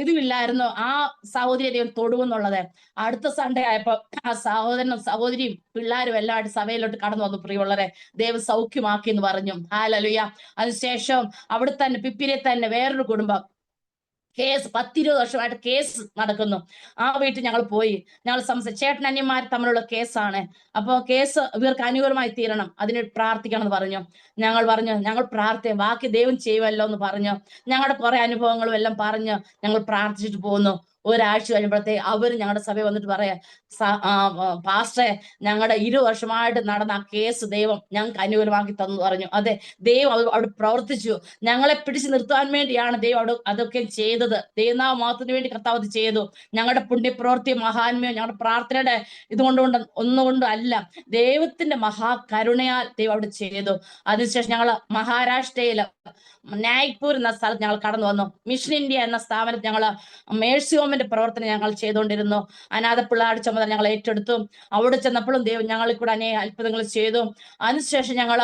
ഇതുമില്ലായിരുന്നു ആ സഹോദരിയെ ദൈവം തൊടുവെന്നുള്ളത്. അടുത്ത സൺഡേ ആയപ്പോ ആ സഹോദരനും സഹോദരിയും പിള്ളേരും എല്ലാമായിട്ട് സഭയിലോട്ട് കടന്നു വന്നു. പ്രിയമുള്ളവരെ, ദൈവം സൗഖ്യമാക്കി എന്ന് പറഞ്ഞു. ഹല്ലേലൂയ. അതിനുശേഷം അവിടെ തന്നെ പിപ്പിരെ തന്നെ വേറൊരു കുടുംബം കേസ് 10-20 വർഷമായിട്ട് കേസ് നടക്കുന്നു. ആ വീട്ടിൽ ഞങ്ങൾ പോയി. ഞങ്ങൾ ചേട്ടനന്യന്മാർ തമ്മിലുള്ള കേസാണ്. അപ്പൊ കേസ് ഇവർക്ക് അനുകൂലമായി തീരണം, അതിന് പ്രാർത്ഥിക്കണം എന്ന് പറഞ്ഞു. ഞങ്ങൾ പറഞ്ഞു ഞങ്ങൾ പ്രാർത്ഥിക്കാം, ബാക്കി ദൈവം ചെയ്യുമല്ലോ എന്ന് പറഞ്ഞു. ഞങ്ങളുടെ കുറെ അനുഭവങ്ങളും എല്ലാം പറഞ്ഞ് ഞങ്ങൾ പ്രാർത്ഥിച്ചിട്ട് പോകുന്നു. ഒരാഴ്ച കഴിയുമ്പോഴത്തേക്ക് അവർ ഞങ്ങളുടെ സഭയിൽ വന്നിട്ട് പറയാ, പാസ്റ്ററെ, ഞങ്ങളുടെ 20 വർഷമായിട്ട് നടന്ന ആ കേസ് ദൈവം ഞങ്ങൾക്ക് അനുകൂലമാക്കി തന്നു പറഞ്ഞു. അതെ, ദൈവം അവിടെ പ്രവർത്തിച്ചു. ഞങ്ങളെ പിടിച്ചു നിർത്താൻ വേണ്ടിയാണ് ദൈവം അവിടെ അതൊക്കെ ചെയ്തത്. ദൈവനാമത്തിന് വേണ്ടി കർത്താവ് ചെയ്തു. ഞങ്ങളുടെ പുണ്യപ്രവൃത്തി മഹാത്മ്യം ഞങ്ങളുടെ പ്രാർത്ഥനയുടെ ഒന്നുകൊണ്ടും അല്ല, ദൈവത്തിന്റെ മഹാകരുണയാൽ ദൈവം അവിടെ ചെയ്തു. അതിനുശേഷം ഞങ്ങൾ മഹാരാഷ്ട്രയില് നാഗ്പൂർ എന്ന സ്ഥലത്ത് ഞങ്ങൾ കടന്നു വന്നു. മിഷൻ ഇന്ത്യ എന്ന സ്ഥാപനത്തിൽ ഞങ്ങൾ മേഴ്സി ഹോമിന്റെ പ്രവർത്തനം ഞങ്ങൾ ചെയ്തുകൊണ്ടിരുന്നു. അനാഥ പിള്ളേരുടെ ചുമതല ഞങ്ങൾ ഏറ്റെടുത്തു. അവിടെ ചെന്നപ്പോഴും ദൈവം ഞങ്ങളിൽ കൂടെ അനേക അത്ഭുതങ്ങൾ ചെയ്തു. അതിനുശേഷം ഞങ്ങൾ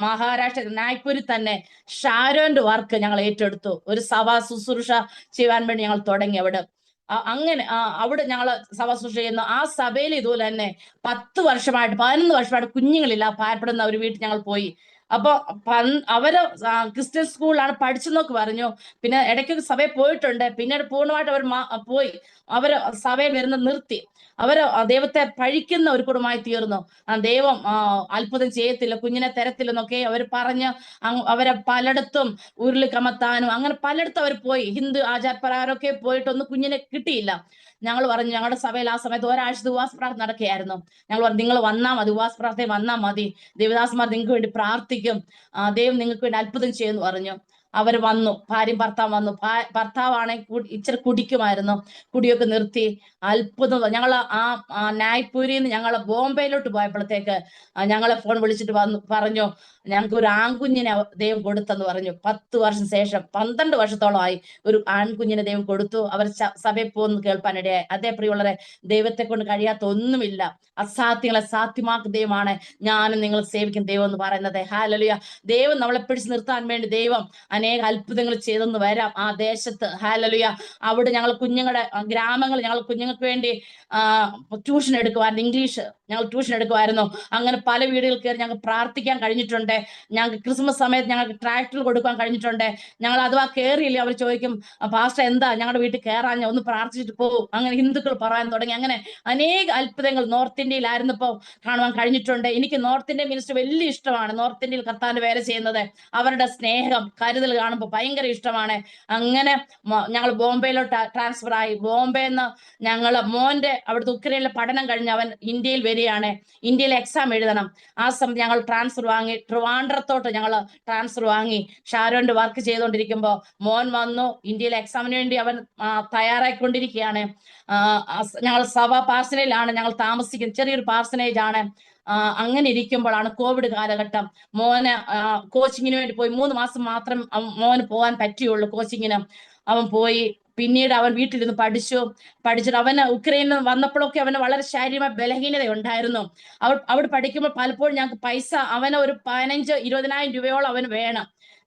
മഹാരാഷ്ട്ര നാഗ്പൂരിൽ തന്നെ ഷാരോന്റെ വർക്ക് ഞങ്ങൾ ഏറ്റെടുത്തു. ഒരു സഭാ ശുശ്രൂഷ ചെയ്യാൻ വേണ്ടി ഞങ്ങൾ തുടങ്ങി അവിടെ. അങ്ങനെ അവിടെ ഞങ്ങൾ സഭ ശുശ്രൂഷ ചെയ്യുന്നു. ആ സഭയിൽ ഇതുപോലെ തന്നെ 10 വർഷമായിട്ട് 11 വർഷമായിട്ട് കുഞ്ഞുങ്ങളില്ല ഭാരപ്പെടുന്ന ഒരു വീട്ടിൽ ഞങ്ങൾ പോയി. അപ്പൊ അവര് ക്രിസ്ത്യൻ സ്കൂളിലാണ് പഠിച്ചെന്നൊക്കെ പറഞ്ഞു. പിന്നെ ഇടയ്ക്കൊക്കെ സഭയിൽ പോയിട്ടുണ്ട്. പിന്നീട് പൂർണ്ണമായിട്ട് അവർ പോയി. അവര് സഭയിൽ വരുന്നത് നിർത്തി. അവര് ദൈവത്തെ പഴിക്കുന്ന ഒരു കുടുംബമായി തീർന്നു. ദൈവം അത്ഭുതം ചെയ്യത്തില്ല, കുഞ്ഞിനെ തരത്തില്ലെന്നൊക്കെ അവർ പറഞ്ഞ് അവരെ പലയിടത്തും ഉരുളി കമത്താനും അങ്ങനെ പലയിടത്തും അവർ പോയി. ഹിന്ദു ആചാരപ്രകാരമൊക്കെ പോയിട്ടൊന്നും കുഞ്ഞിനെ കിട്ടിയില്ല. ഞങ്ങൾ പറഞ്ഞു, ഞങ്ങളുടെ സഭയിൽ ആ സമയത്ത് ഒരാഴ്ച ഉപവാസ പ്രാർത്ഥന നടക്കുകയായിരുന്നു. ഞങ്ങൾ പറഞ്ഞു, നിങ്ങൾ വന്നാൽ മതി, ഉപവാസ പ്രാർത്ഥന വന്നാൽ മതി, ദേവദാസന്മാർ നിങ്ങൾക്ക് വേണ്ടി പ്രാർത്ഥിക്കും, ദൈവം നിങ്ങൾക്ക് വേണ്ടി അത്ഭുതം ചെയ്യുമെന്ന് പറഞ്ഞു. അവർ വന്നു, ഭാര്യയും ഭർത്താവ് വന്നു. ഭർത്താവാണെങ്കിൽ ഇച്ചിരി കുടിക്കുമായിരുന്നു, കുടിയൊക്കെ നിർത്തി. അത്ഭുതം. ഞങ്ങൾ ആ നാഗ്പൂരിൽ നിന്ന് ഞങ്ങൾ ബോംബെയിലോട്ട് പോയപ്പോഴത്തേക്ക് ഞങ്ങളെ ഫോൺ വിളിച്ചിട്ട് പറഞ്ഞു, ഞങ്ങൾക്ക് ഒരു ആൺകുഞ്ഞിനെ ദൈവം കൊടുത്തെന്ന് പറഞ്ഞു. 10 വർഷം ശേഷം, 12 വർഷത്തോളമായി ഒരു ആൺകുഞ്ഞിനെ ദൈവം കൊടുത്തു. അവർ സഭയിൽ പോകുന്നു കേൾപ്പാനിടയായി. അതേ പ്രിയമുള്ളവരെ, ദൈവത്തെ കൊണ്ട് കഴിയാത്ത ഒന്നുമില്ല. അസാധ്യങ്ങളെ സാധ്യമാക്കുന്ന ദൈവമാണ് ഞാനും നിങ്ങൾ സേവിക്കുന്ന ദൈവം എന്ന് പറയുന്നത്. ഹല്ലേലൂയ. ദൈവം നമ്മളെ പിടിച്ചു നിർത്താൻ വേണ്ടി ദൈവം അനേക അത്ഭുതങ്ങൾ ചെയ്തെന്ന് വരാം ആ ദേശത്ത്. ഹല്ലേലൂയ. അവിടെ ഞങ്ങൾ കുഞ്ഞുങ്ങളുടെ ഗ്രാമങ്ങൾ, ഞങ്ങൾ കുഞ്ഞുങ്ങൾക്ക് വേണ്ടി ട്യൂഷൻ എടുക്കുമായിരുന്നു. ഇംഗ്ലീഷ് ഞങ്ങൾ ട്യൂഷൻ എടുക്കുമായിരുന്നു. അങ്ങനെ പല വീടുകളിൽ കയറി ഞങ്ങൾക്ക് പ്രാർത്ഥിക്കാൻ കഴിഞ്ഞിട്ടുണ്ട്. ഞങ്ങൾക്ക് ക്രിസ്മസ് സമയത്ത് ഞങ്ങൾക്ക് ട്രാക്ടർ കൊടുക്കാൻ കഴിഞ്ഞിട്ടുണ്ട്. ഞങ്ങൾ അഥവാ കയറിയില്ല, അവർ ചോദിക്കും, പാസ്റ്റർ എന്താ ഞങ്ങളുടെ വീട്ടിൽ കയറാൻ, ഒന്ന് പ്രാർത്ഥിച്ചിട്ട് പോകും. അങ്ങനെ ഹിന്ദുക്കൾ പറയാൻ തുടങ്ങി. അങ്ങനെ അനേക അത്ഭുതങ്ങൾ നോർത്ത് ഇന്ത്യയിലായിരുന്നപ്പോ കാണുവാൻ കഴിഞ്ഞിട്ടുണ്ട്. എനിക്ക് നോർത്ത് ഇന്ത്യൻ മിനിസ്റ്റർ വലിയ ഇഷ്ടമാണ്. നോർത്ത് ഇന്ത്യയിൽ കർത്താവിന്റെ വേല ചെയ്യുന്നത്, അവരുടെ സ്നേഹം കരുതൽ കാണുമ്പോൾ ഭയങ്കര ഇഷ്ടമാണ്. അങ്ങനെ ഞങ്ങൾ ബോംബെയിലോട്ട് ട്രാൻസ്ഫർ ആയി. ബോംബെന്ന് ഞങ്ങൾ മോന്റെ അവിടുത്തെ ഉക്രൈനിലെ പഠനം കഴിഞ്ഞ് അവൻ ഇന്ത്യയിൽ വരികയാണ്. ഇന്ത്യയിൽ എക്സാം എഴുതണം. ആ സമയത്ത് ഞങ്ങൾ ട്രാൻസ്ഫർ വാങ്ങി, ട്രിവാൻഡ്രത്തോട്ട് ഞങ്ങൾ ട്രാൻസ്ഫർ വാങ്ങി. ഷാരോന്റെ വർക്ക് ചെയ്തുകൊണ്ടിരിക്കുമ്പോൾ മോൻ വന്നു. ഇന്ത്യയിലെ എക്സാമിന് വേണ്ടി അവൻ തയ്യാറായിക്കൊണ്ടിരിക്കുകയാണ്. ഞങ്ങൾ സഭ പാർസനയിലാണ് ഞങ്ങൾ താമസിക്കുന്നത്, ചെറിയൊരു പാർസനേജ് ആണ്. അങ്ങനെ ഇരിക്കുമ്പോഴാണ് കോവിഡ് കാലഘട്ടം. മോന് കോച്ചിങ്ങിന് വേണ്ടി പോയി. 3 മാസം മാത്രം മോന് പോകാൻ പറ്റിയുള്ളൂ കോച്ചിങ്ങിന്. അവൻ പോയി. പിന്നീട് അവൻ വീട്ടിലിരുന്ന് പഠിച്ചിട്ട് അവന് ഉക്രൈനിൽ വന്നപ്പോഴൊക്കെ അവന് വളരെ ശാരീരികമായ ബലഹീനത ഉണ്ടായിരുന്നു. അവിടെ പഠിക്കുമ്പോൾ പലപ്പോഴും ഞങ്ങൾക്ക് പൈസ, അവന് ഒരു 15-20,000 രൂപയോളം അവന് വേണം.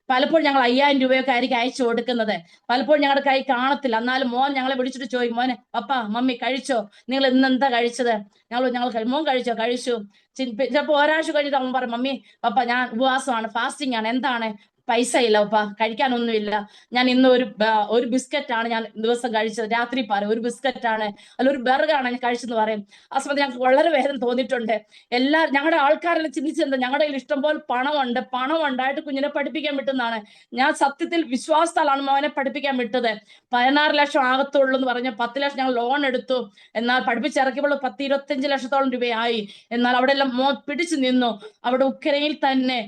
പലപ്പോഴും ഞങ്ങൾ 5,000 രൂപയൊക്കെ ആയിരിക്കും അയച്ചു കൊടുക്കുന്നത്. പലപ്പോഴും ഞങ്ങളുടെ കൈ കാണത്തില്ല. എന്നാലും മോൻ ഞങ്ങളെ വിളിച്ചിട്ട് ചോദിക്കും, മോനെ, പപ്പ മമ്മി കഴിച്ചോ, നിങ്ങൾ ഇന്ന് എന്താ കഴിച്ചത്? ഞങ്ങൾ മോൻ കഴിച്ചു. ചിലപ്പോൾ ഒരാഴ്ച കഴിഞ്ഞിട്ട് അവൻ പറയും, മമ്മി പപ്പ ഞാൻ ഉപവാസമാണ്, ഫാസ്റ്റിംഗ് ആണ്. എന്താണ്? പൈസ ഇല്ല പപ്പ, കഴിക്കാനൊന്നുമില്ല. ഞാൻ ഇന്ന് ഒരു ബിസ്ക്കറ്റാണ് ഞാൻ ദിവസം കഴിച്ചത്. രാത്രി പറയും ഒരു ബിസ്ക്കറ്റാണ്, അല്ല ഒരു ബർഗറാണ് ഞാൻ കഴിച്ചെന്ന് പറയും. ആ സമയത്ത് ഞങ്ങൾക്ക് വളരെ വേദന തോന്നിയിട്ടുണ്ട്. ഞങ്ങളുടെ ആൾക്കാരെല്ലാം ചിന്തിച്ചെന്താ, ഞങ്ങളുടെ കയ്യിൽ ഇഷ്ടംപോലെ പണം ഉണ്ടായിട്ട് കുഞ്ഞിനെ പഠിപ്പിക്കാൻ വിട്ടുന്നതാണ്. ഞാൻ സത്യത്തിൽ വിശ്വാസത്താലാണ് മോനെ പഠിപ്പിക്കാൻ വിട്ടത്. 16 ലക്ഷം ആകത്തുള്ളൂ എന്ന് പറഞ്ഞ് 10 ലക്ഷം ഞങ്ങൾ ലോൺ എടുത്തു. എന്നാൽ പഠിപ്പിച്ചിറക്കിയപ്പോൾ 10-25 ലക്ഷത്തോളം രൂപയായി. എന്നാൽ അവിടെ എല്ലാം മോൻ പിടിച്ചു നിന്നു. അവിടെ ഉക്രൈനിൽ തന്നെ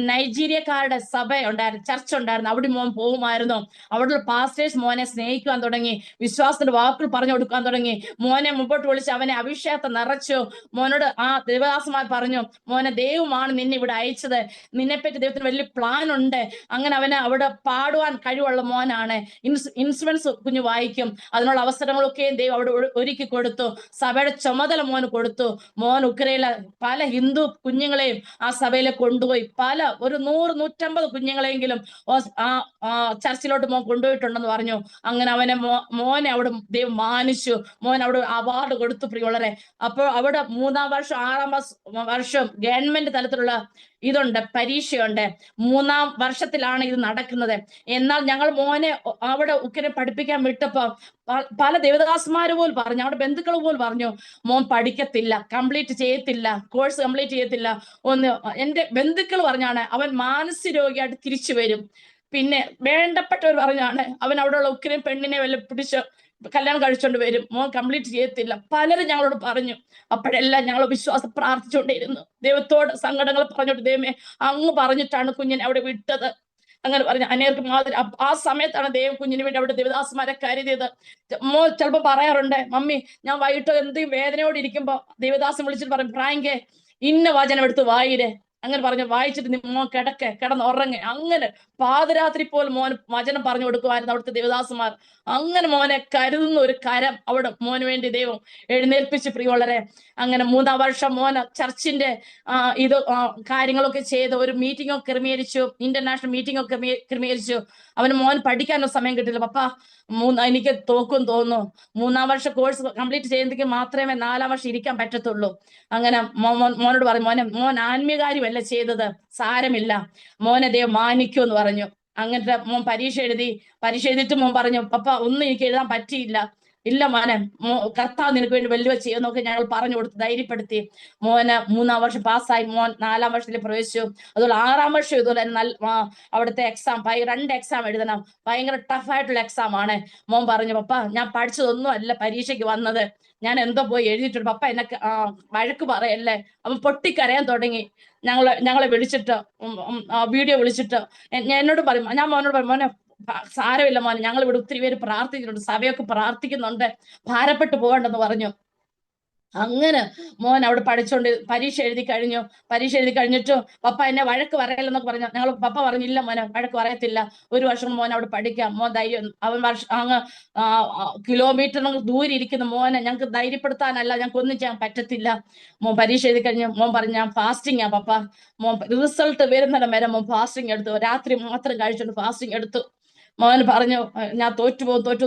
നൈജീരിയക്കാരുടെ സഭ ഉണ്ടായിരുന്നു, ചർച്ച ഉണ്ടായിരുന്നു. അവിടെ മോൻ പോകുമായിരുന്നു. അവിടെയുള്ള പാസ്റ്റേഴ്സ് മോനെ സ്നേഹിക്കാൻ തുടങ്ങി, വിശ്വാസത്തിന്റെ വാക്കുകൾ പറഞ്ഞു കൊടുക്കാൻ തുടങ്ങി. മോനെ മുമ്പോട്ട് വിളിച്ച് അവനെ അഭിഷേകത്തെ നിറച്ചു. മോനോട് ആ ദേവദാസന്മാർ പറഞ്ഞു, മോനെ ദൈവമാണ് നിന്നെ ഇവിടെ അയച്ചത്, നിന്നെപ്പറ്റി ദൈവത്തിന് വലിയ പ്ലാൻ ഉണ്ട്. അങ്ങനെ അവന് അവിടെ പാടുവാൻ കഴിവുള്ള മോനാണ്. ഇൻസ്ട്രുമെന്റ്സ് കുഞ്ഞു വായിക്കും. അതിനുള്ള അവസരങ്ങളൊക്കെ ദൈവം അവിടെ ഒരുക്കി കൊടുത്തു. സഭയുടെ ചുമതല മോന് കൊടുത്തു. മോൻ ഉക്രൈനിലെ പല ഹിന്ദു കുഞ്ഞുങ്ങളെയും ആ സഭയിലെ കൊണ്ടുപോയി. ഒരു 100-150 കുഞ്ഞുങ്ങളെങ്കിലും ചർച്ചിലോട്ട് മോൻ കൊണ്ടുപോയിട്ടുണ്ടെന്ന് പറഞ്ഞു. അങ്ങനെ മോനെ അവിടെ ദൈവം മാനിച്ചു. മോൻ അവിടെ അവാർഡ് കൊടുത്തു പ്രിയമുള്ളവരെ. അപ്പോൾ അവിടെ 3-ാം വർഷം 6-ാം വർഷം ഗവൺമെന്റ് തലത്തിലുള്ള ഇതുണ്ട്, പരീക്ഷയുണ്ട്. 3-ാം വർഷത്തിലാണ് ഇത് നടക്കുന്നത്. എന്നാൽ ഞങ്ങൾ മോനെ അവിടെ ഉക്രൈനെ പഠിപ്പിക്കാൻ വിട്ടപ്പോ പല ദേവദാസന്മാര് പോലും പറഞ്ഞു, അവിടെ ബന്ധുക്കൾ പോലും പറഞ്ഞു, മോൻ പഠിക്കത്തില്ല, കോഴ്സ് കംപ്ലീറ്റ് ചെയ്യത്തില്ല. എന്റെ ബന്ധുക്കൾ പറഞ്ഞാണ് അവൻ മാനസിക രോഗിയായിട്ട് തിരിച്ചു വരും. പിന്നെ വേണ്ടപ്പെട്ടവർ പറഞ്ഞാണ് അവൻ അവിടെയുള്ള ഉക്രൈൻ പെണ്ണിനെ വല്ല പിടിച്ച് കല്യാണം കഴിച്ചോണ്ട് വരും, മോൻ കംപ്ലീറ്റ് ചെയ്യത്തില്ല. പലരും ഞങ്ങളോട് പറഞ്ഞു. അപ്പോഴെല്ലാം ഞങ്ങൾ വിശ്വാസം പ്രാർത്ഥിച്ചുകൊണ്ടിരുന്നു, ദൈവത്തോട് സങ്കടങ്ങൾ പറഞ്ഞോട്ട്, ദൈവമേ അങ്ങ് പറഞ്ഞിട്ടാണ് കുഞ്ഞിനെ അവിടെ വിട്ടത്. അങ്ങനെ പറഞ്ഞു അനേർക്ക് മാതിരി. ആ സമയത്താണ് ദൈവം കുഞ്ഞിന് വേണ്ടി അവിടെ ദേവദാസന്മാരെ കരുതിയത്. ചിലപ്പോൾ പറയാറുണ്ട്, മമ്മി ഞാൻ വൈകിട്ട് എന്തെങ്കിലും വേദനയോട് ഇരിക്കുമ്പോ ദേവദാസൻ വിളിച്ചിട്ട് പറയും, പ്രായങ്കെ ഇന്ന വചനം എടുത്ത് വായിരെ. അങ്ങനെ പറഞ്ഞു വായിച്ചിട്ട് മോൻ കിടന്നുറങ്ങ്. അങ്ങനെ പാതിരാത്രി പോലും മോൻ വചനം പറഞ്ഞു കൊടുക്കുമായിരുന്നു അവിടുത്തെ ദേവദാസന്മാർ. അങ്ങനെ മോനെ കരുതുന്ന ഒരു കരം അവിടെ മോന് വേണ്ടി ദൈവം എഴുന്നേൽപ്പിച്ച് പ്രിയമുള്ളവരെ. അങ്ങനെ 3-ാം വർഷം മോന് ചർച്ചിന്റെ കാര്യങ്ങളൊക്കെ ചെയ്ത് ഒരു മീറ്റിംഗ് ഒക്കെ ക്രമീകരിച്ചു, ഇന്റർനാഷണൽ മീറ്റിംഗ് ഒക്കെ ക്രമീകരിച്ചു. മോൻ പഠിക്കാനൊന്നും സമയം കിട്ടില്ല. പപ്പ എനിക്ക് തോക്കും തോന്നുന്നു, 3-ാം വർഷം കോഴ്സ് കംപ്ലീറ്റ് ചെയ്യുന്നെങ്കിൽ മാത്രമേ 4-ാം വർഷം ഇരിക്കാൻ പറ്റത്തുള്ളൂ. അങ്ങനെ മോനോട് പറയും, മോൻ ആത്മീയകാര്യമല്ല ചെയ്തത്, സാരമില്ല, മോനെ ദൈവം മാനിക്കും എന്ന് പറഞ്ഞു. അങ്ങനത്തെ മോൻ പരീക്ഷ എഴുതിയിട്ട് മോൻ പറഞ്ഞു, പപ്പ ഒന്നും എനിക്ക് എഴുതാൻ പറ്റിയില്ല, ഇല്ല മോനെ, കർത്താവ് നിനക്ക് വേണ്ടി വലിയ ചെയ്യുന്നൊക്കെ ഞങ്ങൾ പറഞ്ഞു കൊടുത്ത് ധൈര്യപ്പെടുത്തി. മോന് 3-ാം വർഷം പാസ്സായി. മോൻ 4-ാം വർഷത്തിൽ പ്രവേശിച്ചു. അതുപോലെ 6-ാം വർഷം ഇതുപോലെ അവിടുത്തെ എക്സാം 2 എക്സാം എഴുതണം. ഭയങ്കര ടഫായിട്ടുള്ള എക്സാം ആണ്. മോൻ പറഞ്ഞു, പപ്പ ഞാൻ പഠിച്ചതൊന്നും അല്ല പരീക്ഷയ്ക്ക് വന്നത്, ഞാൻ എന്തോ പോയി എഴുതിയിട്ടുണ്ട്, പപ്പ എന്നെ വഴക്ക് പറയല്ലേ. അവൻ പൊട്ടിക്കരയാൻ തുടങ്ങി. ഞങ്ങളെ വിളിച്ചിട്ട് വീഡിയോ വിളിച്ചിട്ട് എന്നോട് പറയും, ഞാൻ മോനോട് പറയും, മോനെ സാരമില്ല മോനെ, ഞങ്ങൾ ഇവിടെ ഒത്തിരി പേര് പ്രാർത്ഥിക്കുന്നുണ്ട്, സഭയൊക്കെ പ്രാർത്ഥിക്കുന്നുണ്ട്, ഭാരപ്പെട്ടു പോകണ്ടെന്ന് പറഞ്ഞു. അങ്ങനെ മോൻ അവിടെ പഠിച്ചോണ്ട് പരീക്ഷ എഴുതി കഴിഞ്ഞിട്ട് പപ്പ എന്നെ വഴക്ക് പറയലെന്നൊക്കെ പറഞ്ഞു. പപ്പ പറഞ്ഞില്ല മോനെ, വഴക്ക് പറയത്തില്ല, ഒരു വർഷം മോൻ അവിടെ പഠിക്കാം, മോൻ ധൈര്യം. അവൻ അങ്ങ് കിലോമീറ്റർ ദൂരെ ഇരിക്കുന്ന മോനെ ഞങ്ങൾക്ക് ധൈര്യപ്പെടുത്താനല്ല, ഞങ്ങൾക്ക് ഒന്നും ചെയ്യാൻ പറ്റത്തില്ല. മോൻ പരീക്ഷ എഴുതി കഴിഞ്ഞ് മോൻ പറഞ്ഞു, ഞാൻ ഫാസ്റ്റിംഗ് പപ്പ. മോൻ റിസൾട്ട് വരുന്നിടം വരെ മോൻ ഫാസ്റ്റിംഗ് എടുത്തു. രാത്രി മാത്രം കഴിച്ചോണ്ട് ഫാസ്റ്റിംഗ് എടുത്തു. മോൻ പറഞ്ഞു, ഞാൻ തോറ്റു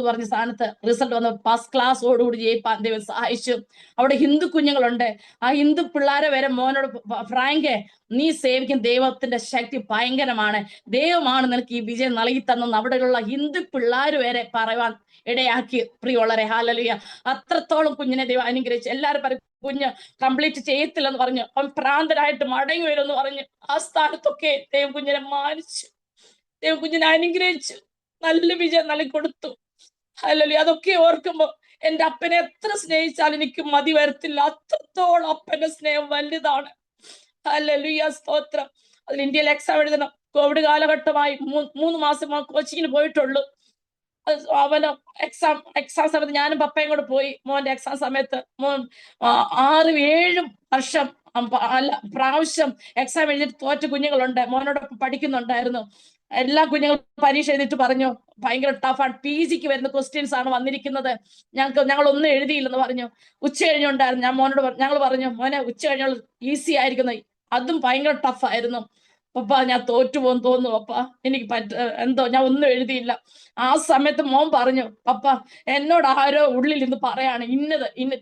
പറഞ്ഞ സ്ഥാനത്ത് റിസൾട്ട് വന്ന് ഫസ്റ്റ് ക്ലാസ്സോടുകൂടി ജയിപ്പാൻ ദൈവം സഹായിച്ചു. അവിടെ ഹിന്ദു കുഞ്ഞുങ്ങളുണ്ട്. ആ ഹിന്ദു പിള്ളേരെ വരെ മോനോട്, ഫ്രാങ്കെ നീ സേവിക്കുന്ന ദൈവത്തിന്റെ ശക്തി ഭയങ്കരമാണ്, ദൈവമാണ് നിനക്ക് ഈ വിജയം നൽകി തന്നെന്ന് അവിടെയുള്ള ഹിന്ദു പിള്ളേർ വരെ പറയുവാൻ ഇടയാക്കി. പ്രിയമുള്ളവരെ, ഹല്ലേലൂയ. അത്രത്തോളം കുഞ്ഞിനെ ദൈവം അനുഗ്രഹിച്ചു. എല്ലാവരും പറയും കുഞ്ഞ് കംപ്ലീറ്റ് ചെയ്യത്തില്ലെന്ന് പറഞ്ഞു. അവൻ ഭ്രാന്തരായിട്ട് മടങ്ങി വരുമെന്ന് പറഞ്ഞു. ആ സ്ഥാനത്തൊക്കെ ദൈവം കുഞ്ഞിനെ മാനിച്ചു, ദൈവം കുഞ്ഞിനെ അനുഗ്രഹിച്ചു, നല്ല വിജയം നൽകി കൊടുത്തു. ഹല്ലേലൂയ. അതൊക്കെ ഓർക്കുമ്പോ എന്റെ അപ്പനെ എത്ര സ്നേഹിച്ചാലും എനിക്ക് മതി വരത്തില്ല. അത്രത്തോളം അപ്പന്റെ സ്നേഹം വലുതാണ്. ഹല്ലേലൂയ, സ്തോത്രം. അതിൽ ഇന്ത്യയിൽ എക്സാം എഴുതണം. കോവിഡ് കാലഘട്ടമായി 3 മാസം കോച്ചിങ്ങിന് പോയിട്ടുള്ളൂ. അവന് എക്സാം സമയത്ത് ഞാനും പപ്പയും കൂടെ പോയി. മോന്റെ എക്സാം സമയത്ത് മോൻ 6-7 വർഷം പ്രാവശ്യം എക്സാം എഴുതിയിട്ട് തോറ്റ കുഞ്ഞുങ്ങളുണ്ട്. മോനോടൊപ്പം പഠിക്കുന്നുണ്ടായിരുന്നു. എല്ലാ കുഞ്ഞുങ്ങളും പരീക്ഷ എഴുതിയിട്ട് പറഞ്ഞു ഭയങ്കര ടഫാണ്, PGക്ക് വരുന്ന ക്വസ്റ്റ്യൻസ് ആണ് വന്നിരിക്കുന്നത്, ഞങ്ങളൊന്നും എഴുതിയില്ലെന്ന് പറഞ്ഞു. ഉച്ച കഴിഞ്ഞുണ്ടായിരുന്നു. ഞങ്ങൾ പറഞ്ഞു, മോനെ ഉച്ച കഴിഞ്ഞുള്ള ഈസി ആയിരിക്കുന്നു. അതും ഭയങ്കര ടഫായിരുന്നു. പപ്പ ഞാൻ തോറ്റുപോകുന്നു തോന്നുന്നു പപ്പ, എനിക്ക് എന്തോ ഞാൻ ഒന്നും എഴുതിയില്ല. ആ സമയത്ത് മോൻ പറഞ്ഞു, പപ്പ എന്നോട് ആരോ ഉള്ളിൽ ഇന്ന് പറയാണ്,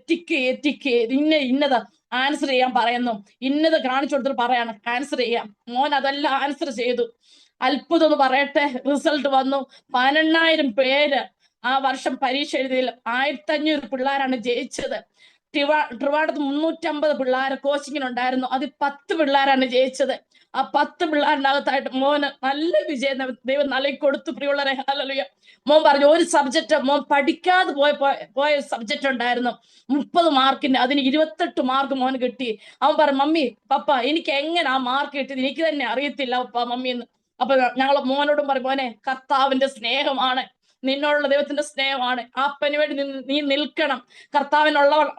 ടിക്ക് ചെയ്ത് ഇന്നത് ആൻസർ ചെയ്യാൻ പറയുന്നു, ഇന്നത് കാണിച്ചു കൊടുത്തിട്ട് പറയാണ് ആൻസർ ചെയ്യാം. മോൻ അതെല്ലാം ആൻസർ ചെയ്തു. അത്ഭുതം എന്ന് പറയട്ടെ, റിസൾട്ട് വന്നു. 12,000 പേര് ആ വർഷം പരീക്ഷ എഴുതിയിൽ 1,500 പിള്ളേരാണ് ജയിച്ചത്. ട്രിവാൻഡ്രത്ത് 350 പിള്ളേർ കോച്ചിങ്ങിനുണ്ടായിരുന്നു. അതിൽ 10 പിള്ളേരാണ് ജയിച്ചത്. ആ 10 പിള്ളേരിനകത്തായിട്ട് മോന് നല്ല വിജയം ദൈവം നൽകി കൊടുത്തു. പ്രിയമുള്ളവരെ, ഹല്ലേലൂയ. മോൻ പറഞ്ഞു, ഒരു സബ്ജക്റ്റ് മോൻ പഠിക്കാതെ പോയ സബ്ജക്റ്റ് ഉണ്ടായിരുന്നു, 30 മാർക്കിന്റെ, അതിന് 28 മാർക്ക് മോന് കിട്ടി. അവൻ പറഞ്ഞു, മമ്മി പപ്പ എനിക്ക് എങ്ങനെ ആ മാർക്ക് കിട്ടിയത് എനിക്ക് തന്നെ അറിയത്തില്ല പപ്പ മമ്മി എന്ന്. അപ്പൊ ഞങ്ങൾ മോനോടും പറയും, മോനെ കർത്താവിന്റെ സ്നേഹമാണ്, നിന്നോടുള്ള ദൈവത്തിന്റെ സ്നേഹമാണ്, അപ്പന് വേണ്ടി നീ നിൽക്കണം,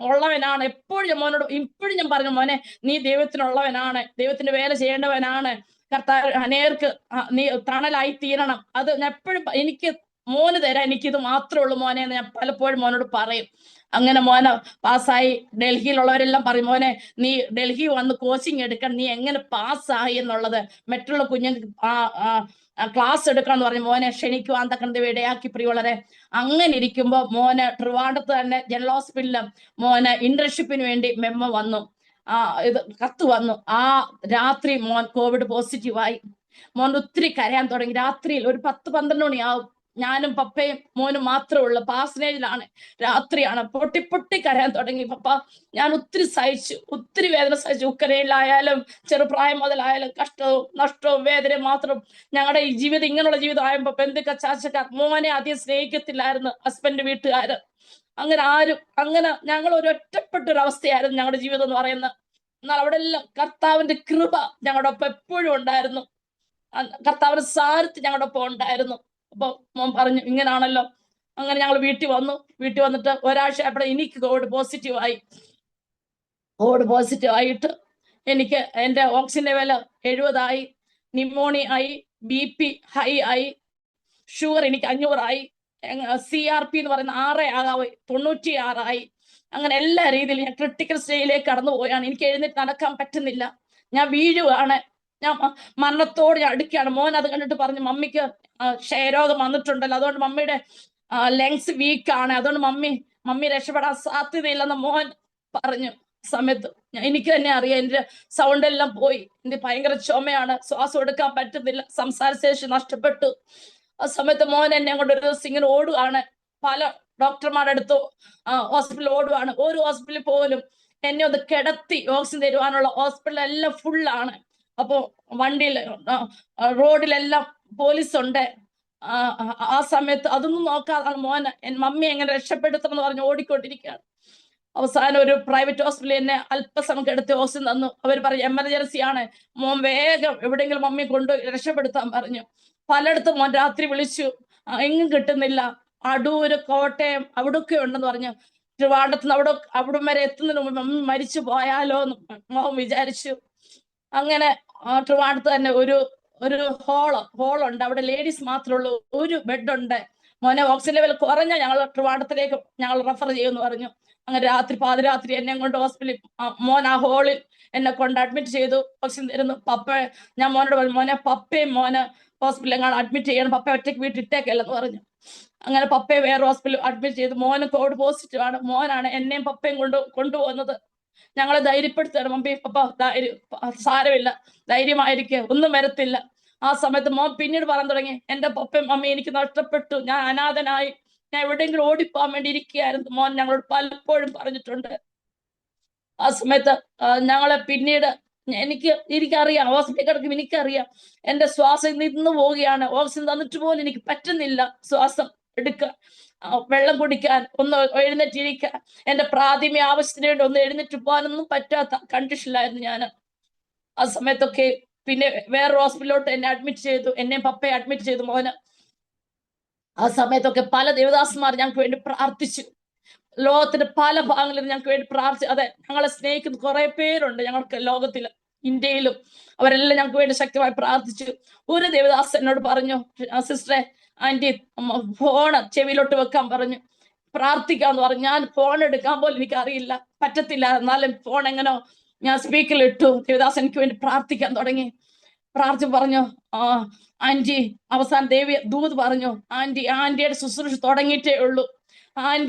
ഉള്ളവനാണ്. എപ്പോഴും ഞാൻ മോനോട് ഇപ്പോഴും ഞാൻ പറഞ്ഞു, മോനെ നീ ദൈവത്തിനുള്ളവനാണ്, ദൈവത്തിന്റെ വേല ചെയ്യേണ്ടവനാണ്, കർത്താവ് അനേർക്ക് നീ തണലായി തീരണം. അത് ഞാൻ എപ്പോഴും എനിക്ക് മോന് തരാൻ എനിക്കിത് മാത്രമേ ഉള്ളൂ മോനെ എന്ന് ഞാൻ പലപ്പോഴും മോനോട് പറയും. അങ്ങനെ മോനെ പാസ്സായി. ഡൽഹിയിലുള്ളവരെല്ലാം പറയും, മോനെ നീ ഡൽഹി വന്ന് കോച്ചിങ് എടുക്കണം, നീ എങ്ങനെ പാസ്സായി എന്നുള്ളത് മറ്റുള്ള കുഞ്ഞുങ്ങൾക്ക് ക്ലാസ് എടുക്കാന്ന് പറഞ്ഞു മോനെ ക്ഷണിക്കുവാൻ തക്കണത് ഇടയാക്കി. പ്രിയമുള്ളവരെ, അങ്ങനെ ഇരിക്കുമ്പോ മോന് ട്രിവാൻഡ്രത്ത് തന്നെ ജനറൽ ഹോസ്പിറ്റലിൽ മോന് ഇന്റേൺഷിപ്പിന് വേണ്ടി മെമ്മോ വന്നു, ഇത് കത്ത് വന്നു. ആ രാത്രി മോൻ കോവിഡ് പോസിറ്റീവായി. മോൻ ഒത്തിരി കരയാൻ തുടങ്ങി. രാത്രിയിൽ ഒരു 10-12 മണിയാവും. ഞാനും പപ്പയും മോനും മാത്രമേ ഉള്ളൂ. പാസനേജിലാണ്, രാത്രിയാണ്. പൊട്ടി കരയാൻ തുടങ്ങി. പപ്പ ഞാൻ ഒത്തിരി സഹിച്ചു, ഒത്തിരി വേദന സഹിച്ചു. ഉക്കരയിലായാലും ചെറുപ്രായം മുതലായാലും കഷ്ടവും നഷ്ടവും വേദനയും മാത്രം. ഞങ്ങളുടെ ഈ ജീവിതം ഇങ്ങനെയുള്ള ജീവിതം ആയപ്പോ ബന്ധുക്ക ചാച്ചക്കാർ മോനെ അധികം സ്നേഹിക്കത്തില്ലായിരുന്നു, ഹസ്ബൻഡ് വീട്ടുകാര്. അങ്ങനെ ഞങ്ങൾ ഒരു ഒറ്റപ്പെട്ടൊരവസ്ഥയായിരുന്നു ഞങ്ങളുടെ ജീവിതം എന്ന് പറയുന്നത്. എന്നാൽ അവിടെ എല്ലാം കർത്താവിന്റെ കൃപ ഞങ്ങളുടെ ഒപ്പം എപ്പോഴും ഉണ്ടായിരുന്നു. കർത്താവിന്റെ സാരഥ്യം ഞങ്ങളുടെ ഒപ്പം ഉണ്ടായിരുന്നു. അപ്പൊ മോൻ പറഞ്ഞു ഇങ്ങനാണല്ലോ. അങ്ങനെ ഞങ്ങൾ വീട്ടിൽ വന്നിട്ട് ഒരാഴ്ച ആയപ്പോഴേ എനിക്ക് കോവിഡ് പോസിറ്റീവ് ആയിട്ട് എനിക്ക് എന്റെ ഓക്സിജൻ ലെവൽ 70 ആയി, ന്യൂമോണിയ ആയി, BP ഹൈ ആയി, ഷുഗർ എനിക്ക് 500 ആയി, CRP എന്ന് പറയുന്ന 96 ആയി. അങ്ങനെ എല്ലാ രീതിയിലും ഞാൻ ക്രിട്ടിക്കൽ സ്റ്റേജിലേക്ക് കടന്നു പോയാണ്. എനിക്ക് എഴുന്നേറ്റ് നടക്കാൻ പറ്റുന്നില്ല, ഞാൻ വീഴുവാണ്, ഞാൻ മരണത്തോട് ഞാൻ അടുക്കുകയാണ്. മോൻ അത് കണ്ടിട്ട് പറഞ്ഞു, മമ്മിക്ക് ക്ഷയരോഗം വന്നിട്ടുണ്ടല്ലോ, അതുകൊണ്ട് മമ്മിയുടെ ലങ്സ് വീക്കാണ്, അതുകൊണ്ട് മമ്മി രക്ഷപ്പെടാൻ സാധ്യതയില്ലെന്ന് മോൻ പറഞ്ഞു. സമയത്ത് എനിക്ക് തന്നെ അറിയാം, എന്റെ സൗണ്ട് എല്ലാം പോയി, എന്റെ ഭയങ്കര ചുമയാണ്, ശ്വാസം എടുക്കാൻ പറ്റുന്നില്ല, സംസാരശേഷി നഷ്ടപ്പെട്ടു. ആ സമയത്ത് മോൻ എന്നെ കൊണ്ട് ഒരു ദിവസം ഇങ്ങനെ ഓടുകയാണ്. പല ഡോക്ടർമാരുടെ അടുത്ത് ഹോസ്പിറ്റലിൽ ഓടുവാണ്. ഒരു ഹോസ്പിറ്റലിൽ പോലും എന്നെ ഒന്ന് കിടത്തി ഓക്സിജൻ തരുവാനുള്ള ഹോസ്പിറ്റലെല്ലാം ഫുള്ളാണ്. അപ്പോ വണ്ടിയിൽ റോഡിലെല്ലാം പോലീസ് ഉണ്ട്. ആ സമയത്ത് അതൊന്നും നോക്കാതാണ് മോനെ മമ്മി എങ്ങനെ രക്ഷപ്പെടുത്തുമെന്ന് പറഞ്ഞ് ഓടിക്കൊണ്ടിരിക്കുകയാണ്. അവസാനം ഒരു പ്രൈവറ്റ് ഹോസ്പിറ്റലിൽ എന്നെ അല്പസമയം കിടത്തി ഓക്സിജൻ തന്നു. അവർ പറഞ്ഞു എമർജൻസി ആണ്, മോൻ വേഗം എവിടെയെങ്കിലും മമ്മി കൊണ്ട് രക്ഷപ്പെടുത്താൻ പറഞ്ഞു. പലയിടത്തും മോൻ രാത്രി വിളിച്ചു, എങ്ങും കിട്ടുന്നില്ല. അടൂര്, കോട്ടയം അവിടൊക്കെ ഉണ്ടെന്ന് പറഞ്ഞു. ട്രിവാൻഡ്രത്ത് അവിടം വരെ എത്തുന്നതിന് മുമ്പ് മമ്മി മരിച്ചു പോയാലോ എന്ന് മോൻ വിചാരിച്ചു. അങ്ങനെ ട്രിവാൻഡ്രത്ത് തന്നെ ഒരു ഹോളുണ്ട്, അവിടെ ലേഡീസ് മാത്രമേ ഉള്ളൂ, ഒരു ബെഡുണ്ട്. മോനെ ഓക്സിജൻ ലെവൽ കുറഞ്ഞ ഞങ്ങൾ ട്രിവാൻഡ്രത്തിലേക്ക് ഞങ്ങൾ റെഫർ ചെയ്യുമെന്ന് പറഞ്ഞു. അങ്ങനെ പാതിരാത്രി എന്നെ കൊണ്ട് ഹോസ്പിറ്റലിൽ മോൻ ആ ഹോളിൽ എന്നെ കൊണ്ട് അഡ്മിറ്റ് ചെയ്തു. ഓക്സിജൻ തരുന്നു. ഞാൻ മോനോട് പറഞ്ഞു, മോനെ പപ്പയും മോനെ ഹോസ്പിറ്റലിൽ എങ്ങാനും അഡ്മിറ്റ് ചെയ്യണം, പപ്പ ഒറ്റയ്ക്ക് വീട്ടിട്ടേക്കല്ലെന്ന് പറഞ്ഞു. അങ്ങനെ പപ്പയെ വേറെ ഹോസ്പിറ്റലിൽ അഡ്മിറ്റ് ചെയ്തു. മോന് കോവിഡ് പോസിറ്റീവ് ആണ്. മോനാണ് എന്നെയും പപ്പയും കൊണ്ടുപോകുന്നത്. ഞങ്ങളെ ധൈര്യപ്പെടുത്തുകയാണ്, മമ്മി പപ്പ സാരമില്ല, ധൈര്യമായിരിക്കും, ഒന്നും വരത്തില്ല. ആ സമയത്ത് മോൻ പിന്നീട് പറയാൻ തുടങ്ങി, എന്റെ പപ്പയും മമ്മി എനിക്ക് നഷ്ടപ്പെട്ടു, ഞാൻ അനാഥനായി, ഞാൻ എവിടെയെങ്കിലും ഓടിപ്പോകാൻ വേണ്ടി ഇരിക്കുകയായിരുന്നു. മോൻ ഞങ്ങളോട് പലപ്പോഴും പറഞ്ഞിട്ടുണ്ട്. ആ സമയത്ത് ഞങ്ങളെ പിന്നീട് എനിക്കറിയാം, ഹോസ്പിറ്റലിൽ കിടക്കും, എനിക്കറിയാം എന്റെ ശ്വാസം നിന്ന് പോവുകയാണ്. ഓക്സിജൻ തന്നിട്ട് പോലും എനിക്ക് പറ്റുന്നില്ല ശ്വാസം എടുക്കാൻ, വെള്ളം കുടിക്കാൻ, ഒന്ന് എഴുന്നേറ്റിരിക്കാൻ, എന്റെ പ്രാഥമിക ആവശ്യത്തിന് വേണ്ടി ഒന്ന് എഴുന്നേറ്റ് പോകാനൊന്നും പറ്റാത്ത കണ്ടീഷനിലായിരുന്നു ഞാൻ. ആ സമയത്തൊക്കെ പിന്നെ വേറൊരു ഹോസ്പിറ്റലിലോട്ട് എന്നെ അഡ്മിറ്റ് ചെയ്തു, എന്നെയും പപ്പയെ അഡ്മിറ്റ് ചെയ്തു മോന്. ആ സമയത്തൊക്കെ പല ദേവദാസന്മാർ ഞങ്ങൾക്ക് വേണ്ടി പ്രാർത്ഥിച്ചു. ലോകത്തിന്റെ പല ഭാഗങ്ങളിലും ഞങ്ങൾക്ക് വേണ്ടി പ്രാർത്ഥിച്ചു. അതെ, ഞങ്ങളെ സ്നേഹിക്കുന്ന കുറെ പേരുണ്ട് ഞങ്ങൾക്ക് ലോകത്തില്, ഇന്ത്യയിലും. അവരെല്ലാം ഞങ്ങൾക്ക് വേണ്ടി ശക്തമായി പ്രാർത്ഥിച്ചു. ഒരു ദേവദാസ് എന്നോട് പറഞ്ഞു, സിസ്റ്ററെ ആന്റി ഫോണ് ചെവിയിലോട്ട് വെക്കാൻ പറഞ്ഞു, പ്രാർത്ഥിക്കാന്ന് പറഞ്ഞു. ഞാൻ ഫോൺ എടുക്കാൻ പോലും എനിക്ക് അറിയില്ല, പറ്റത്തില്ല. എന്നാലും ഫോൺ എങ്ങനോ ഞാൻ സ്പീക്കറിൽ ഇട്ടു. ദേവദാസ് എനിക്ക് വേണ്ടി പ്രാർത്ഥിക്കാൻ തുടങ്ങി. പറഞ്ഞു, ആന്റി അവസാനം ദൂത് പറഞ്ഞു, ആന്റിയുടെ ശുശ്രൂഷ തുടങ്ങിയിട്ടേ ഉള്ളൂ.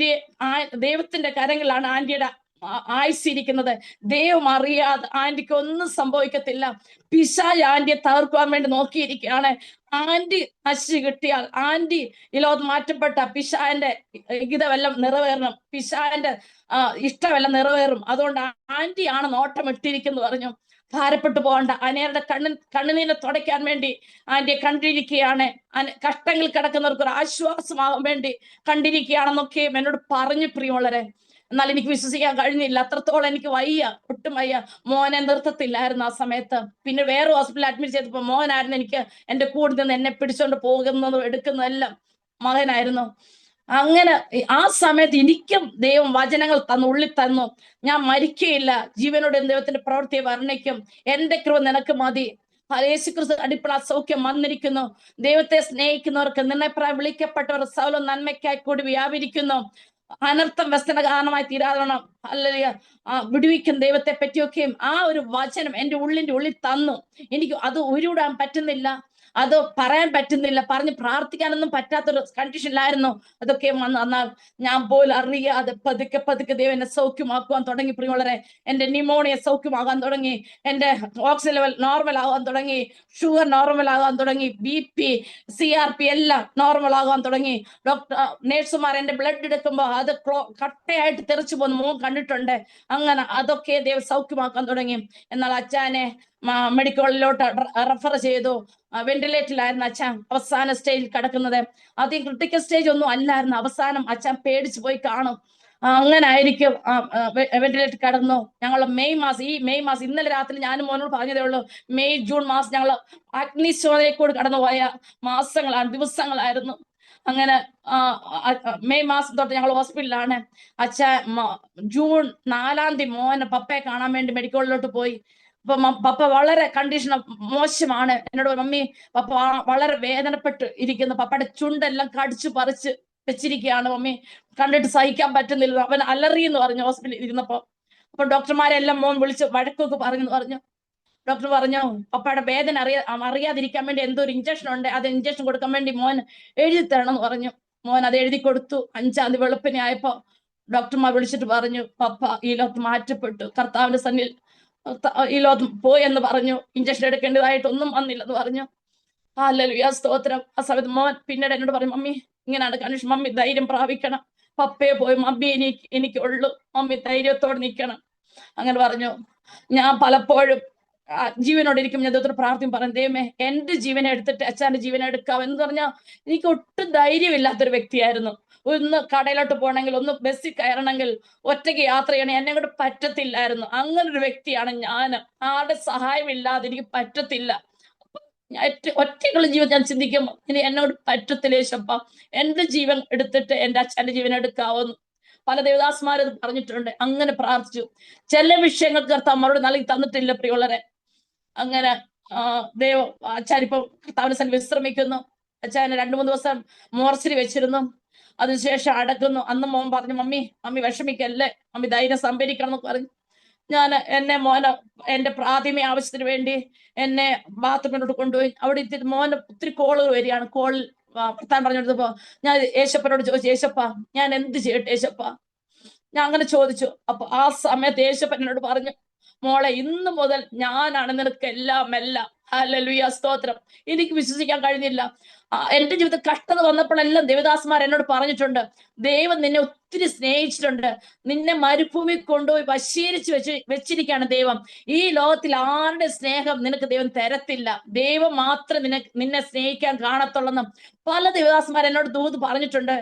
ദൈവത്തിന്റെ കരങ്ങളിലാണ് ആന്റിയുടെ ആയുസിരിക്കുന്നത്. ദൈവം അറിയാതെ ആന്റിക്ക് ഒന്നും സംഭവിക്കത്തില്ല. പിശാച് ആന്റിയെ തകർക്കുവാൻ വേണ്ടി നോക്കിയിരിക്കുകയാണ്. ആന്റി നശിച്ചു കിട്ടിയാൽ, ആന്റി ഈ ലോകത്ത് മാറ്റപ്പെട്ട പിശാന്റെ ഹിതമെല്ലാം നിറവേറണം, പിശാന്റെ ഇഷ്ടമെല്ലാം നിറവേറും. അതുകൊണ്ട് ആന്റിയാണ് നോട്ടം ഇട്ടിരിക്കുന്നു പറഞ്ഞു. ഭാരപ്പെട്ടു പോകണ്ട, അനേരുടെ കണ്ണുനീരെ തുടയ്ക്കാൻ വേണ്ടി ആന്റിയെ കണ്ടിരിക്കുകയാണ്, കഷ്ടങ്ങളിൽ കിടക്കുന്നവർക്ക് ഒരു ആശ്വാസമാകാൻ വേണ്ടി കണ്ടിരിക്കുകയാണെന്നൊക്കെ എന്നോട് പറഞ്ഞു പ്രിയമുള്ളവരെ. എന്നാൽ എനിക്ക് വിശ്വസിക്കാൻ കഴിഞ്ഞില്ല, അത്രത്തോളം എനിക്ക് വയ്യ, ഒട്ടും വയ്യ. മോനെ നിർത്തത്തില്ലായിരുന്നു ആ സമയത്ത്. പിന്നെ വേറെ ഹോസ്പിറ്റലിൽ അഡ്മിറ്റ് ചെയ്തപ്പോ മോനായിരുന്നു എനിക്ക് എന്റെ കൂടെ നിന്ന് എന്നെ പിടിച്ചോണ്ട് പോകുന്നതും എടുക്കുന്നതെല്ലാം മകനായിരുന്നു. അങ്ങനെ ആ സമയത്ത് എനിക്കും ദൈവം വചനങ്ങൾ ഉള്ളിൽ തന്നു. ഞാൻ മരിക്കുകയില്ല, ജീവനോട് ദൈവത്തിന്റെ പ്രവൃത്തിയെ വർണ്ണിക്കും, എന്റെ കൃപ നിനക്ക് മതി, യേശുക്രിസ്തു അടിപ്പള സൗഖ്യം വന്നിരിക്കുന്നു. ദൈവത്തെ സ്നേഹിക്കുന്നവർക്ക്, നിർണയപ്രായം വിളിക്കപ്പെട്ടവർ സകല നന്മയ്ക്കായി കൂടി വ്യാപരിക്കുന്നു. അനർത്ഥം വ്യസന കാരണമായി തീരാതണം, അല്ലെങ്കിൽ വിടുവിക്കും ദൈവത്തെ പറ്റിയൊക്കെയും ആ ഒരു വചനം എന്റെ ഉള്ളിൽ തന്നു. എനിക്ക് അത് ഉരുവിടാൻ പറ്റുന്നില്ല, അത് പറയാൻ പറ്റുന്നില്ല, പറഞ്ഞ് പ്രാർത്ഥിക്കാനൊന്നും പറ്റാത്തൊരു കണ്ടീഷനിലായിരുന്നു. അതൊക്കെ വന്നു. എന്നാൽ ഞാൻ പോലും അറിയാതെ പതുക്കെ ദൈവം എന്നെ സൗഖ്യമാക്കുവാൻ തുടങ്ങി പ്രിയമുള്ളവരെ. എന്റെ ന്യൂമോണിയ സൗഖ്യമാകാൻ തുടങ്ങി, എന്റെ ഓക്സിജൻ ലെവൽ നോർമൽ ആകാൻ തുടങ്ങി, ഷുഗർ നോർമൽ ആകാൻ തുടങ്ങി, BP CRP എല്ലാം നോർമൽ ആകാൻ തുടങ്ങി. നേഴ്സുമാർ എന്റെ ബ്ലഡ് എടുക്കുമ്പോൾ അത് കട്ടയായിട്ട് തെറിച്ചു പോകുന്ന മോൻ കണ്ടിട്ടുണ്ട്. അങ്ങനെ അതൊക്കെ ദൈവം സൗഖ്യമാക്കാൻ തുടങ്ങി. എന്നാൽ അച്ഛനെ മെഡിക്കലിലോട്ട് റെഫർ ചെയ്തു. വെന്റിലേറ്ററിലായിരുന്നു അച്ഛൻ അവസാന സ്റ്റേജിൽ കിടക്കുന്നത്. ആദ്യം ക്രിട്ടിക്കൽ സ്റ്റേജ് ഒന്നും അല്ലായിരുന്നു, അവസാനം അച്ഛൻ പേടിച്ചു പോയി കാണും. അങ്ങനെ ആയിരിക്കും വെന്റിലേറ്റർ കടന്നു. ഞങ്ങൾ മെയ് മാസം ഇന്നലെ രാത്രി ഞാനും മോനോട് പറഞ്ഞതേ ഉള്ളൂ, മെയ് ജൂൺ മാസം ഞങ്ങൾ അഗ്നിശോധനയിൽ കടന്നുപോയ ദിവസങ്ങളായിരുന്നു. അങ്ങനെ മെയ് മാസം തൊട്ട് ഞങ്ങൾ ഹോസ്പിറ്റലിലാണ്. ജൂൺ 4 മോനെ പപ്പയെ കാണാൻ വേണ്ടി മെഡിക്കലിലോട്ട് പോയി. അപ്പൊ പപ്പ വളരെ കണ്ടീഷൻ മോശമാണ്. എന്നോട് മമ്മി പപ്പ വളരെ വേദനപ്പെട്ട് ഇരിക്കുന്നു, പപ്പയുടെ ചുണ്ടെല്ലാം കടിച്ചു പറിച്ച് വെച്ചിരിക്കുകയാണ്, മമ്മി കണ്ടിട്ട് സഹിക്കാൻ പറ്റുന്നില്ല, അവൻ അലറി എന്ന് പറഞ്ഞു ഹോസ്പിറ്റലിൽ ഇരുന്നപ്പോ. അപ്പൊ ഡോക്ടർമാരെല്ലാം മോൻ വിളിച്ച് വഴക്കൊക്കെ പറഞ്ഞു. ഡോക്ടർ പറഞ്ഞു പപ്പയുടെ വേദന അറിയാതിരിക്കാൻ വേണ്ടി എന്തോ ഒരു ഇഞ്ചക്ഷൻ ഉണ്ട്, അത് ഇഞ്ചക്ഷൻ കൊടുക്കാൻ വേണ്ടി മോൻ എഴുതി തരണം എന്ന് പറഞ്ഞു. മോൻ അത് എഴുതി കൊടുത്തു. 5-ാം തീയതി വെളുപ്പിനെ ആയപ്പോ ഡോക്ടർമാർ വിളിച്ചിട്ട് പറഞ്ഞു, പപ്പ ഈ ലോകത്ത് മാറ്റപ്പെട്ടു, കർത്താവിന്റെ സന്നിൽ ഈ ലോകത്ത് പോയെന്ന് പറഞ്ഞു, ഇഞ്ചക്ഷൻ എടുക്കേണ്ടതായിട്ടൊന്നും വന്നില്ലെന്ന് പറഞ്ഞു. ഹല്ലേലൂയ, സ്തോത്രം. ആ സമയത്ത് മോൻ പിന്നീട് എന്നോട് പറഞ്ഞു, മമ്മി ഇങ്ങനെയാണ് കണ്ടീഷൻ. മമ്മി ധൈര്യം പ്രാപിക്കണം, പപ്പയെ പോയി മമ്മി എനിക്കുള്ളൂ, മമ്മി ധൈര്യത്തോടെ നിൽക്കണം. അങ്ങനെ പറഞ്ഞു. ഞാൻ പലപ്പോഴും ജീവനോട് ഇരിക്കും ഞാൻ ദൈവത്തോട് പ്രാർത്ഥന പറയും, ദൈവമേ എന്റെ ജീവനെ എടുത്തിട്ട് അച്ഛന്റെ ജീവനെ എടുക്കാം എന്ന് പറഞ്ഞാൽ എനിക്ക് ഒട്ടും ധൈര്യമില്ലാത്തൊരു വ്യക്തിയായിരുന്നു. ഒന്ന് കടയിലോട്ട് പോകണമെങ്കിൽ, ഒന്ന് ബസ്സിൽ കയറണമെങ്കിൽ, ഒറ്റയ്ക്ക് യാത്ര ചെയ്യണമെങ്കിൽ എന്നെ കൊണ്ട് പറ്റത്തില്ലായിരുന്നു. അങ്ങനെ ഒരു വ്യക്തിയാണ് ഞാൻ. ആരുടെ സഹായമില്ലാതെ എനിക്ക് പറ്റത്തില്ല. ഒറ്റയ്ക്കുള്ള ജീവൻ ഞാൻ ചിന്തിക്കും, ഇനി എന്നോട് പറ്റത്തില്ല യേശപ്പ, എന്റെ ജീവൻ എടുത്തിട്ട് എന്റെ അച്ഛന്റെ ജീവൻ എടുക്കാവുന്നു. പല ദേവദാസ്മാർ ഇത് പറഞ്ഞിട്ടുണ്ട്. അങ്ങനെ പ്രാർത്ഥിച്ചു. ചില വിഷയങ്ങൾക്ക് കർത്താവ് മറുപടി നൽകി തന്നിട്ടില്ല പ്രിയുള്ളവരെ. അങ്ങനെ അച്ഛൻ ഇപ്പൊ കർത്താവിന്റെ സന്നിധിയിൽ വിശ്രമിക്കുന്നു. അച്ഛനെ 2-3 ദിവസം മോർച്ചറി വെച്ചിരുന്നു. അതിനുശേഷം അടക്കുന്നു. അന്ന് മോൻ പറഞ്ഞു, മമ്മി വിഷമിക്കല്ലേ, മമ്മി ധൈര്യം സംഭരിക്കണം എന്നൊക്കെ പറഞ്ഞു. ഞാൻ എന്റെ പ്രാഥമിക ആവശ്യത്തിന് വേണ്ടി എന്നെ ബാത്റൂമിലോട്ട് കൊണ്ടുപോയി. അവിടെ എത്തിയിട്ട് മോന് ഒത്തിരി കോളുകൾ വരികയാണ്. കോളിൽ താൻ പറഞ്ഞെടുത്തപ്പോ ഞാൻ യേശപ്പനോട് ചോദിച്ചു, യേശപ്പ ഞാൻ എന്ത് ചെയ്യട്ടെ യേശപ്പ, ഞാൻ അങ്ങനെ ചോദിച്ചു. അപ്പൊ ആ സമയത്ത് യേശപ്പൻ എന്നോട് പറഞ്ഞു, മോളെ ഇന്ന് മുതൽ ഞാനാണ് നിനക്ക് എല്ലാം. ഹല്ലേലൂയ, സ്തോത്രം. എനിക്ക് വിശ്വസിക്കാൻ കഴിഞ്ഞില്ല. എന്റെ ജീവിതത്തിൽ കഷ്ടത വന്നപ്പോഴെല്ലാം ദേവദാസന്മാർ എന്നോട് പറഞ്ഞിട്ടുണ്ട്, ദൈവം നിന്നെ ഒത്തിരി സ്നേഹിച്ചിട്ടുണ്ട്, നിന്നെ മരുഭൂമി കൊണ്ടുപോയി വശീകരിച്ച് വെച്ചിരിക്കുകയാണ് ദൈവം. ഈ ലോകത്തിൽ ആരുടെ സ്നേഹം നിനക്ക് ദൈവം തരത്തില്ല, ദൈവം മാത്രം നിന്നെ സ്നേഹിക്കാൻ കാണത്തുള്ളെന്നും പല ദേവദാസന്മാർ എന്നോട് ദൂത് പറഞ്ഞിട്ടുണ്ട്.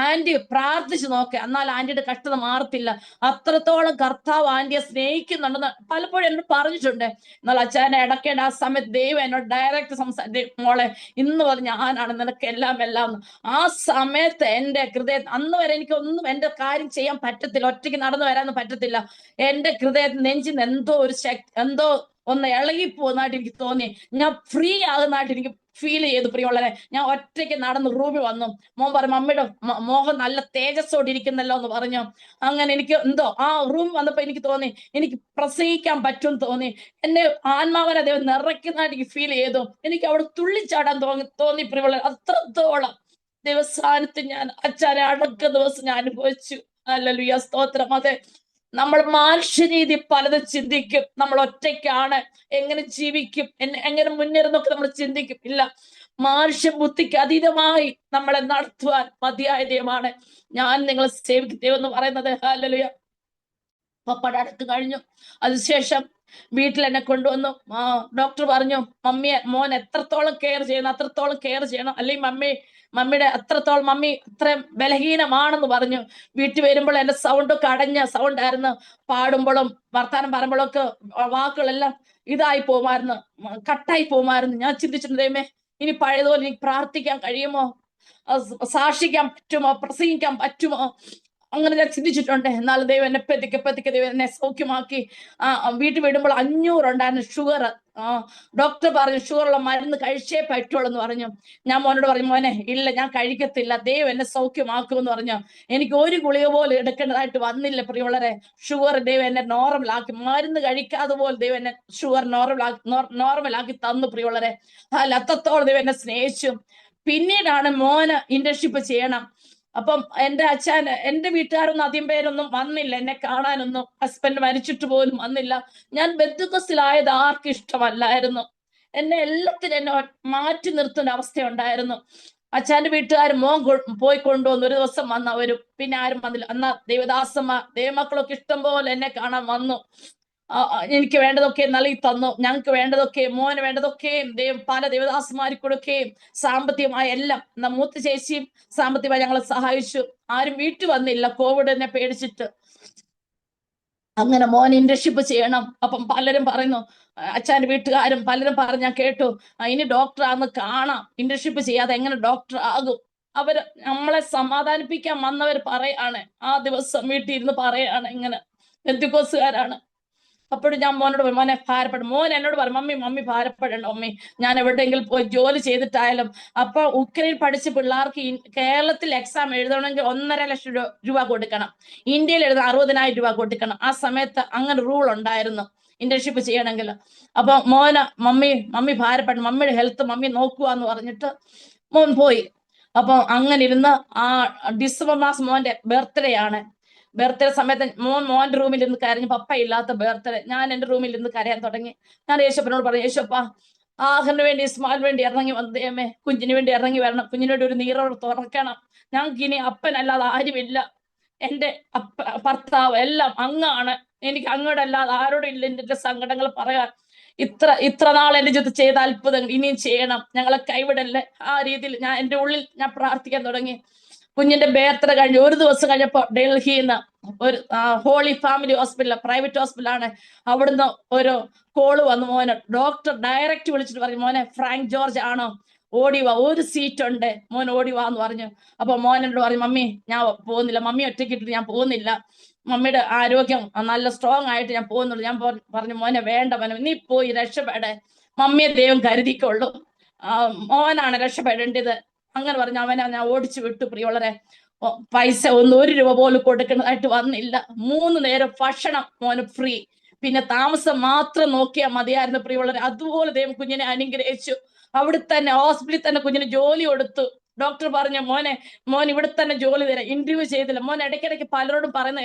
ആന്റി പ്രാർത്ഥിച്ചു നോക്കെ, എന്നാൽ ആന്റിയുടെ കഷ്ടത മാറത്തില്ല, അത്രത്തോളം കർത്താവ് ആന്റിയെ സ്നേഹിക്കുന്നുണ്ടെന്ന് പലപ്പോഴും എന്നോട് പറഞ്ഞിട്ടുണ്ട്. എന്നാൽ അച്ഛനെ ഇടയ്ക്കേണ്ട ആ സമയത്ത് ദൈവം എന്നോട് ഡയറക്റ്റ് മോളെ ഇന്ന് പറഞ്ഞ ഞാനാണ് നിനക്ക് എല്ലാം. ആ സമയത്ത് എന്റെ ഹൃദയം, അന്ന് വരെ എനിക്കൊന്നും എന്റെ കാര്യം ചെയ്യാൻ പറ്റത്തില്ല, ഒറ്റയ്ക്ക് നടന്നു വരാനൊന്നും പറ്റത്തില്ല. എന്റെ ഹൃദയത്തിൽ നെഞ്ചിന് എന്തോ ഒന്ന് ഇളകി പോകുന്നതായിട്ട് എനിക്ക് തോന്നി. ഞാൻ ഫ്രീ ആകുന്നതായിട്ട് എനിക്ക് ഫീൽ ചെയ്തു പ്രിയമുള്ളവരെ. ഞാൻ ഒറ്റയ്ക്ക് നടന്ന് റൂമിൽ വന്നു. മോൻ പറഞ്ഞു, മമ്മിയുടെ മോഹം നല്ല തേജസ്സോടെ ഇരിക്കുന്നല്ലോ എന്ന് പറഞ്ഞു. അങ്ങനെ എനിക്ക് എന്തോ ആ റൂം വന്നപ്പോ എനിക്ക് തോന്നി എനിക്ക് പ്രസംഗിക്കാൻ പറ്റും തോന്നി. എന്നെ ആത്മാവനെ ദൈവം നിറയ്ക്കുന്നതായിട്ട് എനിക്ക് ഫീൽ ചെയ്തു. എനിക്ക് അവിടെ തുള്ളിച്ചാടാൻ തോന്നി പ്രിയമുള്ളവരെ. അത്രത്തോളം ദൈവസ്ഥാനത്ത് ഞാൻ അച്ഛനെ അടക്ക ദിവസം ഞാൻ അനുഭവിച്ചു. ഹല്ലേലൂയ, സ്തോത്രം. അതെ, നമ്മൾ മനുഷ്യരീതി പലതും ചിന്തിക്കും. നമ്മൾ ഒറ്റയ്ക്കാണ്, എങ്ങനെ ജീവിക്കും, എങ്ങനെ മുന്നേറുന്നൊക്കെ നമ്മൾ ചിന്തിക്കും. ഇല്ല, മനുഷ്യ ബുദ്ധിക്ക് അതീതമായി നമ്മളെ നടത്തുവാൻ മതിയായ ദൈവമാണ് ഞാൻ നിങ്ങളെ സേവിക്കും ദൈവം എന്ന് പറയുന്നത്. ഹല്ലേലൂയ. പപ്പയുടെ അടുത്ത് കഴിഞ്ഞു. അതിനുശേഷം വീട്ടിൽ എന്നെ കൊണ്ടുവന്നു. ഡോക്ടർ പറഞ്ഞു, മോൻ എത്രത്തോളം കെയർ ചെയ്യണം അത്രത്തോളം കെയർ ചെയ്യണം, അല്ലെങ്കിൽ മമ്മിയുടെ അത്രത്തോളം മമ്മി അത്രയും ബലഹീനമാണെന്ന് പറഞ്ഞു. വീട്ടിൽ വരുമ്പോൾ എന്റെ സൗണ്ടൊക്കെ അടഞ്ഞ സൗണ്ട് ആയിരുന്നു. പാടുമ്പോഴും വർത്താനം പറയുമ്പോഴൊക്കെ വാക്കുകളെല്ലാം ഇതായി പോകുമായിരുന്നു, കട്ടായി പോകുമായിരുന്നു. ഞാൻ ചിന്തിച്ചിട്ടുണ്ട്, ദൈവമേ ഇനി പഴയതുപോലെ എനിക്ക് പ്രാർത്ഥിക്കാൻ കഴിയുമോ, സാക്ഷിക്കാൻ പറ്റുമോ, പ്രസംഗിക്കാൻ പറ്റുമോ, അങ്ങനെ ഞാൻ ചിന്തിച്ചിട്ടുണ്ട്. എന്നാൽ ദൈവം എന്നെ പതുക്കെ ദൈവം എന്നെ സൗഖ്യമാക്കി. വീട്ടിൽ വിടുമ്പോൾ 500 ഉണ്ടായിരുന്നു ഷുഗർ. ഡോക്ടർ പറഞ്ഞു ഷുഗറുള്ള മരുന്ന് കഴിച്ചേ പറ്റുള്ളൂ എന്ന് പറഞ്ഞു. ഞാൻ മോനോട് പറഞ്ഞു, മോനെ ഇല്ല ഞാൻ കഴിക്കത്തില്ല, ദൈവം എന്നെ സൗഖ്യമാക്കുമെന്ന് പറഞ്ഞു. എനിക്ക് ഒരു ഗുളിക പോലും എടുക്കേണ്ടതായിട്ട് വന്നില്ല പ്രിയമുള്ളവരെ. ഷുഗർ ദൈവം എന്നെ നോർമലാക്കി, മരുന്ന് കഴിക്കാതെ പോലെ ദൈവം എന്നെ ഷുഗർ നോർമലാക്കി തന്നു പ്രിയമുള്ളവരെ. അത്രത്തോളം ദൈവം എന്നെ സ്നേഹിച്ചു. പിന്നീടാണ് മോന് ഇന്റേൺഷിപ്പ് ചെയ്യണം. അപ്പം എന്റെ വീട്ടുകാരൊന്നും അധികം പേരൊന്നും വന്നില്ല എന്നെ കാണാനൊന്നും. ഹസ്ബൻഡ് മരിച്ചിട്ട് പോലും വന്നില്ല. ഞാൻ ബന്ധുക്കസിലായത് ആർക്കും ഇഷ്ടമല്ലായിരുന്നു. എല്ലാത്തിനും മാറ്റി നിർത്തുന്ന അവസ്ഥയുണ്ടായിരുന്നു. അച്ഛന്റെ വീട്ടുകാർ മോൻ പോയി കൊണ്ടുവന്നു. ഒരു ദിവസം വന്നു അവരും, പിന്നെ ആരും വന്നില്ല. എന്നാ ദൈവമക്കളൊക്കെ ഇഷ്ടം പോലെ എന്നെ കാണാൻ വന്നു. എനിക്ക് വേണ്ടതൊക്കെ നൽകി തന്നു. ഞങ്ങൾക്ക് വേണ്ടതൊക്കെ, മോന് വേണ്ടതൊക്കെയും ദൈവം പല ദേവദാസന്മാരിൽ കൊടുക്കുകയും സാമ്പത്തികമായ എല്ലാം. മൂത്ത ചേച്ചിയും സാമ്പത്തികമായി ഞങ്ങളെ സഹായിച്ചു. ആരും വീട്ടിൽ വന്നില്ല, കോവിഡിനെ പേടിച്ചിട്ട്. അങ്ങനെ മോൻ ഇന്റേൺഷിപ്പ് ചെയ്യണം. അപ്പം പലരും പറയുന്നു, അച്ഛൻ്റെ വീട്ടുകാരും പലരും പറഞ്ഞു, ഞാൻ കേട്ടു, ഇനി ഡോക്ടറാന്ന് കാണാം, ഇന്റേൺഷിപ്പ് ചെയ്യാതെ എങ്ങനെ ഡോക്ടർ ആകും. അവര് നമ്മളെ സമാധാനിപ്പിക്കാൻ വന്നവർ പറയാണ്, ആ ദിവസം വീട്ടിൽ ഇരുന്ന് പറയാണ്, ഇങ്ങനെ ബന്ധുക്കോസുകാരാണ്. അപ്പോഴും ഞാൻ മോനോട് പറയും, മോനെ ഭാരപ്പെടും. മോൻ എന്നോട് പറയും, മമ്മി ഭാരപ്പെടണ്ട മമ്മി, ഞാൻ എവിടെയെങ്കിലും പോയി ജോലി ചെയ്തിട്ടായാലും. അപ്പൊ ഉക്രൈൻ പഠിച്ച പിള്ളേർക്ക് കേരളത്തിൽ എക്സാം എഴുതണമെങ്കിൽ 1.5 ലക്ഷം രൂപ കൊടുക്കണം, ഇന്ത്യയിൽ എഴുതാൻ 60,000 രൂപ കൊടുക്കണം. ആ സമയത്ത് അങ്ങനെ റൂൾ ഉണ്ടായിരുന്നു ഇന്റേൺഷിപ്പ് ചെയ്യണമെങ്കിൽ. അപ്പൊ മമ്മി ഭാരപ്പെടും, മമ്മിയുടെ ഹെൽത്ത് മമ്മി നോക്കുക എന്ന് പറഞ്ഞിട്ട് മോൻ പോയി. അപ്പൊ അങ്ങനെ ഇരുന്ന് ആ ഡിസംബർ മാസം മോന്റെ ബർത്ത്ഡേ ആണ്. ബർത്ത്ഡേ സമയത്ത് മോന്റെ റൂമിൽ ഇരുന്ന് കരഞ്ഞു. പപ്പ ഇല്ലാത്ത ബർത്ത്ഡേ. ഞാൻ എന്റെ റൂമിൽ ഇരുന്ന് കരയാൻ തുടങ്ങി. ഞാൻ യേശപ്പനോട് പറഞ്ഞു, യേശപ്പ ആഹറിന് വേണ്ടി ഇസ്മായിൽ വേണ്ടി ഇറങ്ങി വന്ന ദൈവമേ, കുഞ്ഞിന് വേണ്ടി ഇറങ്ങി വരണം. കുഞ്ഞിന് വേണ്ടി ഒരു നീറോട് തുറക്കണം. ഞങ്ങൾക്ക് ഇനി അപ്പനല്ലാതെ ആരുമില്ല. എന്റെ ഭർത്താവ് എല്ലാം അങ്ങാണ്. എനിക്ക് അങ്ങോട്ട് അല്ലാതെ ആരോടും ഇല്ല എന്റെ സങ്കടങ്ങൾ പറയാൻ. ഇത്ര നാൾ എന്റെ ജീവിതത്തിൽ ചെയ്ത അത്ഭുതങ്ങൾ ഇനിയും ചെയ്യണം. ഞങ്ങളെ കൈവിടല്ലേ. ആ രീതിയിൽ എന്റെ ഉള്ളിൽ ഞാൻ പ്രാർത്ഥിക്കാൻ തുടങ്ങി. കുഞ്ഞിന്റെ ബേർത്തഡ കഴിഞ്ഞ് ഒരു ദിവസം കഴിഞ്ഞപ്പോ ഡൽഹിയിൽ നിന്ന് ഒരു ഹോളി ഫാമിലി ഹോസ്പിറ്റൽ, പ്രൈവറ്റ് ഹോസ്പിറ്റലാണ്, അവിടുന്ന് ഒരു കോള് വന്നു. മോനെ ഡോക്ടർ ഡയറക്റ്റ് വിളിച്ചിട്ട് പറഞ്ഞു, മോനെ ഫ്രാങ്ക് ജോർജ് ആണോ, ഓടി വാ, ഒരു സീറ്റ് ഉണ്ട്, മോൻ ഓടി വാ എന്ന് പറഞ്ഞു. അപ്പൊ മോൻ എന്നോട് പറഞ്ഞു, മമ്മി ഞാൻ പോകുന്നില്ല, മമ്മി ഒറ്റയ്ക്കിട്ട് ഞാൻ പോകുന്നില്ല, മമ്മിയുടെ ആരോഗ്യം നല്ല സ്ട്രോങ് ആയിട്ട് ഞാൻ പോകുന്നുള്ളൂ. ഞാൻ പറഞ്ഞു, മോനെ വേണ്ട മോനെ, നീ പോയി രക്ഷപ്പെടെ, മമ്മിയെ ദൈവം കരുതിക്കൊള്ളു, മോനാണ് രക്ഷപ്പെടേണ്ടത്. അങ്ങനെ പറഞ്ഞു അവനെ ഞാൻ ഓടിച്ചു വിട്ടു. പ്രിയമുള്ളവരെ, പൈസ ഒന്നും 1 രൂപ പോലും കൊടുക്കുന്നതായിട്ട് വന്നില്ല. 3 നേരം ഭക്ഷണം മോന് ഫ്രീ. പിന്നെ താമസം മാത്രം നോക്കിയാൽ മതിയായിരുന്നു. പ്രിയമുള്ളവരെ, അതുപോലെ ദൈവം കുഞ്ഞിനെ അനുഗ്രഹിച്ചു. അവിടെ തന്നെ ഹോസ്പിറ്റലിൽ തന്നെ കുഞ്ഞിന് ജോലി കൊടുത്തു. ഡോക്ടർ പറഞ്ഞു, മോൻ ഇവിടെ തന്നെ ജോലി തരാം. ഇന്റർവ്യൂ ചെയ്തില്ല. മോൻ ഇടയ്ക്കിടയ്ക്ക് പലരോടും പറയുന്ന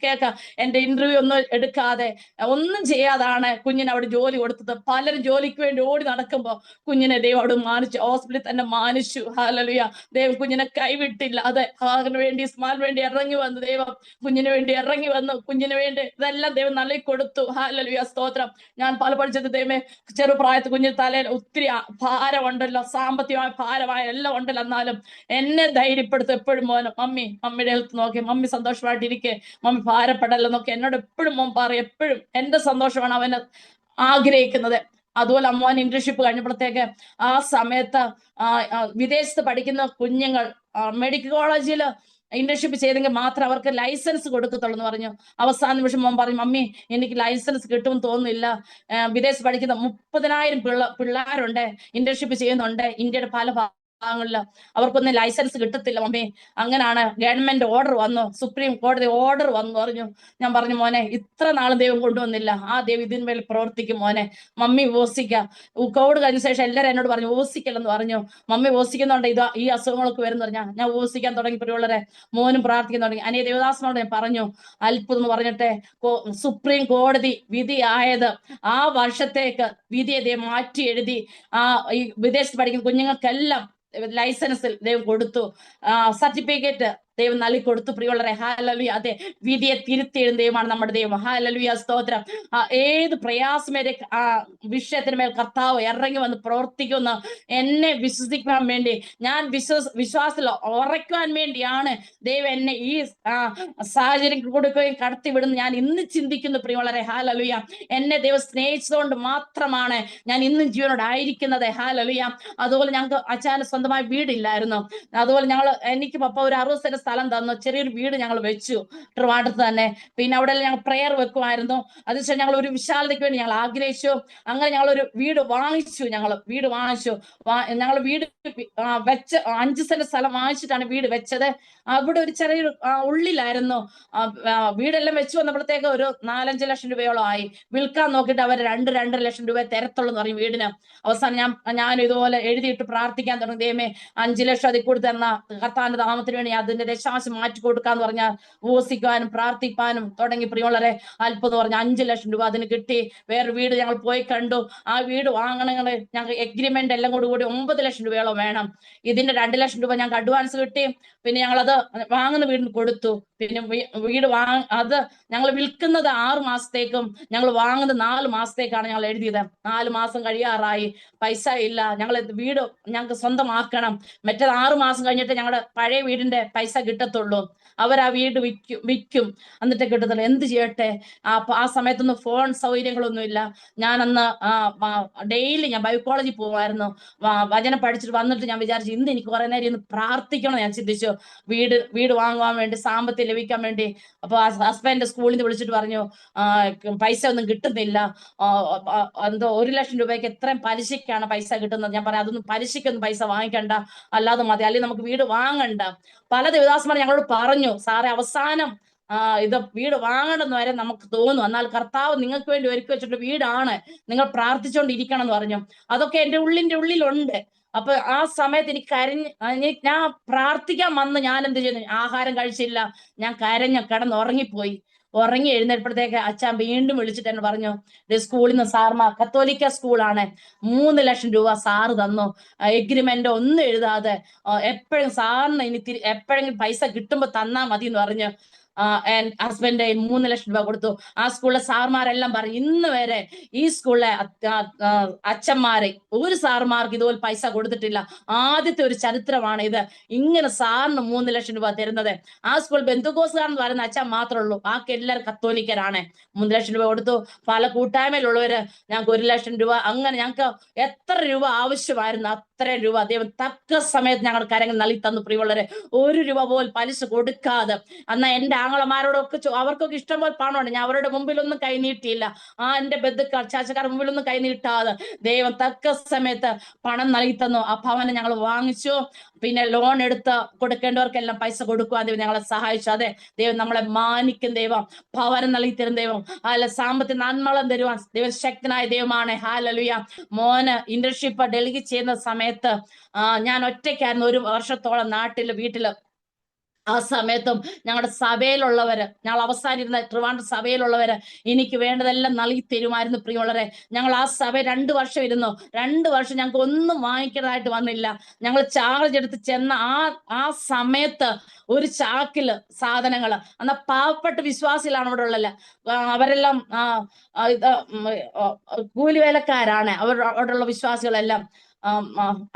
കേൾക്കാം, എന്റെ ഇന്റർവ്യൂ ഒന്നും എടുക്കാതെ ഒന്നും ചെയ്യാതാണ് കുഞ്ഞിന് അവിടെ ജോലി കൊടുത്തത്. പലരും ജോലിക്ക് വേണ്ടി ഓടി നടക്കുമ്പോ കുഞ്ഞിനെ ദൈവം അവിടെ മാനിച്ചു, ഹോസ്പിറ്റലിൽ തന്നെ മാനിച്ചു. ഹല്ലേലൂയ. ദൈവം കുഞ്ഞിനെ കൈവിട്ടില്ല. അതെ, അതിന് വേണ്ടി ഇസ്മായിൽ വേണ്ടി ഇറങ്ങി വന്നു. ദൈവം കുഞ്ഞിന് വേണ്ടി ഇറങ്ങി വന്നു. കുഞ്ഞിന് വേണ്ടി ഇതെല്ലാം ദൈവം നൽകി കൊടുത്തു. ഹല്ലേലൂയ, സ്തോത്രം. ഞാൻ പലപ്പോഴും ചെയ്ത് ദൈവമേ, ചെറുപ്രായത്തിൽ കുഞ്ഞിന് തലയിൽ ഒത്തിരി ഭാരമുണ്ടല്ലോ, സാമ്പത്തികമായ ഭാരമായ എല്ലാം ഉണ്ടല്ലോ, എന്നാലും എന്നെ ധൈര്യപ്പെടുത്തും എപ്പോഴും. മോനും മമ്മിയുടെ ഹെൽത്ത് നോക്കി, മമ്മി സന്തോഷമായിട്ടിരിക്കെ, മമ്മി ഭാരപ്പെടല്ലോ നോക്കി എന്നോട് എപ്പോഴും മോൻ പറയും. എപ്പോഴും എന്റെ സന്തോഷമാണ് അവന് ആഗ്രഹിക്കുന്നത്. അതുപോലെ അമ്മോൻ ഇന്റേൺഷിപ്പ് കഴിഞ്ഞപ്പോഴത്തേക്ക് ആ സമയത്ത് വിദേശത്ത് പഠിക്കുന്ന കുഞ്ഞുങ്ങൾ മെഡിക്കൽ കോളേജിൽ ഇന്റേൺഷിപ്പ് ചെയ്തെങ്കിൽ മാത്രം അവർക്ക് ലൈസൻസ് കൊടുക്കത്തുള്ളൂ എന്ന് പറഞ്ഞു. അവസാന നിമിഷം മോൻ പറഞ്ഞു, മമ്മി എനിക്ക് ലൈസൻസ് കിട്ടുമെന്ന് തോന്നുന്നില്ല, വിദേശത്ത് പഠിക്കുന്ന 30,000 പിള്ളേരുണ്ട്, ഇന്റേൺഷിപ്പ് ചെയ്യുന്നുണ്ട് ഇന്ത്യയുടെ പല ഭാഗങ്ങളില്, അവർക്കൊന്നും ലൈസൻസ് കിട്ടത്തില്ല മമ്മി. അങ്ങനാണ് ഗവൺമെന്റ് ഓർഡർ വന്നു, സുപ്രീം കോടതി ഓർഡർ വന്നു പറഞ്ഞു. ഞാൻ പറഞ്ഞു, മോനെ ഇത്ര നാളും ദൈവം കൊണ്ടുവന്നില്ല, ആ ദൈവം ഇതിന്മേൽ പ്രവർത്തിക്കും മോനെ, മമ്മി ഉപവസിക്കാം. കോവിഡ് കഴിഞ്ഞ ശേഷം എല്ലാവരും എന്നോട് പറഞ്ഞു ഉപവസിക്കല്ലെന്ന് പറഞ്ഞു. മമ്മി ഉപവസിക്കുന്നുണ്ട്, ഈ അസുഖങ്ങളൊക്കെ വരുന്ന പറഞ്ഞാൽ ഞാൻ ഉപവസിക്കാൻ തുടങ്ങി. പ്രിയമുള്ളവരെ, മോനും പ്രാർത്ഥിക്കാൻ തുടങ്ങി. അനേ ദേവദാസനോട് ഞാൻ പറഞ്ഞു, അത്ഭുതം എന്ന് പറഞ്ഞിട്ട് സുപ്രീം കോടതി വിധിയായത് ആ വർഷത്തേക്ക് വിധിയെ ദൈവം മാറ്റി എഴുതി. ഈ വിദേശത്ത് പഠിക്കുന്ന കുഞ്ഞുങ്ങൾക്കെല്ലാം ലൈസൻസിൽ ദൈവം കൊടുത്തു, സർട്ടിഫിക്കറ്റ് ദൈവം നൽകി കൊടുത്തു. പ്രിയമുള്ളവരെ, ഹല്ലേലൂയ. അതെ, വിധിയെ തിരുത്തിയെഴുതുന്ന ദൈവമാണ് നമ്മുടെ ദൈവം. ഹല്ലേലൂയ, സ്തോത്രം. ഏത് പ്രയാസമേരെ വിഷയത്തിന് മേൽ കർത്താവ് ഇറങ്ങി വന്ന് പ്രവർത്തിക്കുന്ന എന്നെ വിശ്വസിക്കാൻ വേണ്ടി, ഞാൻ വിശ്വാസത്തിൽ ഉറയ്ക്കാൻ വേണ്ടിയാണ് ദൈവം എന്നെ ഈ സാഹചര്യം കൊടുക്കുകയും കടത്തി വിടുന്നു ഞാൻ ഇന്ന് ചിന്തിക്കുന്നു. പ്രിയമുള്ളവരെ, ഹല്ലേലൂയ. എന്നെ ദൈവം സ്നേഹിച്ചതുകൊണ്ട് മാത്രമാണ് ഞാൻ ഇന്നും ജീവനോട് ആയിരിക്കുന്നത്. ഹല്ലേലൂയ. അതുപോലെ ഞങ്ങൾക്ക് അച്ഛന് സ്വന്തമായി വീടില്ലായിരുന്നു. അതുപോലെ എനിക്ക് പപ്പ ഒരു 60 സെന്റ് സ്ഥലം തന്നു, ചെറിയൊരു വീട് ഞങ്ങൾ വെച്ചു ട്രിവാൻഡ്രത്ത് തന്നെ. പിന്നെ അവിടെ ഞങ്ങൾ പ്രയർ വെക്കുമായിരുന്നു. അതിനുശേഷം ഞങ്ങൾ ഒരു വിശാലതയ്ക്ക് വേണ്ടി ഞങ്ങൾ ആഗ്രഹിച്ചു. അങ്ങനെ ഞങ്ങൾ ഒരു വീട് വാങ്ങിച്ചു. ഞങ്ങൾ വീട് വെച്ച് 5 സെന്റ് സ്ഥലം വാങ്ങിച്ചിട്ടാണ് വീട് വെച്ചത്. അവിടെ ഒരു ചെറിയൊരു ഉള്ളിലായിരുന്നു. വീടെല്ലാം വെച്ച് വന്നപ്പോഴത്തേക്ക് ഒരു 4-5 ലക്ഷം രൂപയോളം ആയി. വിൽക്കാൻ നോക്കിയിട്ട് അവർ 2-2.5 ലക്ഷം രൂപ തരത്തുള്ളൂ എന്ന് പറയും വീടിന്. അവസാനം ഞാൻ ഇതുപോലെ എഴുതിയിട്ട് പ്രാർത്ഥിക്കാൻ തുടങ്ങി, ദൈവമേ 5 ലക്ഷം അതിൽ കൂടി തന്ന കർത്താവിന്റെ നാമത്തിന് വേണ്ടി അതിന്റെ ദശാംശം മാറ്റി കൊടുക്കാന്ന് പറഞ്ഞാൽ ഉപവസിക്കാനും പ്രാർത്ഥിക്കാനും തുടങ്ങി. പ്രിയമുള്ളവരെ, അത്ഭുതം പറഞ്ഞ 5 ലക്ഷം രൂപ അതിന് കിട്ടി. വേറെ വീട് ഞങ്ങൾ പോയി കണ്ടു. ആ വീട് വാങ്ങണമെങ്കിൽ ഞങ്ങൾക്ക് എഗ്രിമെന്റ് എല്ലാം കൂടി 9 ലക്ഷം രൂപയോളം വേണം. ഇതിന്റെ 2 ലക്ഷം രൂപ ഞങ്ങൾക്ക് അഡ്വാൻസ് കിട്ടി. പിന്നെ ഞങ്ങളത് വാങ്ങുന്ന വീടിന് കൊടുത്തു. പിന്നെ വീട് അത് ഞങ്ങൾ വിൽക്കുന്നത് 6 മാസത്തേക്കും ഞങ്ങൾ വാങ്ങുന്നത് 4 മാസത്തേക്കാണ് ഞങ്ങൾ എഴുതിയത്. 4 മാസം കഴിയാറായി, പൈസ ഇല്ല. വീട് ഞങ്ങൾക്ക് സ്വന്തമാക്കണം. മറ്റേത് 6 മാസം കഴിഞ്ഞിട്ട് ഞങ്ങളുടെ പഴയ വീടിന്റെ പൈസ കിട്ടത്തുള്ളൂ. അവർ ആ വീട് വിൽക്കും, എന്നിട്ട് കിട്ടത്തുള്ളൂ. എന്ത് ചെയ്യട്ടെ? ആ സമയത്തൊന്നും ഫോൺ സൗകര്യങ്ങളൊന്നുമില്ല. ഞാനന്ന് ഡെയിലി ഞാൻ ബൈബിൾ കോളേജിൽ പോകുമായിരുന്നു. വചനം പഠിച്ചിട്ട് വന്നിട്ട് ഞാൻ വിചാരിച്ചു, ഇന്ന് എനിക്ക് കുറെ നേരം ഇന്ന് പ്രാർത്ഥിക്കണം. ഞാൻ ചിന്തിച്ചു, വീട് വാങ്ങുവാൻ വേണ്ടി, സാമ്പത്തികം ലഭിക്കാൻ വേണ്ടി. അപ്പൊ ഹസ്ബൻഡ് സ്കൂളിൽ നിന്ന് വിളിച്ചിട്ട് പറഞ്ഞു, പൈസ ഒന്നും കിട്ടുന്നില്ല, എന്തോ 1 ലക്ഷം രൂപയ്ക്ക് എത്രയും പലിശക്കാണ് പൈസ കിട്ടുന്നത്. ഞാൻ പറയാം, അതൊന്നും പലിശക്കൊന്നും പൈസ വാങ്ങിക്കണ്ട, അല്ലാതെ മതി, അല്ലെങ്കിൽ നമുക്ക് വീട് വാങ്ങണ്ട. പല ദേവദാസന്മാർ ഞങ്ങളോട് പറഞ്ഞു, സാറേ അവസാനം ഇത് വീട് വാങ്ങണമെന്ന് വരെ നമുക്ക് തോന്നും, എന്നാൽ കർത്താവ് നിങ്ങൾക്ക് വേണ്ടി ഒരുക്കി വെച്ചിട്ട് വീടാണ്, നിങ്ങൾ പ്രാർത്ഥിച്ചുകൊണ്ടിരിക്കണം എന്ന് പറഞ്ഞു. അതൊക്കെ എന്റെ ഉള്ളിലുണ്ട്. അപ്പൊ ആ സമയത്ത് എനിക്ക് ഞാൻ പ്രാർത്ഥിക്കാൻ വന്ന് ഞാൻ എന്ത് ചെയ്യുന്നു, ആഹാരം കഴിച്ചില്ല, ഞാൻ കിടന്നുറങ്ങിപ്പോയി. ഉറങ്ങി എഴുന്നേൽപ്പോഴത്തേക്ക് അച്ഛൻ വീണ്ടും വിളിച്ചിട്ട് എന്നെ പറഞ്ഞു, സ്കൂളിൽ നിന്ന് സാർമാർ, കത്തോലിക്ക സ്കൂളാണ്, 3 ലക്ഷം രൂപ സാറ് തന്നു, എഗ്രിമെന്റ് ഒന്നും എഴുതാതെ, എപ്പോഴും സാറിന് ഇനി എപ്പോഴെങ്കിലും പൈസ കിട്ടുമ്പോ തന്നാ മതി എന്ന് പറഞ്ഞു ഹസ്ബൻഡ് 3 ലക്ഷം രൂപ കൊടുത്തു. ആ സ്കൂളിലെ സാർമാരെല്ലാം പറഞ്ഞു, ഇന്ന് വരെ ഈ സ്കൂളിലെ അച്ഛന്മാരെ ഒരു സാർമാർക്ക് ഇതുപോലെ പൈസ കൊടുത്തിട്ടില്ല, ആദ്യത്തെ ഒരു ചരിത്രമാണ് ഇത്, ഇങ്ങനെ സാറിന് 3 ലക്ഷം രൂപ തരുന്നത്. ആ സ്കൂൾ ബന്ധുക്കോസുകാരെന്ന് പറയുന്ന അച്ഛൻ മാത്രമേ ഉള്ളൂ, ബാക്കി എല്ലാവരും കത്തോലിക്കരാണ്. 3 ലക്ഷം രൂപ കൊടുത്തു. പല കൂട്ടായ്മയിലുള്ളവര് ഞങ്ങൾക്ക് 1 ലക്ഷം രൂപ, അങ്ങനെ ഞങ്ങൾക്ക് എത്ര രൂപ ആവശ്യമായിരുന്നു അത്രയും രൂപ ദൈവം തക്ക സമയത്ത് ഞങ്ങളുടെ കരങ്ങൾ നൽകി തന്നു. പ്രിയമുള്ളവരെ, 1 രൂപ പോലും പലിശ കൊടുക്കാതെ. എന്നാൽ എന്റെ ആങ്ങളമാരോടൊക്കെ അവർക്കൊക്കെ ഇഷ്ടം പോലെ പണമുണ്ട്, ഞാൻ അവരുടെ മുമ്പിലൊന്നും കൈനീട്ടിയില്ല. എന്റെ ബന്ധുക്കാർ ചാച്ചക്കാരുടെ മുമ്പിലൊന്നും കൈനീട്ടാതെ ദൈവം തക്ക സമയത്ത് പണം നൽകി തന്നു. ആ ഭവനം ഞങ്ങൾ വാങ്ങിച്ചു. പിന്നെ ലോൺ എടുത്ത് കൊടുക്കേണ്ടവർക്കെല്ലാം പൈസ കൊടുക്കുവാൻ ദൈവം ഞങ്ങളെ സഹായിച്ചു. അതെ, ദൈവം നമ്മളെ മാനിക്കും ദൈവം, ഭവനം നൽകി തരും ദൈവം, അല്ല സാമ്പത്തിക നന്മളം തരുവാൻ ദൈവം ശക്തനായ ദൈവമാണ്. ഹാലലുയ. മോന് ഇന്റേൺഷിപ്പ് ഡൽഹി ചെയ്യുന്ന സമയത്ത് ഞാൻ ഒറ്റയ്ക്കായിരുന്നു 1 വർഷത്തോളം വീട്ടില്. ആ സമയത്തും ഞങ്ങളുടെ സഭയിലുള്ളവര്, ഞങ്ങൾ അവസാനിരുന്ന ട്രിവാൻഡ്രം സഭയിലുള്ളവര് എനിക്ക് വേണ്ടതെല്ലാം നൽകി തരുമായിരുന്നു. പ്രിയമുള്ളവരെ, ഞങ്ങൾ ആ സഭ 2 വർഷം ഇരുന്നു. 2 വർഷം ഞങ്ങൾക്ക് ഒന്നും വാങ്ങിക്കുന്നതായിട്ട് വന്നില്ല. ഞങ്ങൾ ചാർജ് എടുത്ത് ചെന്ന ആ സമയത്ത് ഒരു ചാക്കില് സാധനങ്ങള്, എന്നാൽ പാവപ്പെട്ട വിശ്വാസികളാണ് ഇവിടെ ഉള്ളത്. അവരെല്ലാം കൂലിവേലക്കാരാണ്, അവിടെയുള്ള വിശ്വാസികളെല്ലാം.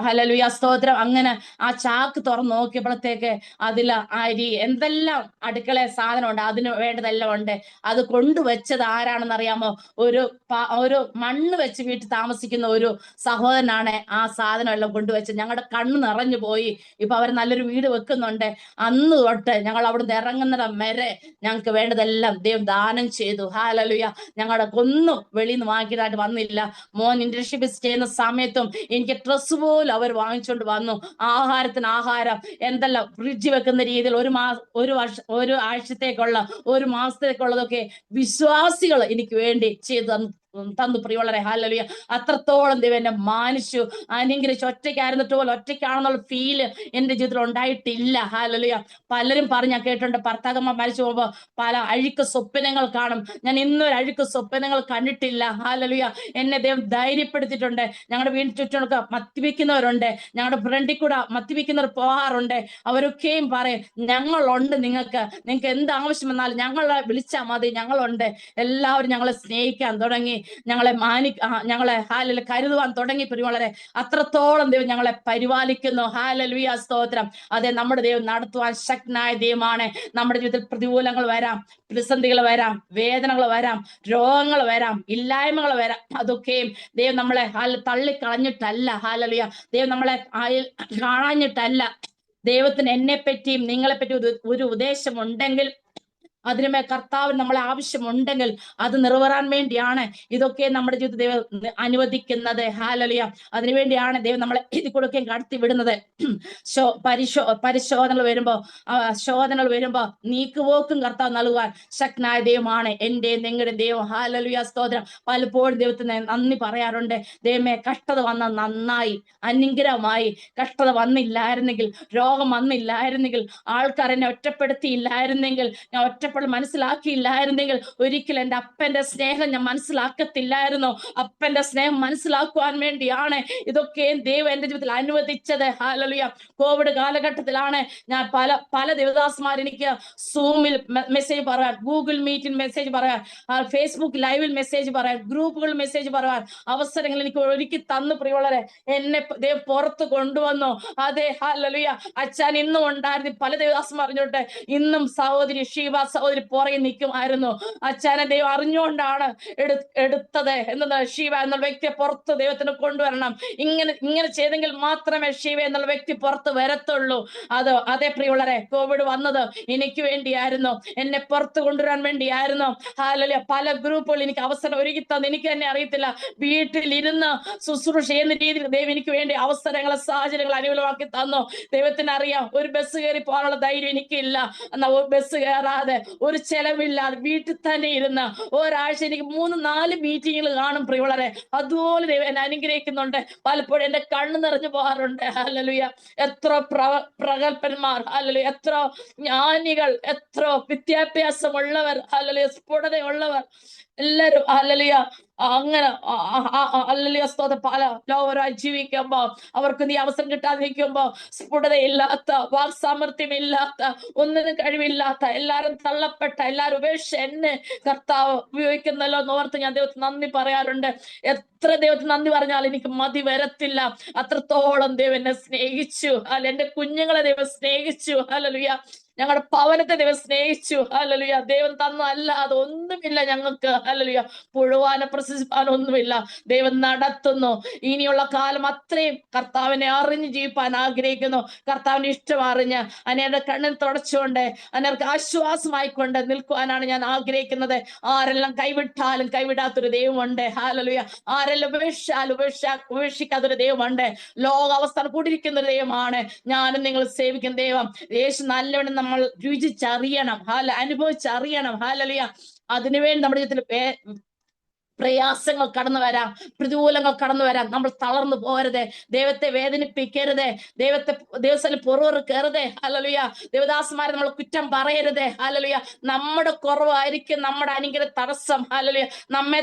ഹല്ലേലൂയ, സ്തോത്രം. അങ്ങനെ ആ ചാക്ക് തുറന്ന് നോക്കിയപ്പോഴത്തേക്ക് അതില് അരി, എന്തെല്ലാം അടുക്കള സാധനം ഉണ്ട്, അതിന് വേണ്ടതെല്ലാം ഉണ്ട്. അത് കൊണ്ടുവച്ചത് ആരാണെന്ന് അറിയാമോ? ഒരു മണ്ണ് വെച്ച് വീട്ടിൽ താമസിക്കുന്ന ഒരു സഹോദരനാണ് ആ സാധനം എല്ലാം കൊണ്ടുവച്ചത്. ഞങ്ങളുടെ കണ്ണ് നിറഞ്ഞു പോയി. ഇപ്പൊ അവർ നല്ലൊരു വീട് വെക്കുന്നുണ്ട്. അന്ന് തൊട്ട് ഞങ്ങൾ അവിടുന്ന് ഇറങ്ങുന്നിടം വരെ ഞങ്ങൾക്ക് വേണ്ടതെല്ലാം ദൈവം ദാനം ചെയ്തു. ഹല്ലേലൂയ. ഞങ്ങളുടെ ഒന്നും വെളിയിൽ നിന്ന് വാങ്ങിക്കാനായിട്ട് വന്നില്ല. മോൻ ഇന്റേൺഷിപ്പ് ചെയ്യുന്ന സമയത്തും എനിക്ക് ഡ്രസ്സ് പോലും അവർ വാങ്ങിച്ചുകൊണ്ട് വന്നു. ആഹാരത്തിന് ആഹാരം, എന്തെല്ലാം ഫ്രിഡ്ജ് വെക്കുന്ന രീതിയിൽ ഒരു ആഴ്ചത്തേക്കുള്ള, 1 മാസത്തേക്കുള്ളതൊക്കെ വിശ്വാസികൾ എനിക്ക് വേണ്ടി ചെയ്തു തന്നു. പ്രിയമുള്ളവരെ, ഹല്ലേലൂയ. അത്രത്തോളം ദൈവം എന്നെ മാനിച്ചു, അനുഗ്രഹിച്ചു. ഒറ്റയ്ക്കായിരുന്നിട്ട് പോലും ഒറ്റയ്ക്കാണെന്നുള്ള ഫീല് എന്റെ ജീവിതത്തിൽ ഉണ്ടായിട്ടില്ല. ഹല്ലേലൂയ. പലരും ഞാൻ കേട്ടിട്ടുണ്ട്, ഭർത്താക്കന്മാർ മരിച്ചു പോകുമ്പോ പല അഴുക്ക് സ്വപ്നങ്ങൾ കാണും. ഞാൻ ഇന്നൊരു അഴുക്ക് സ്വപ്നങ്ങൾ കണ്ടിട്ടില്ല. ഹല്ലേലൂയ. എന്നെ ദൈവം ധൈര്യപ്പെടുത്തിയിട്ടുണ്ട്. ഞങ്ങളുടെ വീടിന് ചുറ്റുമൊക്കെ മദ്യപിക്കുന്നവരുണ്ട്, ഞങ്ങളുടെ ഫ്രണ്ടിൽ കൂടെ മദ്യപിക്കുന്നവർ പോകാറുണ്ട്. അവരൊക്കെയും പറയും, ഞങ്ങളുണ്ട്, നിങ്ങൾക്ക് എന്ത് ആവശ്യം വന്നാലും ഞങ്ങളെ വിളിച്ചാൽ മതി, ഞങ്ങളുണ്ട്. എല്ലാവരും ഞങ്ങളെ സ്നേഹിക്കാൻ തുടങ്ങി, ഞങ്ങളെ കരുതുവാൻ തുടങ്ങി. പ്രിയമുള്ളവരെ, അത്രത്തോളം ദൈവം ഞങ്ങളെ പരിപാലിക്കുന്നു. ഹല്ലേലൂയ, സ്തോത്രം. അതെ, നമ്മുടെ ദൈവം നടത്തുവാൻ ശക്തനായ ദൈവമാണ്. നമ്മുടെ ജീവിതത്തിൽ പ്രതികൂലങ്ങൾ വരാം, പ്രതിസന്ധികൾ വരാം, വേദനകൾ വരാം, രോഗങ്ങൾ വരാം, ഇല്ലായ്മകൾ വരാം. അതൊക്കെയും ദൈവം നമ്മളെ തള്ളിക്കളഞ്ഞിട്ടല്ല. ഹല്ലേലൂയ. ദൈവം നമ്മളെ കാണാഞ്ഞിട്ടല്ല. ദൈവത്തിന് എന്നെ പറ്റിയും നിങ്ങളെ പറ്റി ഒരു ഉദ്ദേശം ഉണ്ടെങ്കിൽ, അതിനുമേൽ കർത്താവിന് നമ്മളെ ആവശ്യമുണ്ടെങ്കിൽ അത് നിറവേറാൻ വേണ്ടിയാണ് ഇതൊക്കെ നമ്മുടെ ജീവിതത്തിൽ ദൈവം അനുവദിക്കുന്നത്. ഹല്ലേലൂയ. അതിനുവേണ്ടിയാണ് ദൈവം നമ്മളെ ഇത് കൊടുക്കുകയും കടത്തി വിടുന്നത്. പരിശോധനകൾ വരുമ്പോ നീക്കുപോക്കും കർത്താവ് നൽകുവാൻ ശക്തനായ ദൈവമാണ് എന്റെ നിങ്ങളുടെ ദൈവം. ഹല്ലേലൂയ, സ്തോത്രം. പലപ്പോഴും ദൈവത്തിന് നന്ദി പറയാറുണ്ട്. ദൈവമേ, കഷ്ടത വന്ന നന്നായി, അനുഗ്രഹമായി. കഷ്ടത വന്നില്ലായിരുന്നെങ്കിൽ, രോഗം വന്നില്ലായിരുന്നെങ്കിൽ, ആൾക്കാർ എന്നെ ഒറ്റപ്പെടുത്തിയില്ലായിരുന്നെങ്കിൽ, ഞാൻ മനസ്സിലാക്കിയില്ലായിരുന്നെങ്കിൽ, ഒരിക്കലും എൻ്റെ അപ്പന്റെ സ്നേഹം ഞാൻ മനസ്സിലാക്കത്തില്ലായിരുന്നു. അപ്പന്റെ സ്നേഹം മനസ്സിലാക്കുവാൻ വേണ്ടിയാണ് ഇതൊക്കെ ദൈവം എന്റെ ജീവിതത്തിൽ അനുവദിച്ചത്. ഹല്ലേലൂയ. കോവിഡ് കാലഘട്ടത്തിലാണ് ഞാൻ പല ദേവദാസന്മാർ എനിക്ക് സൂമിൽ മെസ്സേജ് പറയാൻ, ഗൂഗിൾ മീറ്റിൽ മെസ്സേജ് പറയാൻ, ഫേസ്ബുക്ക് ലൈവിൽ മെസ്സേജ് പറയാൻ, ഗ്രൂപ്പുകളിൽ മെസ്സേജ് പറയാൻ അവസരങ്ങൾ എനിക്ക് ഒരുക്കി തന്നു. പ്രിയമുള്ളവരെ, എന്നെ ദൈവം പുറത്ത് കൊണ്ടുവന്നു. അതെ, ഹല്ലേലൂയ. അച്ഛൻ ഇന്നും ഉണ്ടായിരുന്നു. പല ദേവദാസന്മാർ പറഞ്ഞോട്ടെ, ഇന്നും സഹോദരി സഹോദരി പുറകെ നിൽക്കുമായിരുന്നു. അച്ഛനെ ദൈവം അറിഞ്ഞുകൊണ്ടാണ് എടുത്തത്. എന്നുള്ള ഷീവ എന്നുള്ള വ്യക്തിയെ പുറത്ത് ദൈവത്തിന് കൊണ്ടുവരണം. ഇങ്ങനെ ചെയ്തെങ്കിൽ മാത്രമേ ഷീവ എന്നുള്ള വ്യക്തി പുറത്ത് വരത്തുള്ളൂ. അതേ പ്രിയമുള്ളവരെ, കോവിഡ് വന്നത് എനിക്ക് വേണ്ടിയായിരുന്നു, എന്നെ പുറത്ത് കൊണ്ടുവരാൻ വേണ്ടിയായിരുന്നു. ഹല്ലേലൂയ. പല ഗ്രൂപ്പുകൾ എനിക്ക് അവസരം ഒരുക്കി തന്നു. എനിക്ക് തന്നെ അറിയത്തില്ല, വീട്ടിലിരുന്ന് ശുശ്രൂഷ ചെയ്യുന്ന രീതിയിൽ ദൈവം എനിക്ക് വേണ്ടി അവസരങ്ങളെ, സാഹചര്യങ്ങൾ അനുകൂലമാക്കി തന്നു. ദൈവത്തിന് അറിയാം, ഒരു ബസ് കയറി പോകാനുള്ള ധൈര്യം എനിക്കില്ല. എന്നാൽ ബസ് കയറാതെ ഒരു ചെലവില്ലാതെ വീട്ടിൽ തന്നെ ഇരുന്ന് ഒരാഴ്ച എനിക്ക് 3-4 മീറ്റിങ്ങുകൾ കാണും പ്രിയമുള്ളവരെ. അതുപോലെ ദൈവം എന്നെ അനുഗ്രഹിക്കുന്നുണ്ട്. പലപ്പോഴും എന്റെ കണ്ണ് നിറഞ്ഞു പോകാറുണ്ട്. ഹല്ലേലൂയ. എത്ര പ്രഗത്ഭന്മാർ, ഹല്ലേലൂയ, എത്ര ജ്ഞാനികൾ, എത്ര വിദ്യാഭ്യാസമുള്ളവർ, ഹല്ലേലൂയ, സ്ഫുടതയുള്ളവർ എല്ലാരും, ഹല്ലേലൂയ, അങ്ങനെ ഹല്ലേലൂയ സ്തോത്രം, പല ലോകരായി ജീവിക്കുമ്പോ അവർക്ക് നീ അവസരം കിട്ടാതിരിക്കുമ്പോ സ്ഫുടതയില്ലാത്ത, വാക്സാമർത്ഥ്യമില്ലാത്ത, ഒന്നിനും കഴിവില്ലാത്ത, എല്ലാരും തള്ളപ്പെട്ട, എല്ലാരും ഉപേക്ഷിച്ച് എന്നെ കർത്താവ് ഉപയോഗിക്കുന്നല്ലോ എന്ന് ഓർത്ത് ഞാൻ ദൈവത്തിന് നന്ദി പറയാറുണ്ട്. എത്ര ദൈവത്തിന് നന്ദി പറഞ്ഞാൽ എനിക്ക് മതി വരത്തില്ല. അത്രത്തോളം ദൈവം എന്നെ സ്നേഹിച്ചു. അല്ല, എന്റെ കുഞ്ഞുങ്ങളെ ദൈവം സ്നേഹിച്ചു. ഹല്ലേലൂയ. ഞങ്ങളുടെ ഭവനത്തെ ദൈവം സ്നേഹിച്ചു. ഹല്ലേലൂയ. ദൈവം തന്നല്ല അതൊന്നുമില്ല ഞങ്ങൾക്ക്. ഹല്ലേലൂയ. പുഴുവാനോ പ്രശംസിപ്പാനോ ഒന്നുമില്ല. ദൈവം നടത്തുന്നു. ഇനിയുള്ള കാലം അത്രയും കർത്താവിനെ അറിഞ്ഞ് ജീവിപ്പാൻ ആഗ്രഹിക്കുന്നു. കർത്താവിന്റെ ഇഷ്ടം അറിഞ്ഞ് അനേരുടെ കണ്ണിൽ തുടച്ചുകൊണ്ട് അനേർക്ക് ആശ്വാസമായിക്കൊണ്ട് നിൽക്കുവാനാണ് ഞാൻ ആഗ്രഹിക്കുന്നത്. ആരെല്ലാം കൈവിട്ടാലും കൈവിടാത്തൊരു ദൈവമുണ്ട്. ഹല്ലേലൂയ. ആരെല്ലാം ഉപേക്ഷിക്കാത്തൊരു ദൈവമുണ്ട്. ലോകാവസ്ഥ കൂടിയിരിക്കുന്ന ഒരു ദൈവമാണ് ഞാനും നിങ്ങൾ സേവിക്കുന്ന ദൈവം. യേശു നല്ലവണ്ണം നമ്മൾ രുചിച്ചറിയണം, അനുഭവിച്ചറിയണം. ഹല്ലേലൂയ. അതിനുവേണ്ടി നമ്മുടെ ജീവിതത്തിൽ പ്രയാസങ്ങൾ കടന്നു വരാം, പ്രതികൂലങ്ങൾ കടന്നു വരാം. നമ്മൾ തളർന്നു പോകരുത്, ദൈവത്തെ വേദനിപ്പിക്കരുത്, ദൈവത്തിൽ പൊറുകരുത്. ഹല്ലേലൂയ. ദേവദാസന്മാരെ നമ്മൾ കുറ്റം പറയരുത്. ഹല്ലേലൂയ. നമ്മുടെ കുറവായിരിക്കും നമ്മുടെ അനുഗ്രഹ തടസ്സം. ഹല്ലേലൂയ.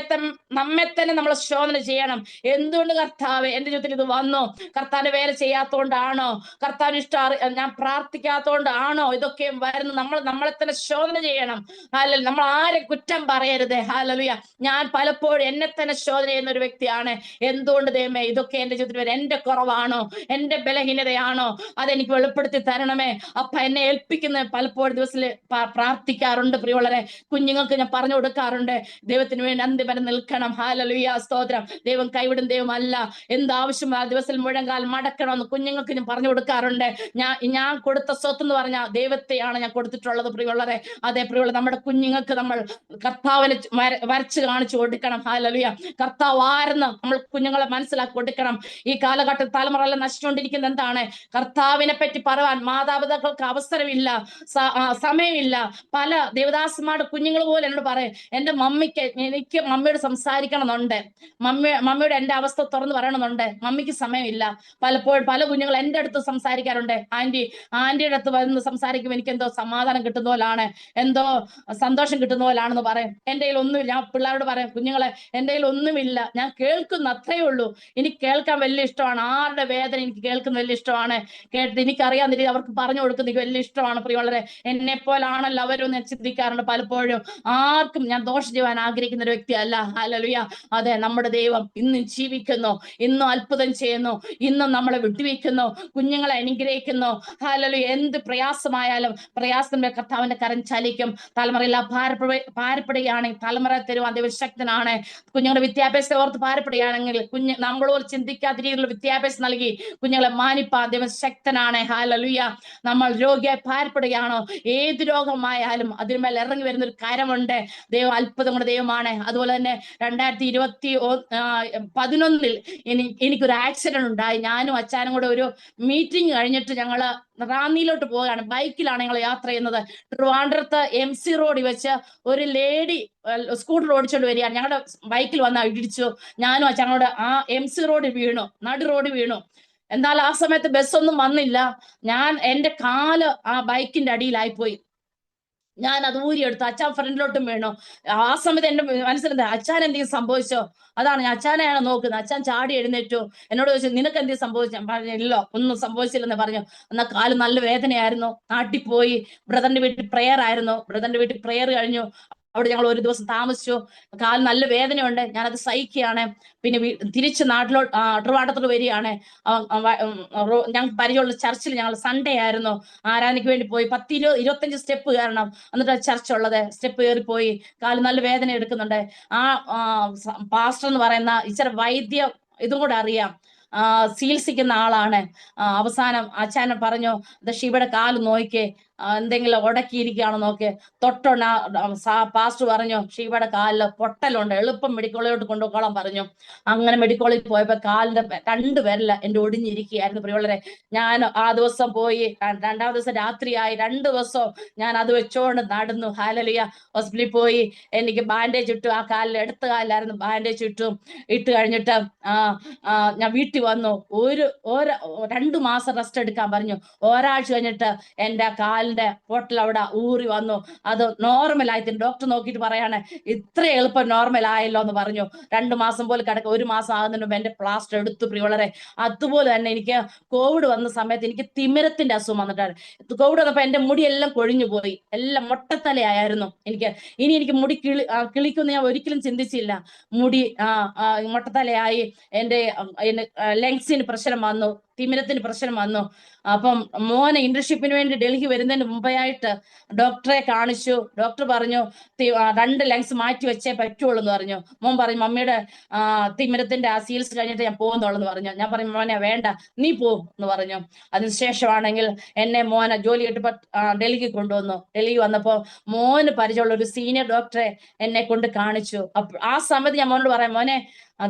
നമ്മെ തന്നെ നമ്മൾ ശോധന ചെയ്യണം. എന്തുകൊണ്ട് കർത്താവേ എന്റെ ജീവിതത്തിൽ ഇത് വന്നു? കർത്താവിന്റെ വേല ചെയ്യാത്തോണ്ടാണോ? കർത്താവിന് ഇഷ്ടം ഞാൻ പ്രാർത്ഥിക്കാത്തോണ്ടാണോ ഇതൊക്കെ വരുന്നത്? നമ്മളെ തന്നെ ശോധന ചെയ്യണം. ഹല്ലേലൂയ. നമ്മൾ ആരെ കുറ്റം പറയരുത്. ഹല്ലേലൂയ. ഞാൻ പലപ്പോഴും എന്നെ തന്നെ ശോധന ചെയ്യുന്ന ഒരു വ്യക്തിയാണ്. എന്തുകൊണ്ട് ദൈവമേ ഇതൊക്കെ എന്റെ ജീവിതത്തിൽ വരും? എന്റെ കുറവാണോ? എന്റെ ബലഹീനതയാണോ? അതെനിക്ക് വെളിപ്പെടുത്തി തരണമേ. അപ്പ എന്നെ ഏൽപ്പിക്കുന്ന പലപ്പോഴും ദിവസത്തിൽ പ്രാർത്ഥിക്കാറുണ്ട് പ്രിയമുള്ളവരെ. കുഞ്ഞുങ്ങൾക്ക് ഞാൻ പറഞ്ഞു കൊടുക്കാറുണ്ട്, ദൈവത്തിന് വേണ്ടി അന്തിമരം നിൽക്കണം. ഹല്ലേലൂയ സ്തോത്രം. ദൈവം കൈവിടും ദൈവമല്ല. എന്താവശ്യം ആ ദിവസത്തിൽ മുഴങ്കാൽ മടക്കണമെന്ന് കുഞ്ഞുങ്ങൾക്ക് ഞാൻ പറഞ്ഞു കൊടുക്കാറുണ്ട്. ഞാൻ കൊടുത്ത സ്വത്ത് എന്ന് പറഞ്ഞാൽ ദൈവത്തെയാണ് ഞാൻ കൊടുത്തിട്ടുള്ളത് പ്രിയമുള്ളവരെ. അതേ പ്രിയമുള്ള നമ്മുടെ കുഞ്ഞുങ്ങൾക്ക് നമ്മൾ കർത്താവിനെ വരച്ച് കാണിച്ചു കൊടുക്കണം. ഹല്ലേലൂയ. കർത്താവ് ആരെന്ന് നമ്മൾ കുഞ്ഞുങ്ങളെ മനസ്സിലാക്കി കൊടുക്കണം. ഈ കാലഘട്ടത്തിൽ തലമുറയെല്ലാം നശിച്ചുകൊണ്ടിരിക്കുന്നത് എന്താണ്? കർത്താവിനെ പറ്റി പറയാൻ മാതാപിതാക്കൾക്ക് അവസരമില്ല, സമയമില്ല. പല ദേവദാസന്മാരുടെ കുഞ്ഞുങ്ങൾ പോലെ എന്നോട് പറയും, എനിക്ക് മമ്മിയോട് സംസാരിക്കണമെന്നുണ്ട്, മമ്മിയോട് എന്റെ അവസ്ഥ തുറന്നു പറയണമെന്നുണ്ട്, മമ്മിക്ക് സമയമില്ല. പലപ്പോഴും പല കുഞ്ഞുങ്ങൾ എന്റെ അടുത്ത് സംസാരിക്കാറുണ്ട്, ആന്റിയുടെ അടുത്ത് വന്ന് സംസാരിക്കുമ്പോൾ എനിക്ക് എന്തോ സമാധാനം കിട്ടുന്ന പോലാണ്, എന്തോ സന്തോഷം കിട്ടുന്ന പോലാണെന്ന് പറയും. എന്റെ കയ്യിൽ ഒന്നുമില്ല. ഞാൻ പിള്ളേരോട് പറയും, കുഞ്ഞുങ്ങളെ എന്റെ കയ്യിൽ ഒന്നുമില്ല, ഞാൻ കേൾക്കുന്ന അത്രേ ഉള്ളൂ. എനിക്ക് കേൾക്കാൻ വലിയ ഇഷ്ടമാണ്. ആരുടെ വേദന എനിക്ക് കേൾക്കുന്ന വലിയ ഇഷ്ടമാണ്. എനിക്കറിയാവുന്ന രീതി അവർക്ക് പറഞ്ഞു കൊടുക്കുന്ന എനിക്ക് വലിയ ഇഷ്ടമാണ്. പ്രിയമുള്ളവരെ, എന്നെ പോലാണല്ലോ അവരും ഞാൻ ചിന്തിക്കാറുണ്ട് പലപ്പോഴും. ആർക്കും ഞാൻ ദോഷം ചെയ്യാൻ ആഗ്രഹിക്കുന്ന ഒരു വ്യക്തിയല്ല. ഹല്ലേലൂയ. അതെ, നമ്മുടെ ദൈവം ഇന്നും ജീവിക്കുന്നു, ഇന്നും അത്ഭുതം ചെയ്യുന്നു, ഇന്നും നമ്മളെ വിട്ടുവയ്ക്കുന്നു, കുഞ്ഞുങ്ങളെ അനുഗ്രഹിക്കുന്നു. ഹല്ലേലൂയ. എന്ത് പ്രയാസമായാലും പ്രയാസത്തിന്റെ കർത്താവിന്റെ കരം ചലിക്കും. തലമുറയില്ല ഭാരപ്പെടുകയാണെങ്കിൽ തലമുറ തരുവാൻ ദൈവം ശക്തനാണ്. കുഞ്ഞുങ്ങളുടെ വിദ്യാഭ്യാസത്തെ ഓർത്ത് ഭാരപ്പെടുകയാണെങ്കിൽ നമ്മളോട് ചിന്തിക്കാത്ത രീതിയിലുള്ള വിദ്യാഭ്യാസം നൽകി കുഞ്ഞുങ്ങളെ മാനിപ്പാൻ ദൈവം ശക്തനാണ്. ഹല്ലേലൂയ. നമ്മൾ രോഗിയായി ഭാരപ്പെടുകയാണോ, ഏത് രോഗമായാലും അതിന്മേൽ ഇറങ്ങി വരുന്ന ഒരു കരമുണ്ട്. ദൈവം അത്ഭുതങ്ങളുടെ ദൈവമാണ്. അതുപോലെ തന്നെ 2011 എനിക്കൊരു ആക്സിഡന്റ് ഉണ്ടായി. ഞാനും അച്ഛനും കൂടെ ഒരു മീറ്റിംഗ് കഴിഞ്ഞിട്ട് ഞങ്ങള് റാന്നിയിലോട്ട് പോവുകയാണ്. ബൈക്കിലാണ് ഞങ്ങൾ യാത്ര ചെയ്യുന്നത്. ട്രിവാൻഡ്രത്ത് MC റോഡിൽ വെച്ച് ഒരു ലേഡി സ്കൂട്ടർ ഓടിച്ചോണ്ട് വരികയാണ്. ഞങ്ങളുടെ ബൈക്കിൽ വന്ന് ഇടിച്ചു. ഞാനും അച്ഛനോട് ആ MC റോഡിൽ വീണു, നടു റോഡിൽ വീണു. എന്നാൽ ആ സമയത്ത് ബസ്സൊന്നും വന്നില്ല. എന്റെ കാല് ആ ബൈക്കിന്റെ അടിയിലായിപ്പോയി. ഞാൻ അത് ഊരിയെടുത്തു. അച്ഛൻ ഫ്രണ്ടിലോട്ടും വീണു. ആ സമയത്ത് എന്റെ മനസ്സിലെന്താ, അച്ഛൻ എന്തെങ്കിലും സംഭവിച്ചോ? അതാണ് ഞാൻ അച്ഛനെയാണ് നോക്കുന്നത്. അച്ഛൻ ചാടി എഴുന്നേറ്റു. എന്നോട് ചോദിച്ചു, നിനക്ക് എന്തെങ്കിലും സംഭവിച്ചു? ഞാൻ പറഞ്ഞു, ഇല്ലോ, ഒന്നും സംഭവിച്ചില്ലെന്ന് പറഞ്ഞു. എന്നാൽ കാല് നല്ല വേദനയായിരുന്നു. നാട്ടിൽ പോയി ബ്രദറിന്റെ വീട്ടിൽ പ്രെയർ ആയിരുന്നു. ബ്രദറിന്റെ വീട്ടിൽ പ്രെയർ കഴിഞ്ഞു. അവിടെ ഞങ്ങൾ ഒരു ദിവസം താമസിച്ചു. കാല് നല്ല വേദനയുണ്ട്, ഞാനത് സഹിക്കുകയാണ്. പിന്നെ തിരിച്ച് ട്രിവാൻഡ്രത്തോട് വരികയാണ്. ഞങ്ങൾക്ക് പരിചയമുള്ള ചർച്ചിൽ ഞങ്ങൾ സൺഡേ ആയിരുന്നു, ആരാധനയ്ക്ക് വേണ്ടി പോയി. 10-25 സ്റ്റെപ്പ് കയറണം, എന്നിട്ട് ചർച്ച് ഉള്ളത്. സ്റ്റെപ്പ് കയറിപ്പോയി, കാല് നല്ല വേദന എടുക്കുന്നുണ്ട്. ആ പാസ്റ്റർ എന്ന് പറയുന്ന ഇച്ചിരി വൈദ്യം ഇതും കൂടെ അറിയാം, ചികിത്സിക്കുന്ന ആളാണ്. അവസാനം അച്ഛനെ പറഞ്ഞു, ഷീബയുടെ കാല് നോക്കിക്കേ, എന്തെങ്കിലും ഉടക്കിയിരിക്കുകയാണോ നോക്കി തൊട്ടോണ പാസ്റ്റർ പറഞ്ഞു ഷീബയുടെ കാലില് പൊട്ടലുണ്ട്, എളുപ്പം മെഡിക്കൽ കോളേജിലോട്ട് കൊണ്ടുപോയിക്കോളാൻ പറഞ്ഞു. അങ്ങനെ മെഡിക്കൽ കോളേജിൽ പോയപ്പോ കാലിന്റെ രണ്ട് വിരല് എന്റെ ഒടിഞ്ഞിരിക്കുകയായിരുന്നു പ്രിയമുള്ളവരെ. ഞാൻ ആ ദിവസം പോയി, രണ്ടാം ദിവസം രാത്രിയായി, 2 ദിവസം ഞാൻ അത് വെച്ചോണ്ട് നടന്നു. ഹല്ലേലൂയ. ഹോസ്പിറ്റലിൽ പോയി എനിക്ക് ബാൻഡേജ് ഇട്ടു. ആ കാലിൽ ഇടത്ത കാലിലായിരുന്നു ബാൻഡേജ് ഇട്ട് കഴിഞ്ഞിട്ട് ഞാൻ വീട്ടിൽ വന്നു. 2 മാസം റെസ്റ്റ് എടുക്കാൻ പറഞ്ഞു. ഒരാഴ്ച കഴിഞ്ഞിട്ട് എന്റെ കാലിന്റെ പൊട്ടൽ അവിടെ ഊറി വന്നു. അത് നോർമലായി. ഡോക്ടർ നോക്കിയിട്ട് പറയാണ് ഇത്ര എളുപ്പം നോർമൽ ആയല്ലോ എന്ന് പറഞ്ഞു. 2 മാസം പോലെ കിടക്ക, 1 മാസം ആകുന്നതിന് മുമ്പ് എന്റെ പ്ലാസ്റ്റർ എടുത്തു പ്രിയമുള്ളവരെ. അതുപോലെ തന്നെ എനിക്ക് കോവിഡ് വന്ന സമയത്ത് എനിക്ക് തിമിരത്തിന്റെ അസുഖം വന്നിട്ടാണ്. കോവിഡ് വന്നപ്പോ എന്റെ മുടിയെല്ലാം കൊഴിഞ്ഞു പോയി, എല്ലാം മൊട്ടത്തലയായിരുന്നു എനിക്ക് മുടി കിളിക്കുമെന്ന് ഞാൻ ഒരിക്കലും ചിന്തിച്ചില്ല. മുടി മൊട്ടത്തലയായി. എന്റെ ലങ്സിന് പ്രശ്നം വന്നു, തിമിരത്തിന് പ്രശ്നം വന്നു. അപ്പം മോനെ ഇന്റേൺഷിപ്പിന് വേണ്ടി ഡൽഹി വരുന്നതിന് മുമ്പായിട്ട് ഡോക്ടറെ കാണിച്ചു. ഡോക്ടർ പറഞ്ഞു 2 ലങ്സ് മാറ്റി വെച്ചേ പറ്റുള്ളൂ എന്ന് പറഞ്ഞു. മോൻ പറഞ്ഞു മമ്മിയുടെ തിമിരത്തിന്റെ ആ സീൽസ് കഴിഞ്ഞിട്ട് ഞാൻ പോകുന്നുള്ളൂ എന്ന് പറഞ്ഞു. ഞാൻ പറഞ്ഞു മോനെ വേണ്ട, നീ പോ എന്ന് പറഞ്ഞു. അതിനുശേഷമാണെങ്കിൽ എന്നെ മോനെ ജോലി കിട്ടപ്പോ ഡൽഹി കൊണ്ടുവന്നു. ഡൽഹി വന്നപ്പോ മോന് പരിചയമുള്ള ഒരു സീനിയർ ഡോക്ടറെ എന്നെ കൊണ്ട് കാണിച്ചു. ആ സമയത്ത് ഞാൻ മോനോട് പറയാം, മോനെ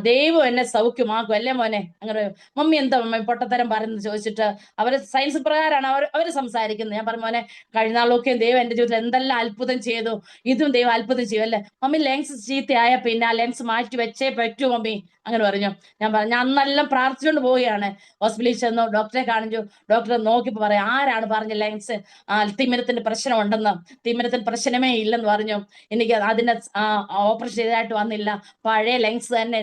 ദൈവം എന്നെ സൗഖ്യമാക്കും അല്ലേ മോനെ. അങ്ങനെ മമ്മി എന്താ മമ്മി പൊട്ടത്തരം പറയുന്നത് ചോദിച്ചിട്ട് അവര് സയൻസ് പ്രകാരമാണ് അവര് സംസാരിക്കുന്നത്. ഞാൻ പറഞ്ഞു മോനെ കഴിഞ്ഞ നാളൊക്കെ ദൈവം എന്റെ ജീവിതത്തിൽ എന്തെല്ലാം അത്ഭുതം ചെയ്തു, ഇതും ദൈവം അത്ഭുതം ചെയ്യും അല്ലേ മമ്മി. ലെൻസ് ചീത്തയായ പിന്നെ ആ ലെൻസ് മാറ്റി വെച്ചേ പറ്റൂ മമ്മി അങ്ങനെ പറഞ്ഞു. ഞാൻ പറഞ്ഞു ഞാൻ അന്നെല്ലാം പ്രാർത്ഥിച്ചുകൊണ്ട് പോവുകയാണ്. ഹോസ്പിറ്റലിൽ ചെന്നു, ഡോക്ടറെ കാണിച്ചു. ഡോക്ടറെ നോക്കിയപ്പോ പറയാം ആരാണ് പറഞ്ഞ ലെൻസ് തിമിരത്തിന്റെ പ്രശ്നം ഉണ്ടെന്ന്. തിമിരത്തിന് പ്രശ്നമേ ഇല്ലെന്ന് പറഞ്ഞു. എനിക്ക് അതിനെ ഓപ്പറേഷൻ ചെയ്തതായിട്ട് വന്നില്ല, പഴയ ലെൻസ് തന്നെ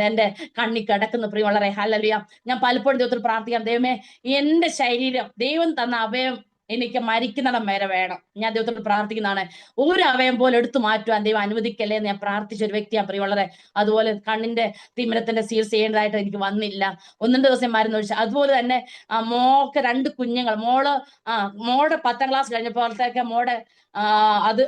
എന്റെ കണ്ണി കിടക്കുന്നു പ്രിയമുള്ളവരെ. ഹല്ലേലൂയ. ഞാൻ പലപ്പോഴും ദൈവത്തിൽ പ്രാർത്ഥിക്കാം, ദൈവമേ എന്റെ ശരീരം ദൈവം തന്ന അവയം എനിക്ക് മരിക്കുന്നിടം വരെ വേണം. ഞാൻ ദൈവത്തോട് പ്രാർത്ഥിക്കുന്നതാണ്, ഒരു അവയം പോലെ എടുത്തു മാറ്റുവാൻ ദൈവം അനുവദിക്കല്ലേ എന്ന് ഞാൻ പ്രാർത്ഥിച്ച ഒരു വ്യക്തിയാണ് പ്രിയമുള്ളവരെ. അതുപോലെ കണ്ണിന്റെ തിമിരത്തിന്റെ ചികിത്സ ചെയ്യേണ്ടതായിട്ട് എനിക്ക് വന്നില്ല. 1 ദിവസം മരുന്ന് ഒഴിച്ചു. അതുപോലെ തന്നെ മോൾക്ക് 2 കുഞ്ഞുങ്ങൾ. മോടെ 10ാം ക്ലാസ് കഴിഞ്ഞപ്പോഴത്തേക്ക് മോടെ അത്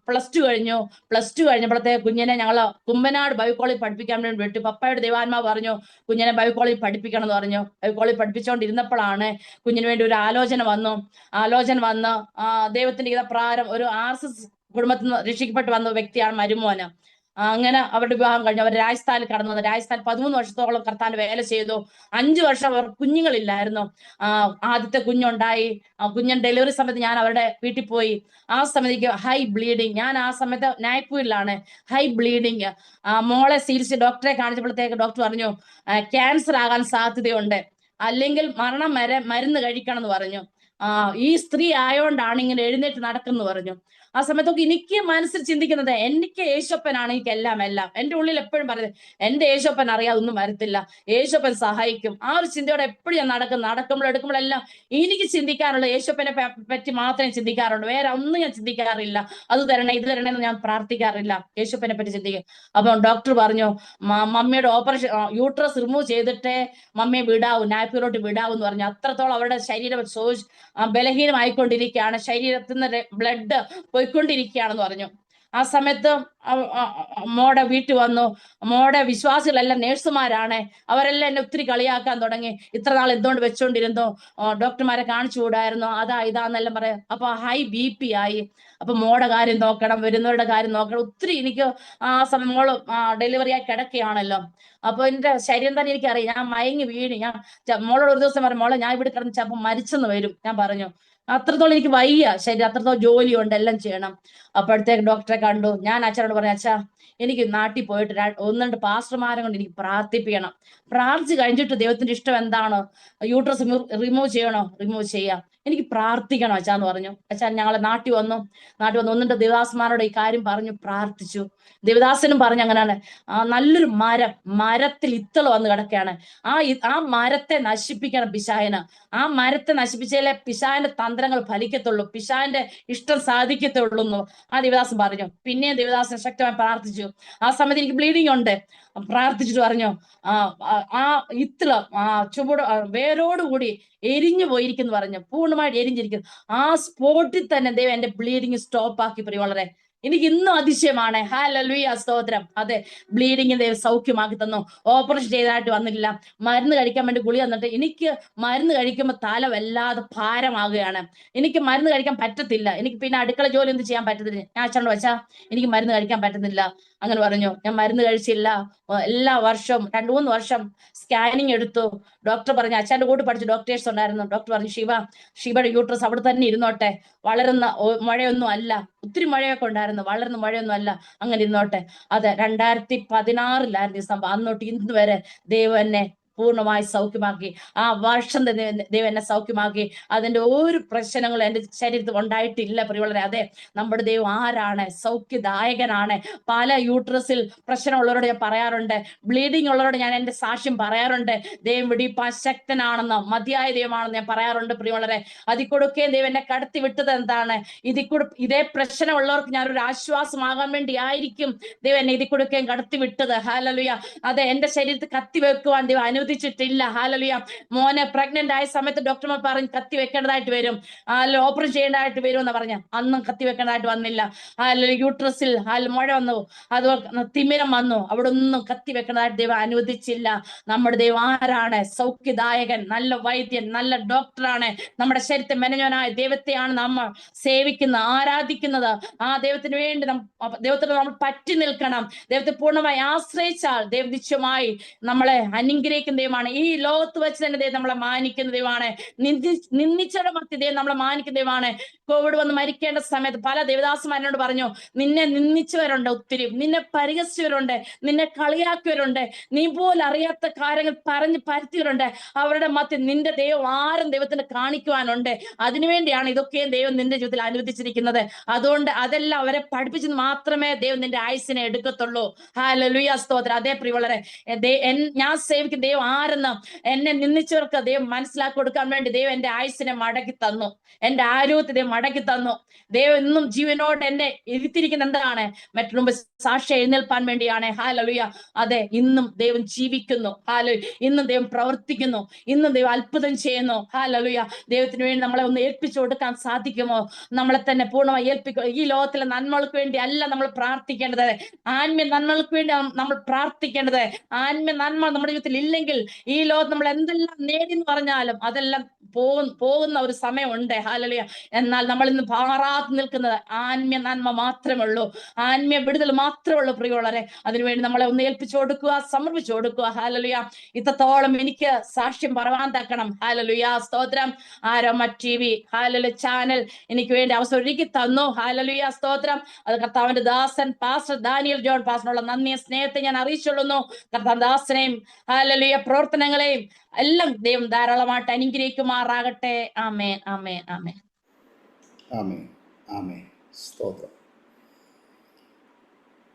+2 കഴിഞ്ഞു. +2 കഴിഞ്ഞപ്പോഴത്തേക്ക് കുഞ്ഞിനെ ഞങ്ങള് കുമ്പനാട് ബൈബിൾ കോളേജിൽ പഠിപ്പിക്കാൻ വേണ്ടി വിട്ടു. പപ്പയുടെ ദൈവാത്മാവ് പറഞ്ഞു കുഞ്ഞിനെ ബൈബിൾ കോളേജിൽ പഠിപ്പിക്കണം എന്ന് പറഞ്ഞു. ബൈബിൾ കോളേജിൽ പഠിപ്പിച്ചുകൊണ്ടിരുന്നപ്പോഴാണ് കുഞ്ഞിന് വേണ്ടി ഒരു ആലോചന വന്ന് ദൈവത്തിന്റെ പ്രകാരം ഒരു RSS കുടുംബത്തിൽ നിന്ന് രക്ഷിക്കപ്പെട്ട് വന്ന വ്യക്തിയാണ് മരുമോന്. അങ്ങനെ അവരുടെ വിവാഹം കഴിഞ്ഞു. അവർ രാജസ്ഥാനിൽ കടന്നു വന്നു. രാജസ്ഥാൻ 13 വർഷത്തോളം കർത്താവിന്റെ വേല ചെയ്തു. 5 വർഷം അവർ കുഞ്ഞുങ്ങളില്ലായിരുന്നു. ആദ്യത്തെ കുഞ്ഞുണ്ടായി. കുഞ്ഞൻ ഡെലിവറി സമയത്ത് ഞാൻ അവരുടെ വീട്ടിൽ പോയി. ആ സമയത്തേക്ക് ഹൈ ബ്ലീഡിങ്. ഞാൻ ആ സമയത്ത് നാഗ്പൂരിലാണ്. High bleeding. മോളെ സീരിയസ് ഡോക്ടറെ കാണിച്ചപ്പോഴത്തേക്ക് ഡോക്ടർ പറഞ്ഞു ക്യാൻസർ ആകാൻ സാധ്യതയുണ്ട്, അല്ലെങ്കിൽ മരണം വരെ മരുന്ന് കഴിക്കണം എന്ന് പറഞ്ഞു. ഈ സ്ത്രീ ആയോണ്ടാണ് ഇങ്ങനെ എഴുന്നേറ്റ് നടക്കുന്നു പറഞ്ഞു. ആ സമയത്തൊക്കെ എനിക്ക് മനസ്സിൽ ചിന്തിക്കുന്നത് എനിക്ക് യേശുപ്പനാണ് എനിക്കെല്ലാം. എന്റെ ഉള്ളിൽ എപ്പോഴും പറയുന്നത് എന്റെ യേശുപ്പൻ അറിയാതെ ഒന്നും വരത്തില്ല, യേശുപ്പൻ സഹായിക്കും. ആ ഒരു ചിന്തയോടെ എപ്പോഴും ഞാൻ എടുക്കുമ്പോഴെല്ലാം എനിക്ക് ചിന്തിക്കാറുള്ള യേശുപ്പനെ പറ്റി മാത്രമേ ചിന്തിക്കാറുള്ളൂ. വേറെ ഒന്നും ഞാൻ ചിന്തിക്കാറില്ല. അത് തരണേ ഇത് തരണേ എന്ന് ഞാൻ പ്രാർത്ഥിക്കാറില്ല, യേശുപ്പനെ പറ്റി ചിന്തിക്കും. അപ്പം ഡോക്ടർ പറഞ്ഞു മമ്മിയുടെ ഓപ്പറേഷൻ യൂട്രസ് റിമൂവ് ചെയ്തിട്ടേ മമ്മിയെ വിടാവൂ, നാഗ്പൂരിലോട്ട് വിടാവൂ എന്ന് പറഞ്ഞു. അത്രത്തോളം അവരുടെ ശരീരം ബലഹീനമായിക്കൊണ്ടിരിക്കുകയാണ്, ശരീരത്തിൽ നിന്ന് ബ്ലഡ് പോയിക്കൊണ്ടിരിക്കുകയാണെന്ന് പറഞ്ഞു. ആ സമയത്ത് മോടെ വീട്ടിൽ വന്നു. മോടെ വിശ്വാസികളെല്ലാം നേഴ്സുമാരാണ്. അവരെല്ലാം എന്നെ ഒത്തിരി കളിയാക്കാൻ തുടങ്ങി. ഇത്ര നാൾ എന്തുകൊണ്ട് വെച്ചോണ്ടിരുന്നു, ഡോക്ടർമാരെ കാണിച്ചു കൂടായിരുന്നു, ഇതാന്നെല്ലാം പറയാം. അപ്പൊ ഹൈ BP ആയി. അപ്പൊ മോടെ കാര്യം നോക്കണം, വരുന്നവരുടെ കാര്യം നോക്കണം. ഒത്തിരി എനിക്ക് ആ സമയം മോള് ഡെലിവറി ആയി കിടക്കുകയാണല്ലോ. അപ്പൊ എന്റെ ശരീരം തന്നെ എനിക്കറിയാം. ഞാൻ മയങ്ങി വീണ്. ഞാൻ മോളോട് ഒരു ദിവസം പറഞ്ഞു മോളെ ഞാൻ ഇവിടെ കിടന്ന് ചിലപ്പോൾ മരിച്ചെന്ന് വരും. ഞാൻ പറഞ്ഞു അത്രത്തോളം എനിക്ക് വയ്യ ശരീരം, അത്രത്തോളം ജോലിയുണ്ട്, എല്ലാം ചെയ്യണം. അപ്പോഴത്തേക്ക് ഡോക്ടറെ കണ്ടു. ഞാൻ അച്ഛനോട് പറഞ്ഞു അച്ഛാ എനിക്ക് നാട്ടിൽ പോയിട്ട് 1-2 പാസ്റ്റർമാരെ കൊണ്ട് എനിക്ക് പ്രാർത്ഥിപ്പിക്കണം. പ്രാർത്ഥിച്ച് കഴിഞ്ഞിട്ട് ദൈവത്തിന്റെ ഇഷ്ടം എന്താണോ, യൂട്രസ് റിമൂവ് ചെയ്യണോ റിമൂവ് ചെയ്യാം, എനിക്ക് പ്രാർത്ഥിക്കണം അച്ഛാന്ന് പറഞ്ഞു. അച്ഛൻ ഞങ്ങളെ നാട്ടിൽ വന്നു. 1-2 ദേവദാസന്മാരോട് ഈ കാര്യം പറഞ്ഞു പ്രാർത്ഥിച്ചു. ദേവദാസനും പറഞ്ഞു അങ്ങനെയാണ്. നല്ലൊരു മരത്തിൽ ഇത്തള് വന്ന് കിടക്കുകയാണ്. ആ മരത്തെ നശിപ്പിക്കണം പിശാചിന്. ആ മരത്തെ നശിപ്പിച്ചാലേ പിശാചിന്റെ തന്ത്രങ്ങൾ ഫലിക്കത്തുള്ളൂ, പിശാചിന്റെ ഇഷ്ടം സാധിക്കത്തുള്ളൂ എന്ന് ആ ദേവദാസൻ പറഞ്ഞു. പിന്നെ ദേവദാസൻ ശക്തമായി പ്രാർത്ഥിച്ചു. ആ സമയത്ത് എനിക്ക് ബ്ലീഡിങ് ഉണ്ട്. പ്രാർത്ഥിച്ചിട്ട് പറഞ്ഞു ആ ഇത്തിള് ചുവട് വേരോടുകൂടി എരിഞ്ഞു പോയിരിക്കുന്നു പറഞ്ഞു. പൂർണ്ണമായിട്ട് എരിഞ്ഞിരിക്കുന്നു. ആ സ്പോട്ടിൽ തന്നെ ദൈവം എന്റെ ബ്ലീഡിങ് സ്റ്റോപ്പ് ആക്കി പ്രിയമുള്ളവരെ. എനിക്ക് ഇന്നും അതിശയമാണ്. ഹല്ലേലൂയ, സ്തോത്രം. അതെ, ബ്ലീഡിങ് ദൈവം സൗഖ്യമാക്കി തന്നു. ഓപ്പറേഷൻ ചെയ്തതായിട്ട് വന്നില്ല. മരുന്ന് കഴിക്കാൻ വേണ്ടി ഗുളി തന്നിട്ട് എനിക്ക് മരുന്ന് കഴിക്കുമ്പോൾ തല വല്ലാതെ ഭാരമാകുകയാണ്. എനിക്ക് മരുന്ന് കഴിക്കാൻ പറ്റത്തില്ല. എനിക്ക് പിന്നെ അടുക്കള ജോലി ഒന്നും ചെയ്യാൻ പറ്റത്തില്ല. ഞാൻ അച്ഛനോട് വെച്ചാ എനിക്ക് മരുന്ന് കഴിക്കാൻ പറ്റുന്നില്ല. അങ്ങനെ പറഞ്ഞു. ഞാൻ മരുന്ന് കഴിച്ചില്ല. എല്ലാ വർഷവും 2-3 വർഷം സ്കാനിങ് എടുത്തു. ഡോക്ടർ പറഞ്ഞു, അച്ഛൻ്റെ കൂടെ പഠിച്ച ഡോക്ടേഴ്സ് ഉണ്ടായിരുന്നു. ഡോക്ടർ പറഞ്ഞു, ഷീബയുടെ യൂട്രസ് അവിടെ തന്നെ ഇരുന്നോട്ടെ, വളരുന്ന മഴയൊന്നും അല്ല. ഒത്തിരി മഴയൊക്കെ ഉണ്ടായിരുന്നു, വളരുന്ന മഴയൊന്നും അല്ല, അങ്ങനെ ഇരുന്നോട്ടെ. അതെ, 2016 ഈ സംഭവം. അന്നോട്ട് ഇന്ന് വരെ ദൈവം എന്നെ പൂർണ്ണമായി സൗഖ്യമാക്കി. ആ വർഷം തന്നെ ദൈവം എന്നെ സൗഖ്യമാക്കി. അതിന്റെ ഒരു പ്രശ്നങ്ങളും എന്റെ ശരീരത്തിൽ ഉണ്ടായിട്ടില്ല പ്രിയമുള്ളവരെ. അതെ, നമ്മുടെ ദൈവം ആരാണ്? സൗഖ്യദായകനാണ്. പല യൂട്രസിൽ പ്രശ്നമുള്ളവരോട് ഞാൻ പറയാറുണ്ട്, ബ്ലീഡിങ് ഉള്ളവരോട് ഞാൻ എന്റെ സാക്ഷ്യം പറയാറുണ്ട്. ദൈവം വെടിപ്പാൻ ശക്തനാണെന്ന്, മതിയായ ദൈവമാണെന്ന് ഞാൻ പറയാറുണ്ട് പ്രിയമുള്ളവരെ. അതിൽ കൊടുക്കുകയും ദൈവം എന്നെ കടത്തി വിട്ടത് എന്താണ്? ഇതേ പ്രശ്നമുള്ളവർക്ക് ഞാനൊരു ആശ്വാസമാകാൻ വേണ്ടി ആയിരിക്കും ദൈവം എന്നെ ഇതിൽ കൊടുക്കുകയും കടത്തി വിട്ടത്. ഹല്ലേലൂയ. അതെ, എന്റെ ശരീരത്തിൽ കത്തി വെക്കുവാൻ ദൈവം അനുവദിച്ചിട്ടില്ല. ഹല്ലേലൂയ. മോനെ പ്രഗ്നന്റ് ആയ സമയത്ത് ഡോക്ടർമാർ പറഞ്ഞു കത്തി വെക്കേണ്ടതായിട്ട് വരും, ഓപ്പറേഷൻ ചെയ്യേണ്ടതായിട്ട് വരും എന്ന് പറഞ്ഞ അന്നും കത്തി വെക്കേണ്ടതായിട്ട് വന്നില്ല. യൂട്രസിൽ മഴ വന്നു, അത് തിമിരം വന്നു, അവിടെ ഒന്നും കത്തി വെക്കേണ്ടതായിട്ട് ദൈവം അനുവദിച്ചില്ല. നമ്മുടെ ദൈവം ആരാണ്? സൗഖ്യദായകൻ, നല്ല വൈദ്യൻ, നല്ല ഡോക്ടറാണ്. നമ്മുടെ ശരീരത്തെ മെനഞ്ഞവനായ ദൈവത്തെയാണ് നമ്മൾ സേവിക്കുന്നത്, ആരാധിക്കുന്നത്. ആ ദൈവത്തിന് വേണ്ടി ദൈവത്തിന് നമ്മൾ പറ്റി നിൽക്കണം. ദൈവത്തെ പൂർണ്ണമായി ആശ്രയിച്ചാൽ ദൈവം നിശ്ചയമായി നമ്മളെ അനുഗ്രഹിക്കുന്ന ദൈവമാണ്. ഈ ലോകത്ത് വെച്ച് തന്നെ ദൈവം നമ്മളെ മാനിക്കുന്ന ദൈവമാണ്. നിന്ദിച്ചവരുടെ മധ്യ ദൈവം നമ്മളെ മാനിക്കുന്ന ദൈവമാണ്. കോവിഡ് വന്ന് മരിക്കേണ്ട സമയത്ത് പല ദേവദാസന്മാരോട് പറഞ്ഞു, നിന്നെ നിന്ദിച്ചവരുണ്ട് ഒത്തിരി, നിന്നെ പരിഹസിച്ചവരുണ്ട്, നിന്നെ കളിയാക്കിയവരുണ്ട്, നീ പോലും അറിയാത്ത കാര്യങ്ങൾ പറഞ്ഞ് പരത്തിയവരുണ്ട്. അവരുടെ മധ്യ നിന്റെ ദൈവം ആരും ദൈവത്തിന് കാണിക്കുവാനുണ്ട്. അതിനുവേണ്ടിയാണ് ഇതൊക്കെയും ദൈവം നിന്റെ ജീവിതത്തിൽ അനുവദിച്ചിരിക്കുന്നത്. അതുകൊണ്ട് അതെല്ലാം അവരെ പഠിപ്പിച്ചെന്ന് മാത്രമേ ദൈവം നിന്റെ ആയുസ്സിനെ എടുക്കത്തുള്ളൂ. ഹല്ലേലൂയ, സ്തോത്രം. അതേ പ്രിയമുള്ളവരെ, ഞാൻ സേവിക്കുന്ന ദൈവം ആരെന്ന് എന്നെ നിന്ദിച്ചവർക്ക് ദൈവം മനസ്സിലാക്കി കൊടുക്കാൻ വേണ്ടി ദൈവം എന്റെ ആയുസ്സിനെ മടക്കി തന്നു, എന്റെ ആരോഗ്യത്തെ ദൈവം മടക്കി തന്നു. ദൈവം ഇന്നും ജീവനോട് എന്നെ ഇരുത്തിയിരിക്കുന്ന എന്താണ്? മറ്റുള്ള സാക്ഷി എഴുന്നേൽപ്പാൻ വേണ്ടിയാണ്. ഹല്ലേലൂയ. അതെ, ഇന്നും ദൈവം ജീവിക്കുന്നു. ഹല്ലേലൂയ. ഇന്നും ദൈവം പ്രവർത്തിക്കുന്നു, ഇന്നും ദൈവം അത്ഭുതം ചെയ്യുന്നു. ഹല്ലേലൂയ. ദൈവത്തിന് വേണ്ടി നമ്മളെ ഒന്ന് ഏൽപ്പിച്ചു കൊടുക്കാൻ സാധിക്കുമോ? നമ്മളെ തന്നെ പൂർണ്ണമായി ഏൽപ്പിക്കുക. ഈ ലോകത്തിലെ നന്മകൾക്ക് വേണ്ടി അല്ല നമ്മൾ പ്രാർത്ഥിക്കേണ്ടത്, ആത്മീയ നന്മകൾക്ക് വേണ്ടി നമ്മൾ പ്രാർത്ഥിക്കേണ്ടത്. ആത്മീയ നന്മ നമ്മുടെ ജീവിതത്തിൽ ഇല്ലെങ്കിൽ ഈ ലോകത്ത് നമ്മൾ എന്തെല്ലാം നേടി എന്ന് പറഞ്ഞാലും അതെല്ലാം പോകുന്ന ഒരു സമയമുണ്ട്. ഹല്ലേലൂയ. എന്നാൽ നമ്മൾ ഇന്ന് പാറാത്ത് നിൽക്കുന്നത് ആത്മീയ നന്മ മാത്രമേ ഉള്ളൂ, ആത്മീയ വിടുതൽ മാത്രമേ ഉള്ളൂ പ്രിയമുള്ളവരെ. അതിനുവേണ്ടി നമ്മളെ ഒന്ന് ഏൽപ്പിച്ചു കൊടുക്കുക, സമർപ്പിച്ചു കൊടുക്കുക. ഹല്ലേലൂയ. ഇത്രത്തോളം എനിക്ക് സാക്ഷ്യം പറവാൻ തക്കണം. ഹല്ലേലൂയ, സ്തോത്രം. ആരോമ TV ഹല്ലേലൂയ ചാനൽ എനിക്ക് വേണ്ടി അവസരം ഒരുക്കി തന്നു. ഹല്ലേലൂയ, സ്തോത്രം. അത് കർത്താവിന്റെ ദാസൻ പാസ്റ്റർ ദാനിയൽ ജോൺ പാസ്റ്ററിനുള്ള നന്ദിയും സ്നേഹത്തെ ഞാൻ അറിയിച്ചുകൊള്ളുന്നു. കർത്താവ് ദാസനെയും ഹല്ലേലൂയ പ്രവർത്തനങ്ങളെയും എല്ലാം ദൈവം ധാരാളമായിട്ട് അനുഗ്രഹിക്കുമാറാകട്ടെ. ആമേൻ, ആമേൻ, ആമേൻ. ആമേൻ, ആമേൻ, സ്തോത്രം.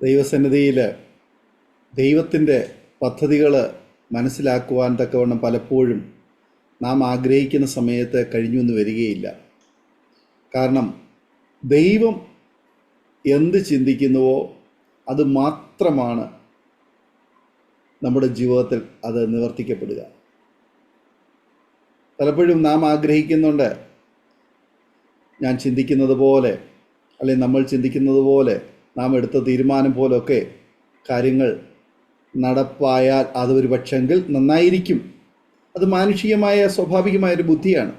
ദൈവസന്നിധിയിൽ ദൈവത്തിൻ്റെ പദ്ധതികൾ മനസ്സിലാക്കുവാൻ തക്കവണ്ണം പലപ്പോഴും നാം ആഗ്രഹിക്കുന്ന സമയത്ത് കഴിഞ്ഞു എന്ന് വരികയില്ല. കാരണം ദൈവം എന്ത് ചിന്തിക്കുന്നുവോ അത് മാത്രമാണ് നമ്മുടെ ജീവിതത്തിൽ അത് നിവർത്തിക്കപ്പെടുക. പലപ്പോഴും നാം ആഗ്രഹിക്കുന്നുണ്ട്, ഞാൻ ചിന്തിക്കുന്നത് പോലെ അല്ലെങ്കിൽ നമ്മൾ ചിന്തിക്കുന്നത് പോലെ നാം എടുത്ത തീരുമാനം പോലൊക്കെ കാര്യങ്ങൾ നടപ്പായാൽ അതൊരു പക്ഷെങ്കിൽ നന്നായിരിക്കും. അത് മാനുഷികമായ സ്വാഭാവികമായൊരു ബുദ്ധിയാണ്.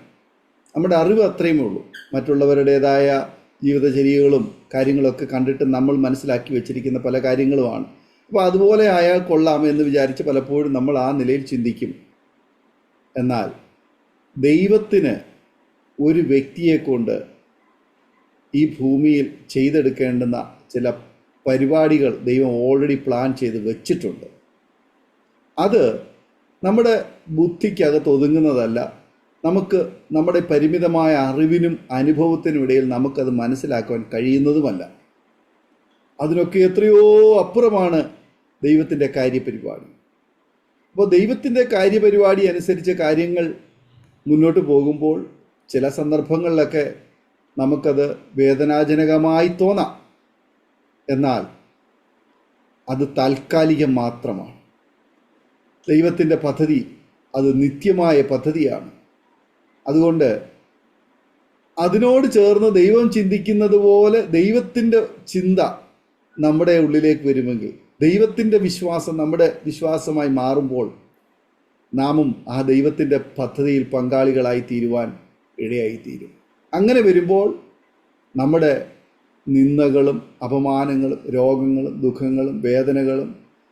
നമ്മുടെ അറിവ് അത്രയുമേ ഉള്ളൂ. മറ്റുള്ളവരുടേതായ ജീവിതചര്യകളും കാര്യങ്ങളൊക്കെ കണ്ടിട്ട് നമ്മൾ മനസ്സിലാക്കി വെച്ചിരിക്കുന്ന പല കാര്യങ്ങളുമാണ്. അപ്പോൾ അതുപോലെ ആയാൽ കൊള്ളാം എന്ന് വിചാരിച്ച് പലപ്പോഴും നമ്മൾ ആ നിലയിൽ ചിന്തിക്കും. എന്നാൽ ദൈവത്തിന് ഒരു വ്യക്തിയെ കൊണ്ട് ഈ ഭൂമിയിൽ ചെയ്തെടുക്കേണ്ടുന്ന ചില പരിപാടികൾ ദൈവം ഓൾറെഡി പ്ലാൻ ചെയ്ത് വെച്ചിട്ടുണ്ട്. അത് നമ്മുടെ ബുദ്ധിക്കകത്ത് ഒതുങ്ങുന്നതല്ല. നമുക്ക് നമ്മുടെ പരിമിതമായ അറിവിനും അനുഭവത്തിനും ഇടയിൽ നമുക്കത് മനസ്സിലാക്കുവാൻ കഴിയുന്നതുമല്ല. അതിനൊക്കെ എത്രയോ അപ്പുറമാണ് ദൈവത്തിൻ്റെ കാര്യപരിപാടി. അപ്പോൾ ദൈവത്തിൻ്റെ കാര്യപരിപാടി അനുസരിച്ച് കാര്യങ്ങൾ മുന്നോട്ട് പോകുമ്പോൾ ചില സന്ദർഭങ്ങളിലൊക്കെ നമുക്കത് വേദനാജനകമായി തോന്നാം. എന്നാൽ അത് താൽക്കാലികം മാത്രമാണ്. ദൈവത്തിൻ്റെ പദ്ധതി അത് നിത്യമായ പദ്ധതിയാണ്. അതുകൊണ്ട് അതിനോട് ചേർന്ന് ദൈവം ചിന്തിക്കുന്നത് പോലെ ദൈവത്തിൻ്റെ ചിന്ത നമ്മുടെ ഉള്ളിലേക്ക് വരുമെങ്കിൽ, ദൈവത്തിൻ്റെ വിശ്വാസം നമ്മുടെ വിശ്വാസമായി മാറുമ്പോൾ നാമും ആ ദൈവത്തിൻ്റെ പദ്ധതിയിൽ പങ്കാളികളായി തീരുവാൻ ഇടയായിത്തീരും. അങ്ങനെ വരുമ്പോൾ നമ്മുടെ നിന്ദകളും അപമാനങ്ങളും രോഗങ്ങളും ദുഃഖങ്ങളും വേദനകളും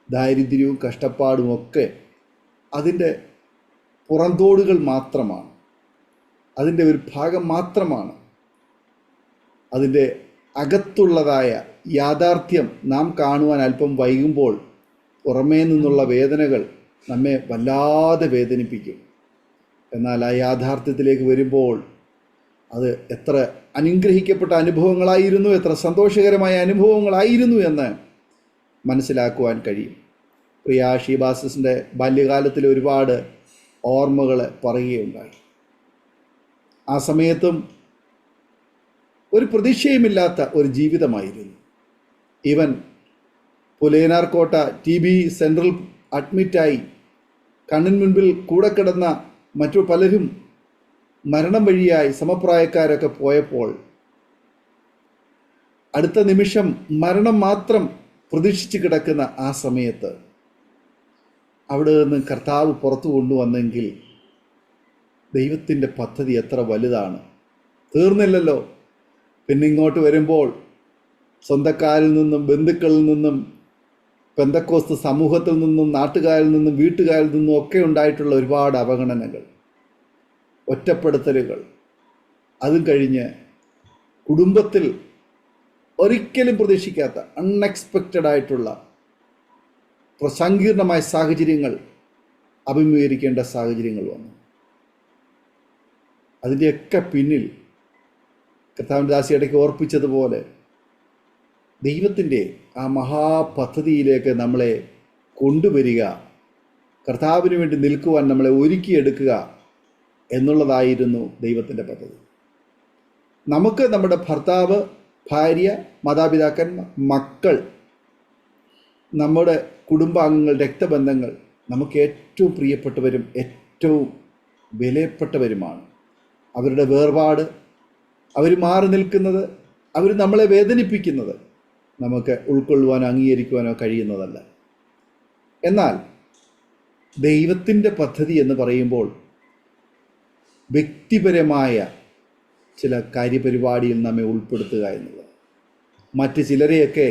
ദാരിദ്ര്യവും കഷ്ടപ്പാടും ഒക്കെ അതിൻ്റെ പുറന്തോടുകൾ മാത്രമാണ്, അതിൻ്റെ ഒരു ഭാഗം മാത്രമാണ്. അതിൻ്റെ അകത്തുള്ളതായ യാഥാർത്ഥ്യം നാം കാണുവാൻ അല്പം വൈകുമ്പോൾ പുറമേ നിന്നുള്ള വേദനകൾ നമ്മെ വല്ലാതെ വേദനിപ്പിക്കും. എന്നാൽ ആ യാഥാർത്ഥ്യത്തിലേക്ക് വരുമ്പോൾ അത് എത്ര അനുഗ്രഹിക്കപ്പെട്ട അനുഭവങ്ങളായിരുന്നു, എത്ര സന്തോഷകരമായ അനുഭവങ്ങളായിരുന്നു എന്ന് മനസ്സിലാക്കുവാൻ കഴിയും. പ്രിയ ഷീബാസിൻ്റെ ബാല്യകാലത്തിൽ ഒരുപാട് ഓർമ്മകൾ പറയുകയുണ്ടായി. ആ സമയത്തും ഒരു പ്രതീക്ഷയുമില്ലാത്ത ഒരു ജീവിതമായിരുന്നു. ഇവൻ പുലയനാർകോട്ട TB സെൻട്രൽ അഡ്മിറ്റായി കണ്ണിന് മുൻപിൽ കൂടെ കിടന്ന മറ്റു പലരും മരണം വഴിയായി സമപ്രായക്കാരൊക്കെ പോയപ്പോൾ അടുത്ത നിമിഷം മരണം മാത്രം പ്രതീക്ഷിച്ച് കിടക്കുന്ന ആ സമയത്ത് അവിടെ നിന്ന് കർത്താവ് പുറത്തു കൊണ്ടുവന്നെങ്കിൽ ദൈവത്തിൻ്റെ പദ്ധതി എത്ര വലുതാണ്. തീർന്നില്ലല്ലോ. പിന്നെ ഇങ്ങോട്ട് വരുമ്പോൾ സ്വന്തക്കാരിൽ നിന്നും ബന്ധുക്കളിൽ നിന്നും പെന്തക്കോസ്ത് സമൂഹത്തിൽ നിന്നും നാട്ടുകാരിൽ നിന്നും വീട്ടുകാരിൽ നിന്നും ഒക്കെ ഉണ്ടായിട്ടുള്ള ഒരുപാട് അവഗണനകൾ, ഒറ്റപ്പെടുത്തലുകൾ, അതും കഴിഞ്ഞ് കുടുംബത്തിൽ ഒരിക്കലും പ്രതീക്ഷിക്കാത്ത അൺഎക്സ്പെക്റ്റഡ് ആയിട്ടുള്ള സങ്കീർണമായ സാഹചര്യങ്ങൾ അഭിമുഖീകരിക്കേണ്ട സാഹചര്യങ്ങൾ വന്നു. അതിൻ്റെയൊക്കെ പിന്നിൽ കർത്താവിൻ്റെ ദാസി ഇടയ്ക്ക് ഓർപ്പിച്ചതുപോലെ ദൈവത്തിൻ്റെ ആ മഹാപദ്ധതിയിലേക്ക് നമ്മളെ കൊണ്ടുവരിക, കർത്താവിന് വേണ്ടി നിൽക്കുവാൻ നമ്മളെ ഒരുക്കിയെടുക്കുക എന്നുള്ളതായിരുന്നു ദൈവത്തിൻ്റെ പദ്ധതി. നമുക്ക് നമ്മുടെ ഭർത്താവ്, ഭാര്യ, മാതാപിതാക്കന്മാർ, മക്കൾ, നമ്മുടെ കുടുംബാംഗങ്ങൾ, രക്തബന്ധങ്ങൾ നമുക്ക് ഏറ്റവും പ്രിയപ്പെട്ടവരും ഏറ്റവും വിലപ്പെട്ടവരുമാണ്. അവരുടെ വേർപാട്, അവർ മാറി നിൽക്കുന്നത്, അവർ നമ്മളെ വേദനിപ്പിക്കുന്നത് നമുക്ക് ഉൾക്കൊള്ളുവാനോ അംഗീകരിക്കുവാനോ കഴിയുന്നതല്ല. എന്നാൽ ദൈവത്തിൻ്റെ പദ്ധതി എന്ന് പറയുമ്പോൾ വ്യക്തിപരമായ ചില കാര്യപരിപാടിയിൽ നമ്മെ ഉൾപ്പെടുത്തുക എന്നുള്ളത്. മറ്റ് ചിലരെയൊക്കെ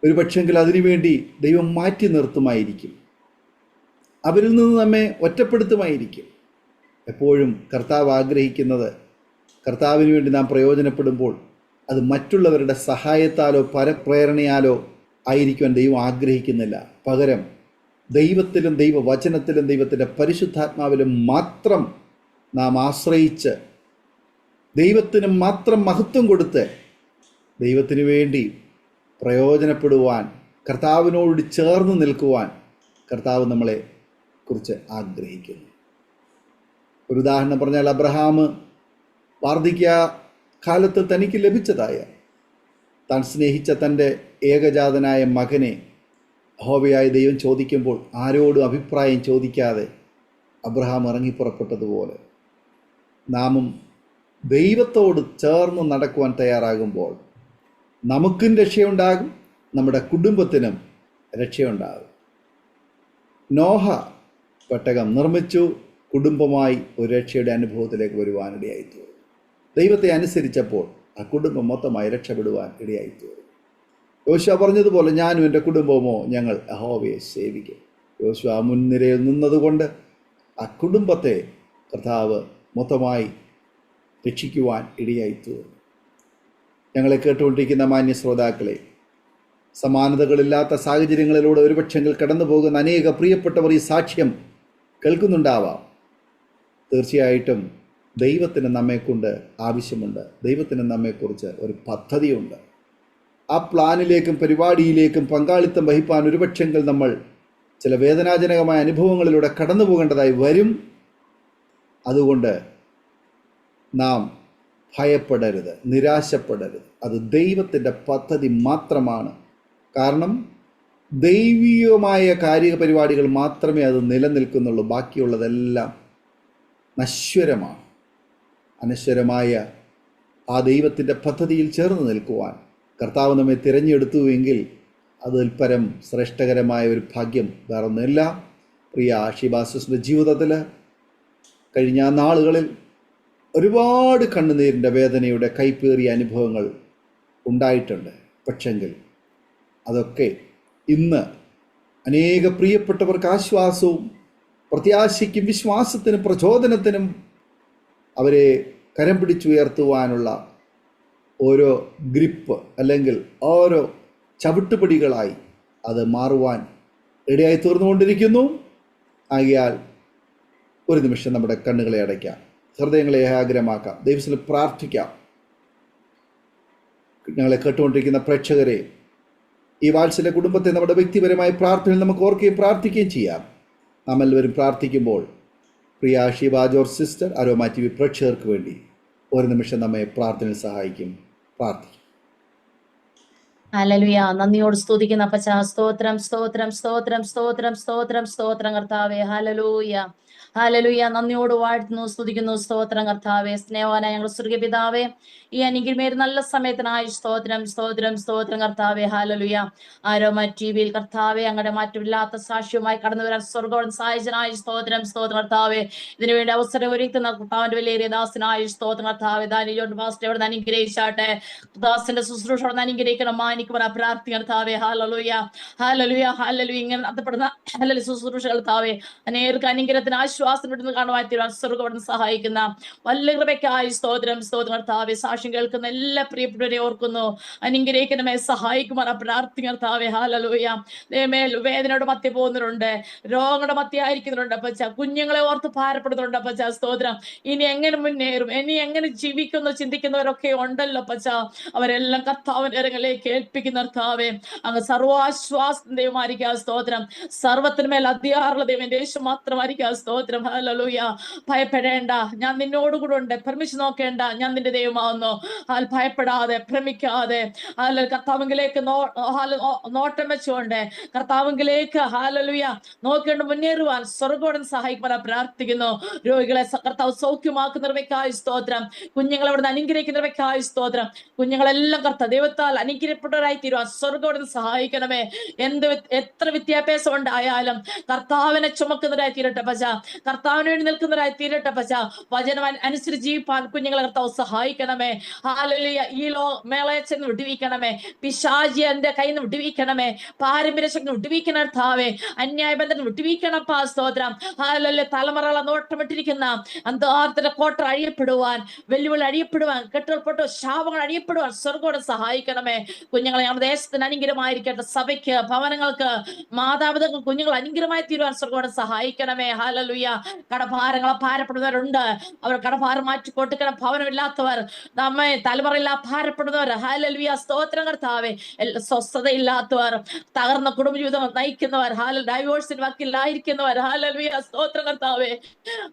ഒരു പക്ഷെങ്കിൽ അതിനുവേണ്ടി ദൈവം മാറ്റി നിർത്തുമായിരിക്കും, അവരിൽ നിന്ന് നമ്മെ ഒറ്റപ്പെടുത്തുമായിരിക്കും. എപ്പോഴും കർത്താവ് ആഗ്രഹിക്കുന്നത്, കർത്താവിന് വേണ്ടി നാം പ്രയോജനപ്പെടുമ്പോൾ അത് മറ്റുള്ളവരുടെ സഹായത്താലോ പരപ്രേരണയാലോ ആയിരിക്കുവാൻ ദൈവം ആഗ്രഹിക്കുന്നില്ല. പകരം ദൈവത്തിലും ദൈവവചനത്തിലും ദൈവത്തിൻ്റെ പരിശുദ്ധാത്മാവിലും മാത്രം നാം ആശ്രയിച്ച് ദൈവത്തിന് മാത്രം മഹത്വം കൊടുത്ത് ദൈവത്തിന് വേണ്ടി പ്രയോജനപ്പെടുവാൻ, കർത്താവിനോട് ചേർന്ന് നിൽക്കുവാൻ കർത്താവ് നമ്മളെ കുറിച്ച് ആഗ്രഹിക്കുന്നു. ഒരു ഉദാഹരണം പറഞ്ഞാൽ, അബ്രഹാം വാർദ്ധക്യ കാലത്ത് തനിക്ക് ലഭിച്ചതായ താൻ സ്നേഹിച്ച തൻ്റെ ഏകജാതനായ മകനെ യഹോവയായ ദൈവം ചോദിക്കുമ്പോൾ ആരോടും അഭിപ്രായം ചോദിക്കാതെ അബ്രഹാം ഇറങ്ങിപ്പുറപ്പെട്ടതുപോലെ നാമും ദൈവത്തോട് ചേർന്ന് നടക്കുവാൻ തയ്യാറാകുമ്പോൾ നമുക്കും രക്ഷയുണ്ടാകും, നമ്മുടെ കുടുംബത്തിനും രക്ഷയുണ്ടാകും. നോഹ പെട്ടകം നിർമ്മിച്ചു, കുടുംബമായി ഒരു രക്ഷയുടെ അനുഭവത്തിലേക്ക് വരുവാനിടയായിത്തീർന്നു. ദൈവത്തെ അനുസരിച്ചപ്പോൾ ആ കുടുംബം മൊത്തമായി രക്ഷപ്പെടുവാൻ ഇടയായിത്തീർന്നു. യോശുവ പറഞ്ഞതുപോലെ ഞാനും എൻ്റെ കുടുംബമോ ഞങ്ങൾ യഹോവയെ സേവിക്കും. യോശുവ മുൻനിരയിൽ നിന്നതുകൊണ്ട് ആ കുടുംബത്തെ കർത്താവ് മൊത്തമായി രക്ഷിക്കുവാൻ ഇടയായിത്തീർന്നു. ഞങ്ങളെ കേട്ടുകൊണ്ടിരിക്കുന്ന മാന്യ ശ്രോതാക്കളെ, സമാനതകളില്ലാത്ത സാഹചര്യങ്ങളിലൂടെ ഒരുപക്ഷെങ്കിൽ കടന്നു പോകുന്ന അനേക പ്രിയപ്പെട്ടവർ ഈ സാക്ഷ്യം കേൾക്കുന്നുണ്ടാവാം. തീർച്ചയായിട്ടും ദൈവത്തിന് നമ്മെക്കൊണ്ട് ആവശ്യമുണ്ട്. ദൈവത്തിന് നമ്മെക്കുറിച്ച് ഒരു പദ്ധതിയുണ്ട്. ആ പ്ലാനിലേക്കും പരിപാടിയിലേക്കും പങ്കാളിത്തം വഹിപ്പാൻ ഒരുപക്ഷെങ്കിൽ നമ്മൾ ചില വേദനാജനകമായ അനുഭവങ്ങളിലൂടെ കടന്നു പോകേണ്ടതായി വരും. അതുകൊണ്ട് നാം ഭയപ്പെടരുത്, നിരാശപ്പെടരുത്. അത് ദൈവത്തിൻ്റെ പദ്ധതി മാത്രമാണ്. കാരണം ദൈവികമായ കാര്യപരിപാടികൾ മാത്രമേ അത് നിലനിൽക്കുന്നുള്ളൂ. ബാക്കിയുള്ളതെല്ലാം നശ്വരമാണ്. അനശ്വരമായ ആ ദൈവത്തിൻ്റെ പദ്ധതിയിൽ ചേർന്ന് നിൽക്കുവാൻ കർത്താവ് നമ്മെ തിരഞ്ഞെടുത്തുവെങ്കിൽ അതിൽ പരം ശ്രേഷ്ഠകരമായ ഒരു ഭാഗ്യം വേറൊന്നുമില്ല. പ്രിയ ഷീബാസിൻ്റെ ജീവിതത്തിൽ കഴിഞ്ഞ നാളുകളിൽ ഒരുപാട് കണ്ണുനീരിൻ്റെ വേദനയുടെ കൈപ്പേറിയ അനുഭവങ്ങൾ ഉണ്ടായിട്ടുണ്ട്. പക്ഷെങ്കിൽ അതൊക്കെ ഇന്ന് അനേക പ്രിയപ്പെട്ടവർക്ക് ആശ്വാസവും പ്രത്യാശയ്ക്കും വിശ്വാസത്തിനും പ്രചോദനത്തിനും അവരെ കരം പിടിച്ചുയർത്തുവാനുള്ള ഓരോ ഗ്രിപ്പ് അല്ലെങ്കിൽ ഓരോ ചവിട്ടുപടികളായി അത് മാറുവാൻ ഇടയായി തീർന്നുകൊണ്ടിരിക്കുന്നു. ആകയാൽ ഒരു നിമിഷം നമ്മുടെ കണ്ണുകളെ അടയ്ക്കാം, ഹൃദയങ്ങളെ ഏകാഗ്രമാക്കാം, ദൈവത്തിൽ പ്രാർത്ഥിക്കാം. ഞങ്ങളെ കേട്ടുകൊണ്ടിരിക്കുന്ന പ്രേക്ഷകരെ, ഈ വാത്സല്യ കുടുംബത്തെ നമ്മുടെ വ്യക്തിപരമായ പ്രാർത്ഥനയിൽ നമുക്ക് ഓർക്കുകയും പ്രാർത്ഥിക്കുകയും ചെയ്യാം. നാം എല്ലാവരും പ്രാർത്ഥിക്കുമ്പോൾ പ്രിയ Sheeba George sister Aroma TV പ്രേക്ഷകർക്ക് വേണ്ടി ഒരു നിമിഷം നമ്മെ പ്രാർത്ഥനയിൽ സഹായിക്കും. പ്രാർത്ഥിക്കും. ഹല്ലേലൂയ. നന്ദിയോട് സ്തുതിക്കുന്ന അപ്പച്ചാ, സ്തോത്രം സ്തോത്രം സ്തോത്രം സ്തോത്രം സ്തോത്രം സ്തോത്രം കർത്താവേ. ഹല്ലേലൂയ ഹല്ലേലൂയ. നന്ദിയോട് വാഴ്ത്തുന്നു, സ്തുതിക്കുന്നു. സ്തോത്രം കർത്താവേ. സ്നേഹവാനായ ഞങ്ങൾ സ്വർഗ്ഗീയ പിതാവേ, ഈ അനുഗ്രഹമേറിയ നല്ല സമയത്തിനായി സ്തോത്രം സ്തോത്രം സ്തോത്രം കർത്താവേ. ഹല്ലേലൂയ. അരോമ TV കർത്താവേ, അങ്ങയുടെ മാറ്റമില്ലാത്ത സാക്ഷ്യവുമായി കടന്നു വരാൻ സ്വർഗ്ഗം സഹായിച്ചനായി സ്തോത്രം സ്തോത്രം കർത്താവേ. ഇതിനുവേണ്ടി അവസരം ഒരുക്കുന്ന കർത്താവിന്റെ വലിയ ദാസനായി സ്തോത്രം കർത്താവേ. ദാനിയേൽ മാസ്റ്റർ അവിടെ അനുഗ്രഹിച്ചാട്ടെ. ദാസന്റെ ശുശ്രൂഷ അവിടെ അനുഗ്രഹിക്കണം, മാനിക്കുവാൻ പ്രാർത്ഥി കർത്താവേ. ഹല്ലേലൂയ ഹല്ലേലൂയ ഹല്ലേലൂയ. ഇങ്ങനെ നടത്തപ്പെടുന്ന ഹല്ലേലൂയ ശുശ്രൂഷ കർത്താവേ, അനേകർക്ക് അനുഗ്രഹത്തിന് ആശ്വാസം വിടുന്ന കാണുവാൻ തീരുവാൻ സ്വർഗ്ഗം സഹായിക്കുന്ന വല്ല കൃപയ്ക്കായി സ്തോത്രം സ്തോത്രം കർത്താവേ. സാക്ഷ്യം കേൾക്കുന്ന എല്ലാ പ്രിയപ്പെട്ടവരെ ഓർക്കുന്നു, അനുഗ്രഹിക്കണമേ, സഹായിക്കുവാൻ പ്രാർത്ഥി കർത്താവേ. ഹല്ലേലൂയ. മേൽ വേദനയുടെ മധ്യ പോകുന്നവരുണ്ട്, രോഗങ്ങളുടെ മധ്യ ആയിരിക്കുന്നവരുണ്ട് അപ്പച്ച, കുഞ്ഞുങ്ങളെ ഓർത്ത് ഭാരപ്പെടുന്നുണ്ട് അപ്പച്ച. സ്തോത്രം. ഇനി എങ്ങനെ മുന്നേറും, ഇനി എങ്ങനെ ജീവിക്കുന്നു ചിന്തിക്കുന്നവരൊക്കെ ഉണ്ടല്ലോ അപ്പച്ച. അവരെല്ലാം കർത്താവിന്റെ ഇറങ്ങളിലേക്ക് ഏൽപ്പിക്കുന്ന കർത്താവേ. അങ്ങ് സർവാശ്വാസം ദൈവമായിരിക്കുക. സ്തോത്രം. സർവത്തിനുമേൽ അധികാരമുള്ള ദൈവം യേശു മാത്രമായിരിക്കുക. സ്തോത്രം. ഹല്ലേലൂയ. ഭയപ്പെടേണ്ട, ഞാൻ നിന്നോടുകൂടെ ഉണ്ട്. ഭ്രമിച്ചു നോക്കേണ്ട, ഞാൻ നിന്റെ ദൈവമാവുന്നു. ഭയപ്പെടാതെ ഭ്രമിക്കാതെ കർത്താവിലേക്ക് നോട്ടം വെച്ചുകൊണ്ട് കർത്താവിലേക്ക് ഹല്ലേലൂയ നോക്കിക്കൊണ്ട് മുന്നേറുവാൻ സ്വർഗ്ഗം സഹായിക്കാൻ പ്രാർത്ഥിക്കുന്നു. രോഗികളെ കർത്താവ് സൗഖ്യമാക്കുന്നവയ്ക്കായി സ്തോത്രം. കുഞ്ഞുങ്ങളെ അവിടുന്ന് അനുഗ്രഹിക്കുന്നവയ്ക്കായി സ്തോത്രം. കുഞ്ഞുങ്ങളെല്ലാം കർത്താവ് ദൈവത്താൽ അനുഗ്രഹപ്പെട്ടവരായി തീരുവാൻ സ്വർഗ്ഗം സഹായിക്കണമേ. എത്ര വിദ്യാഭ്യാസം ഉണ്ടായാലും കർത്താവിനെ ചുമക്കുന്നവരായി തീരട്ടെ പച്ച, കർത്താവിന് വേണ്ടി നിൽക്കുന്നവരായി തീരട്ടെ പച്ച. വചനം അനുസരിച്ച് ജീവിപ്പാൻ കുഞ്ഞുങ്ങളെ കർത്താവ് സഹായിക്കണമേ. ഹല്ലേലൂയ. ഈ മേളയെ ചെന്ന് വിടുവിക്കണമേ. പിശാചിന്റെ കയ്യിൽ നിന്ന് വിടുവിക്കണമേ. പാരമ്പര്യ ശക്തി വിടുവിക്കണം കർത്താവേ. അന്യായ ബന്ധം വിടുവിക്കണപ്പാ. സ്തോത്രം. ഹല്ലേലൂയ. തലമുറകളെ നോട്ടമിട്ടിരിക്കുന്ന അന്താർത്ഥന്റെ കോട്ട അഴിയപ്പെടുവാൻ, വെല്ലുവിളി അഴിയപ്പെടുവാൻ, കെട്ടുകൾപ്പെട്ട ശാപങ്ങൾ അഴിയപ്പെടുവാൻ സ്വർഗ്ഗം സഹായിക്കണമേ. കുഞ്ഞുങ്ങളെ ഞങ്ങളുടെ ദേശത്തിന് അനുഗ്രഹമായിരിക്കട്ടെ. സഭയ്ക്ക്, ഭവനങ്ങൾക്ക്, മാതാപിതാക്കൾ കുഞ്ഞുങ്ങൾ അനുഗ്രഹമായി തീരുവാൻ സ്വർഗ്ഗം സഹായിക്കണമേ. ഹല്ലേലൂയ. കടഭാരങ്ങളെ ഭാരപ്പെടുന്നവരുണ്ട്, അവർ കടഭാരം മാറ്റി കൊടുക്കണം. ഭവനമില്ലാത്തവർ, നമ്മെ തലമുറയില്ലാ ഭാരപ്പെടുന്നവർ, ഹല്ലേലൂയ സ്തോത്രം കർത്താവേ. സ്വസ്ഥതയില്ലാത്തവർ, തകർന്ന കുടുംബജീവിതം നയിക്കുന്നവർ, ഡൈവോഴ്സിന് വക്കിലായിരിക്കുന്നവർ, ഹല്ലേലൂയ സ്തോത്രം കർത്താവേ.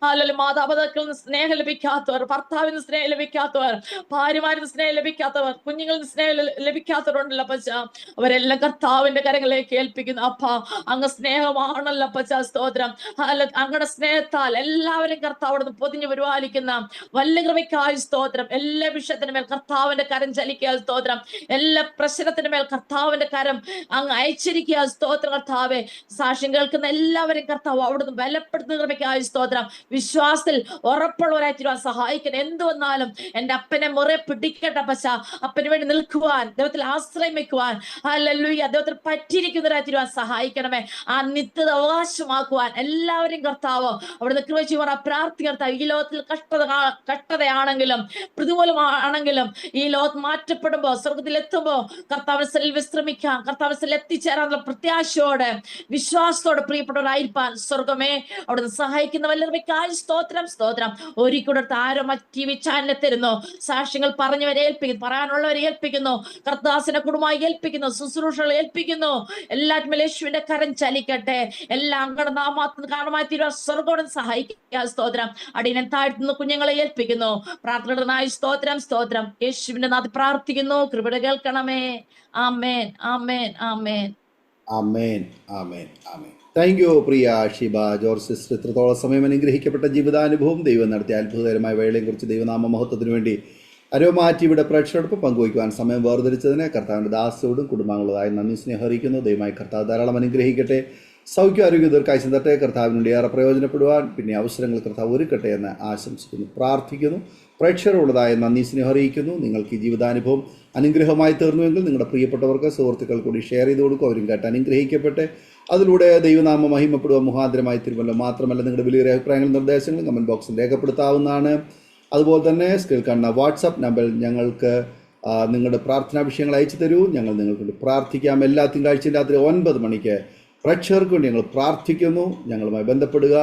ഹല്ലേലൂയ. മാതാപിതാക്കളിൽ നിന്ന് സ്നേഹം ലഭിക്കാത്തവർ, ഭർത്താവിൽ നിന്ന് സ്നേഹം ലഭിക്കാത്തവർ, ഭാര്യമാരിൽ നിന്ന് സ്നേഹം ലഭിക്കാത്തവർ, കുഞ്ഞുങ്ങളിൽ നിന്ന് സ്നേഹം ലഭിക്കാത്തവരുണ്ടല്ലോ പച്ച. അവരെല്ലാം കർത്താവിന്റെ കരങ്ങളിലേക്ക് ഏൽപ്പിക്കുന്നു. അപ്പ അങ്ങ് സ്നേഹമാണല്ലോ പച്ച. സ്തോത്രം. അങ്ങയുടെ സ്നേഹത്താൽ എല്ലാവരും കർത്താവ് പൊതിഞ്ഞു പരിപാലിക്കുന്ന വല്ല കൃപയ്ക്കായി സ്തോത്രം. എല്ലാ വിഷയത്തിന് മേൽ കർത്താവിന്റെ കരം ചലിക്കുക. സ്തോത്രം. എല്ലാ പ്രശ്നത്തിന് മേൽ കർത്താവിന്റെ കരം അങ്ങ് അയച്ചിരിക്കുക. സ്തോത്രം കർത്താവെ. സാക്ഷ്യം കേൾക്കുന്ന എല്ലാവരും കർത്താവ് അവിടുന്ന് ബലപ്പെടുത്തുന്ന കൃപയ്ക്കായി സ്തോത്രം. വിശ്വാസത്തിൽ ഉറപ്പുള്ളവരായി തീരുവാൻ സഹായിക്കണം. എന്ത് വന്നാലും എന്റെ അപ്പനെ മുറെ പിടിക്കട്ടെ പശ. അപ്പന് വേണ്ടി നിൽക്കുവാൻ, ദൈവത്തിൽ ആശ്രയം വെക്കുവാൻ, ഹല്ലേലൂയ, ദൈവത്തിൽ പറ്റിയിരിക്കുന്നവരായി തീരുവാൻ സഹായിക്കണമേ. ആ നിത്യത അവകാശമാക്കുവാൻ എല്ലാവരും കർത്താവ് അവിടുന്ന് കൃപ ചെയ്യുവാൻ പ്രാർത്ഥി കർത്താവ്. ഈ ലോകത്തിൽ കഷ്ടതയാണെങ്കിലും പ്രതികൂലമാണെങ്കിലും ഈ ലോകം മാറ്റപ്പെടുമ്പോ സ്വർഗത്തിൽ എത്തുമ്പോ കർത്താവിൽ വിശ്രമിക്കാം, കർത്താവിൽ എത്തിച്ചേരാനുള്ള പ്രത്യാശയോടെ വിശ്വാസത്തോടെ പ്രിയപ്പെട്ടവരായിരിക്കാൻ സ്വർഗമേ അവിടുന്ന് സഹായിക്കുന്ന വല്ലവയ്ക്കായി സ്തോത്രം. സ്തോത്രം. ഒരിക്കലും ആരോ TV ചാനലിൽ തരുന്നു. സാക്ഷ്യങ്ങൾ പറഞ്ഞവരെ ഏൽപ്പിക്കുന്നു, പറയാനുള്ളവരെ ഏൽപ്പിക്കുന്നു, കർത്താസിനെ കുടുംബമായി ഏൽപ്പിക്കുന്നു, ശുശ്രൂഷകൾ ഏൽപ്പിക്കുന്നു. എല്ലാറ്റിലും യേശുവിന്റെ കരം ചലിക്കട്ടെ. എല്ലാം അങ്ങയുടെ നാമത്തിന് കാരണമായി തീരുവാൻ സ്വർഗ്ഗം സഹായിക്കുക. സ്തോത്രം. അടിയനെ താഴ്ത്തുന്ന കുഞ്ഞുങ്ങളെ ഏൽപ്പിക്കുന്നു. പ്രാർത്ഥനയുടനായി സ്തോത്രം. സ്തോത്രം. യേശുവിന്റെ നാമത്തിൽ പ്രാർത്ഥിക്കുന്നു. കൃപ കേൾക്കണമേ. ആമേൻ ആമേൻ ആമേൻ. ആമേൻ, ആമേൻ, ആമേൻ. താങ്ക് യു പ്രിയ ഷിബ ജോർജ് സിസ്റ്റർ. ഇത്രത്തോളം സമയം അനുഗ്രഹിക്കപ്പെട്ട ജീവിതാനുഭവം, ദൈവം നടത്തിയ അത്ഭുതകരമായ വേളയെക്കുറിച്ച് ദൈവനാമ മഹത്വത്തിന് വേണ്ടി അരോമാ ടിവിയുടെ പ്രേക്ഷകരോടൊപ്പം പങ്കുവയ്ക്കുവാൻ സമയം വേർതിരിച്ചതിന് കർത്താവിൻ്റെ ദാസയോടും കുടുംബാംഗങ്ങളായി നന്ദി സ്നേഹം അറിയിക്കുന്നു. ദൈവമായി കർത്താവ് ധാരാളം അനുഗ്രഹിക്കട്ടെ. സൗഖ്യ ആരോഗ്യ ദീർഘായുസ്സും തരട്ടെ. കർത്താവിനുവേണ്ടി ഏറെ പ്രയോജനപ്പെടുവാൻ പിന്നെ അവസരങ്ങൾ കർത്താവ് ഒരുക്കട്ടെ എന്ന് ആശംസിക്കുന്നു, പ്രാർത്ഥിക്കുന്നു. പ്രേക്ഷകരുള്ളതായ നന്ദി സ്നേഹം അറിയിക്കുന്നു. നിങ്ങൾക്ക് ഈ ജീവിതാനുഭവം അനുഗ്രഹമായി തീർന്നുവെങ്കിൽ നിങ്ങളുടെ പ്രിയപ്പെട്ടവർക്ക്, സുഹൃത്തുക്കൾ കൂടി ഷെയർ ചെയ്ത് കൊടുക്കും. അവരും കേട്ട് അനുഗ്രഹിക്കട്ടെ. അതിലൂടെ ദൈവനാമം മഹിമപ്പെടുക മുഖാന്തരമായി തീരുമല്ലോ. മാത്രമല്ല നിങ്ങളുടെ വലിയ അഭിപ്രായങ്ങളും നിർദ്ദേശങ്ങളും കമൻറ്റ് ബോക്സിൽ രേഖപ്പെടുത്താവുന്നതാണ്. അതുപോലെ തന്നെ സ്ക്രീനിൽ കാണുന്ന വാട്സപ്പ് നമ്പറിൽ ഞങ്ങൾക്ക് നിങ്ങളുടെ പ്രാർത്ഥനാ വിഷയങ്ങൾ അയച്ചു തരൂ. ഞങ്ങൾ നിങ്ങൾക്ക് വേണ്ടി പ്രാർത്ഥിക്കാം. എല്ലാ തിങ്കളാഴ്ചയും രാത്രി 9 മണിക്ക് പ്രേക്ഷകർക്ക് വേണ്ടി ഞങ്ങൾ പ്രാർത്ഥിക്കുന്നു. ഞങ്ങളുമായി ബന്ധപ്പെടുക.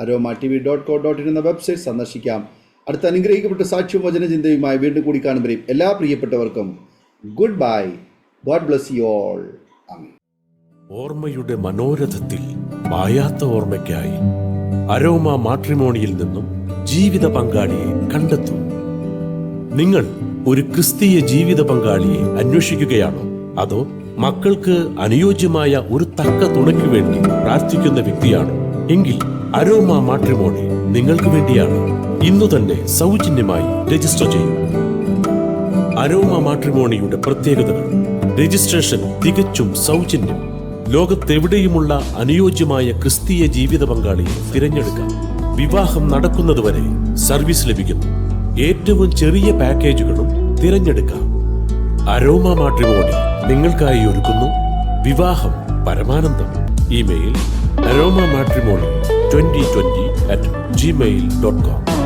aroma.tv.co.in എന്ന വെബ്സൈറ്റ് സന്ദർശിക്കാം. അടുത്ത അനുഗ്രഹിക്കപ്പെട്ട സാക്ഷ്യവും വചനചിന്തയുമായി വീണ്ടും കൂടി കാണുമ്പോഴേയും എല്ലാ പ്രിയപ്പെട്ടവർക്കും goodbye. God bless you all. ആമേൻ. ഓർമ്മയുടെ മനോരഥത്തിൽ മായാത്ത ഓർമ്മയ്ക്കായി അരോമ മാട്രിമോണിയിൽ നിന്നും ജീവിത പങ്കാളിയെ കണ്ടെത്തൂ. നിങ്ങൾ ഒരു ക്രിസ്തീയ ജീവിത പങ്കാളിയെ അന്വേഷിക്കുകയാണോ? അതോ മക്കൾക്ക് അനുയോജ്യമായ ഒരു തക്ക തുണയ്ക്ക് വേണ്ടി പ്രാർത്ഥിക്കുന്ന വ്യക്തിയാണോ? എങ്കിൽ അരോമ മാട്രിമോണി നിങ്ങൾക്ക് വേണ്ടിയാണ്. ഇന്നു തന്നെ സൗജന്യമായി രജിസ്റ്റർ ചെയ്യൂ. അരോമ മാട്രിമോണിയുടെ പ്രത്യേകതകൾ: രജിസ്ട്രേഷൻ തികച്ചും സൗജന്യം. ലോകത്തെവിടെയുമുള്ള അനുയോജ്യമായ ക്രിസ്തീയ ജീവിത പങ്കാളിയെ തിരഞ്ഞെടുക്കാം. വിവാഹം നടക്കുന്നതുവരെ സർവീസ് ലഭിക്കുന്നു. ഏറ്റവും ചെറിയ പാക്കേജുകളും തിരഞ്ഞെടുക്കാം. അരോമ മാട്രിമോണി നിങ്ങൾക്കായി ഒരുക്കുന്നു വിവാഹം പരമാനന്ദം. Email aroma matrimony2020@gmail.com.